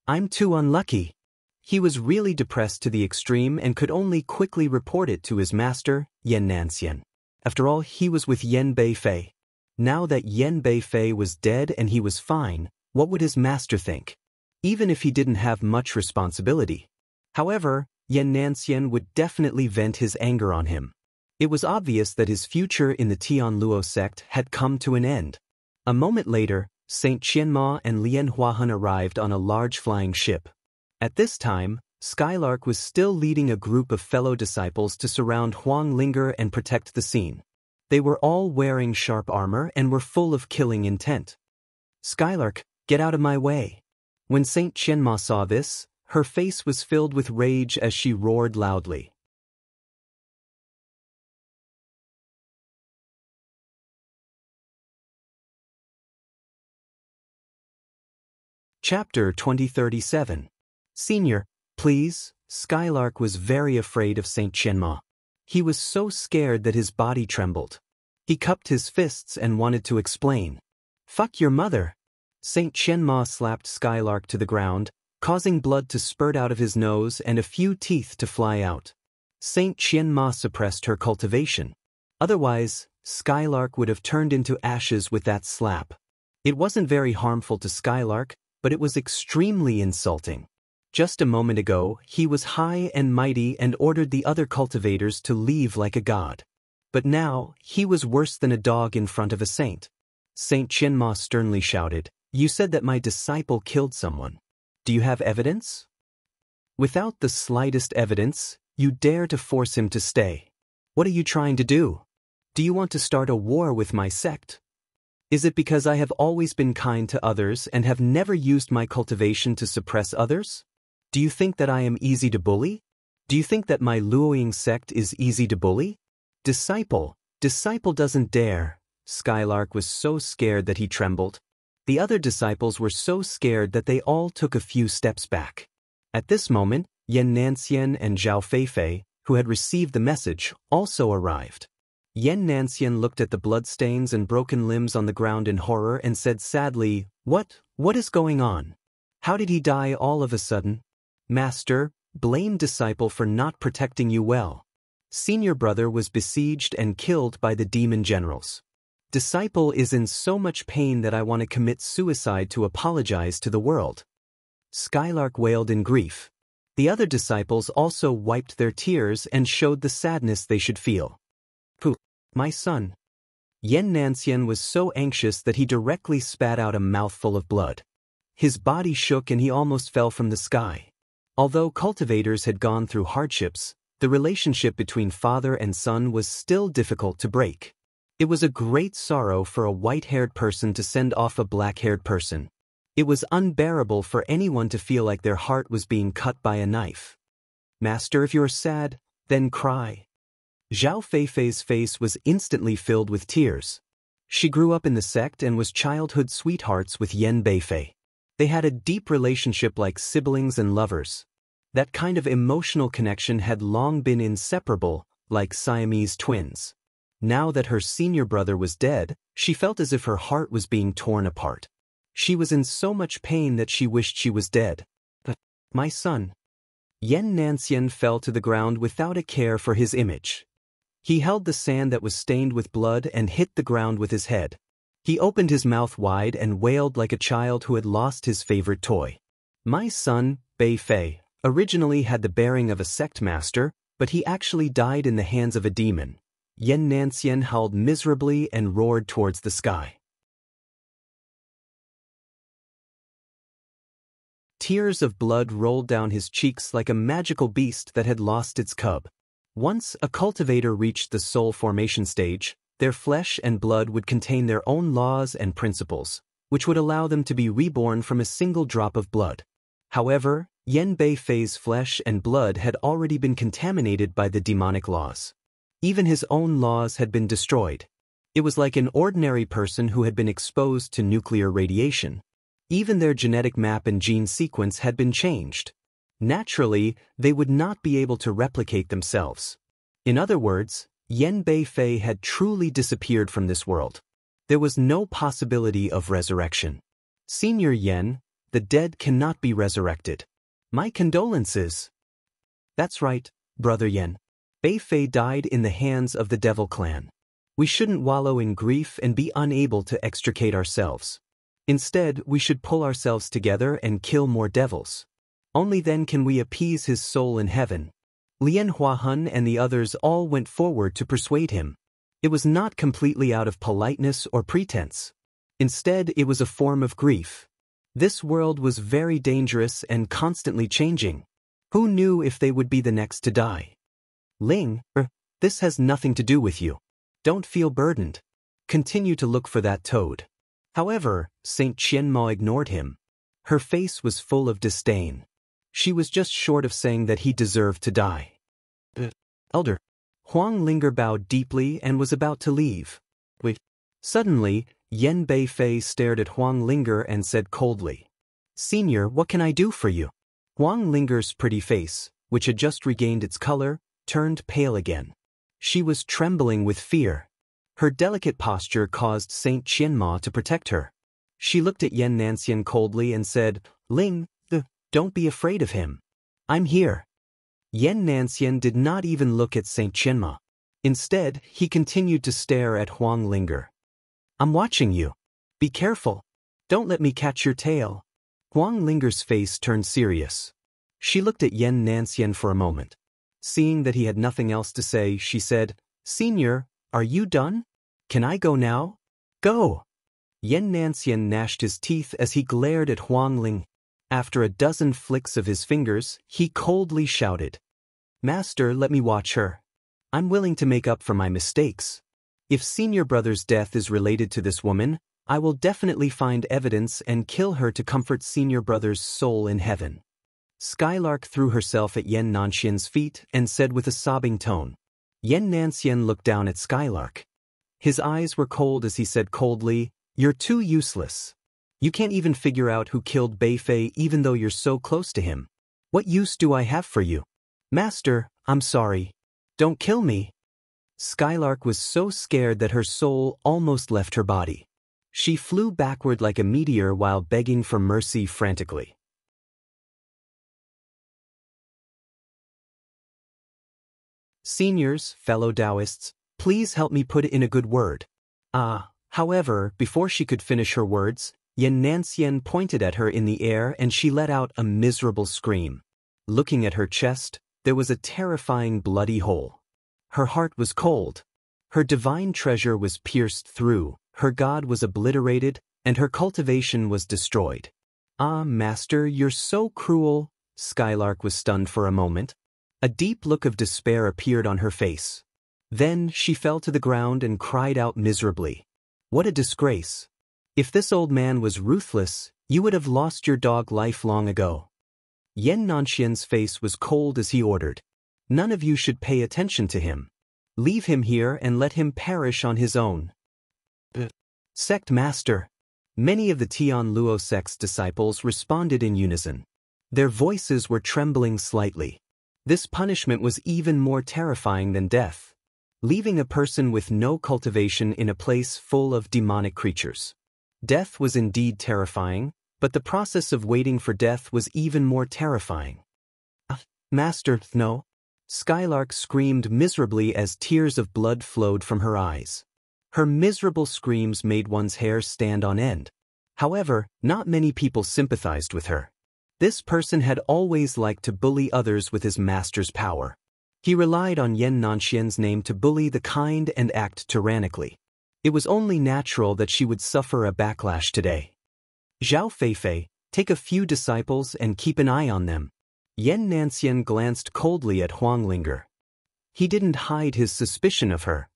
I'm too unlucky. He was really depressed to the extreme and could only quickly report it to his master, Yan Nanxian. After all, he was with Yan Beifei. Now that Yan Beifei was dead and he was fine, what would his master think? Even if he didn't have much responsibility. However, Yan Nanxian would definitely vent his anger on him. It was obvious that his future in the Tianluo sect had come to an end. A moment later, Saint Qianma and Lian Huahan arrived on a large flying ship. At this time, Skylark was still leading a group of fellow disciples to surround Huang Linger and protect the scene. They were all wearing sharp armor and were full of killing intent. Skylark, get out of my way. When Saint Qianma saw this, her face was filled with rage as she roared loudly. Chapter 2037. Senior, please. Skylark was very afraid of Saint Qianma. He was so scared that his body trembled. He cupped his fists and wanted to explain. Fuck your mother. Saint Qianma slapped Skylark to the ground, causing blood to spurt out of his nose and a few teeth to fly out. Saint Qianma suppressed her cultivation. Otherwise, Skylark would have turned into ashes with that slap. It wasn't very harmful to Skylark, but it was extremely insulting. Just a moment ago, he was high and mighty and ordered the other cultivators to leave like a god. But now, he was worse than a dog in front of a saint. Saint Qianma sternly shouted, "You said that my disciple killed someone. Do you have evidence?" Without the slightest evidence, you dare to force him to stay. What are you trying to do? Do you want to start a war with my sect? Is it because I have always been kind to others and have never used my cultivation to suppress others? Do you think that I am easy to bully? Do you think that my Luoying sect is easy to bully? Disciple doesn't dare. Skylark was so scared that he trembled. The other disciples were so scared that they all took a few steps back. At this moment, Yan Nanxian and Zhao Feifei, who had received the message, also arrived. Yan Nanxian looked at the bloodstains and broken limbs on the ground in horror and said sadly, What is going on? How did he die all of a sudden? Master, blame disciple for not protecting you well. Senior brother was besieged and killed by the demon generals. Disciple is in so much pain that I want to commit suicide to apologize to the world. Skylark wailed in grief. The other disciples also wiped their tears and showed the sadness they should feel. My son. Yan Nanxian was so anxious that he directly spat out a mouthful of blood. His body shook and he almost fell from the sky. Although cultivators had gone through hardships, the relationship between father and son was still difficult to break. It was a great sorrow for a white-haired person to send off a black-haired person. It was unbearable for anyone to feel like their heart was being cut by a knife. Master, if you're sad, then cry. Zhao Feifei's face was instantly filled with tears. She grew up in the sect and was childhood sweethearts with Yan Beifei. They had a deep relationship like siblings and lovers. That kind of emotional connection had long been inseparable, like Siamese twins. Now that her senior brother was dead, she felt as if her heart was being torn apart. She was in so much pain that she wished she was dead. But, my son. Yan Nanxian fell to the ground without a care for his image. He held the sand that was stained with blood and hit the ground with his head. He opened his mouth wide and wailed like a child who had lost his favorite toy. My son, Bei Fei, originally had the bearing of a sect master, but he actually died in the hands of a demon. Yan Nanxian howled miserably and roared towards the sky. Tears of blood rolled down his cheeks like a magical beast that had lost its cub. Once a cultivator reached the soul formation stage, their flesh and blood would contain their own laws and principles, which would allow them to be reborn from a single drop of blood. However, Yan Beifei's flesh and blood had already been contaminated by the demonic laws. Even his own laws had been destroyed. It was like an ordinary person who had been exposed to nuclear radiation. Even their genetic map and gene sequence had been changed. Naturally, they would not be able to replicate themselves. In other words, Yan Beifei had truly disappeared from this world. There was no possibility of resurrection. Senior Yan, the dead cannot be resurrected. My condolences. That's right, Brother Yan. Beifei died in the hands of the Devil Clan. We shouldn't wallow in grief and be unable to extricate ourselves. Instead, we should pull ourselves together and kill more devils. Only then can we appease his soul in heaven. Lian Huahun and the others all went forward to persuade him. It was not completely out of politeness or pretense. Instead, it was a form of grief. This world was very dangerous and constantly changing. Who knew if they would be the next to die? Ling, this has nothing to do with you. Don't feel burdened. Continue to look for that toad. However, Saint Qianma ignored him. Her face was full of disdain. She was just short of saying that he deserved to die. Elder. Huang Linger bowed deeply and was about to leave. Wait. Suddenly, Yan Beifei stared at Huang Linger and said coldly, Senior, what can I do for you? Huang Linger's pretty face, which had just regained its color, turned pale again. She was trembling with fear. Her delicate posture caused Saint Qianma to protect her. She looked at Yan Nanxian coldly and said, Ling, don't be afraid of him. I'm here. Yan Nanxian did not even look at Saint Qianma. Instead, he continued to stare at Huang Linger. I'm watching you. Be careful. Don't let me catch your tail. Wang Linger's face turned serious. She looked at Xianxia for a moment. Seeing that he had nothing else to say, she said, Senior, are you done? Can I go now? Go! Xianxia gnashed his teeth as he glared at Wang Ling. After a dozen flicks of his fingers, he coldly shouted, Master, let me watch her. I'm willing to make up for my mistakes. If Senior Brother's death is related to this woman, I will definitely find evidence and kill her to comfort Senior Brother's soul in heaven. Skylark threw herself at Xianxia's feet and said with a sobbing tone. Xianxia looked down at Skylark. His eyes were cold as he said coldly, You're too useless. You can't even figure out who killed Beifei even though you're so close to him. What use do I have for you? Master, I'm sorry. Don't kill me. Skylark was so scared that her soul almost left her body. She flew backward like a meteor while begging for mercy frantically. Seniors, fellow Taoists, please help me put in a good word. However, before she could finish her words, Xianxia pointed at her in the air and she let out a miserable scream. Looking at her chest, there was a terrifying bloody hole. Her heart was cold. Her divine treasure was pierced through, her god was obliterated, and her cultivation was destroyed. Ah, Master, you're so cruel. Skylark was stunned for a moment. A deep look of despair appeared on her face. Then she fell to the ground and cried out miserably. What a disgrace. If this old man was ruthless, you would have lost your dog life long ago. Xianxia's face was cold as he ordered. None of you should pay attention to him. Leave him here and let him perish on his own. Sect Master. Many of the Tian Luo sect's disciples responded in unison. Their voices were trembling slightly. This punishment was even more terrifying than death. Leaving a person with no cultivation in a place full of demonic creatures. Death was indeed terrifying, but the process of waiting for death was even more terrifying. Master, no. Skylark screamed miserably as tears of blood flowed from her eyes. Her miserable screams made one's hair stand on end. However, not many people sympathized with her. This person had always liked to bully others with his master's power. He relied on Xianxia's name to bully the kind and act tyrannically. It was only natural that she would suffer a backlash today. Zhao Feifei, take a few disciples and keep an eye on them. Xianxia glanced coldly at Wang Linger. He didn't hide his suspicion of her.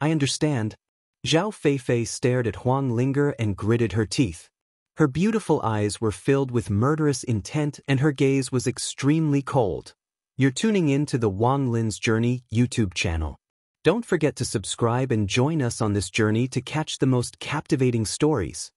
I understand. Zhao Feifei stared at Wang Linger and gritted her teeth. Her beautiful eyes were filled with murderous intent and her gaze was extremely cold. You're tuning in to the Wang Lin's Journey YouTube channel. Don't forget to subscribe and join us on this journey to catch the most captivating stories.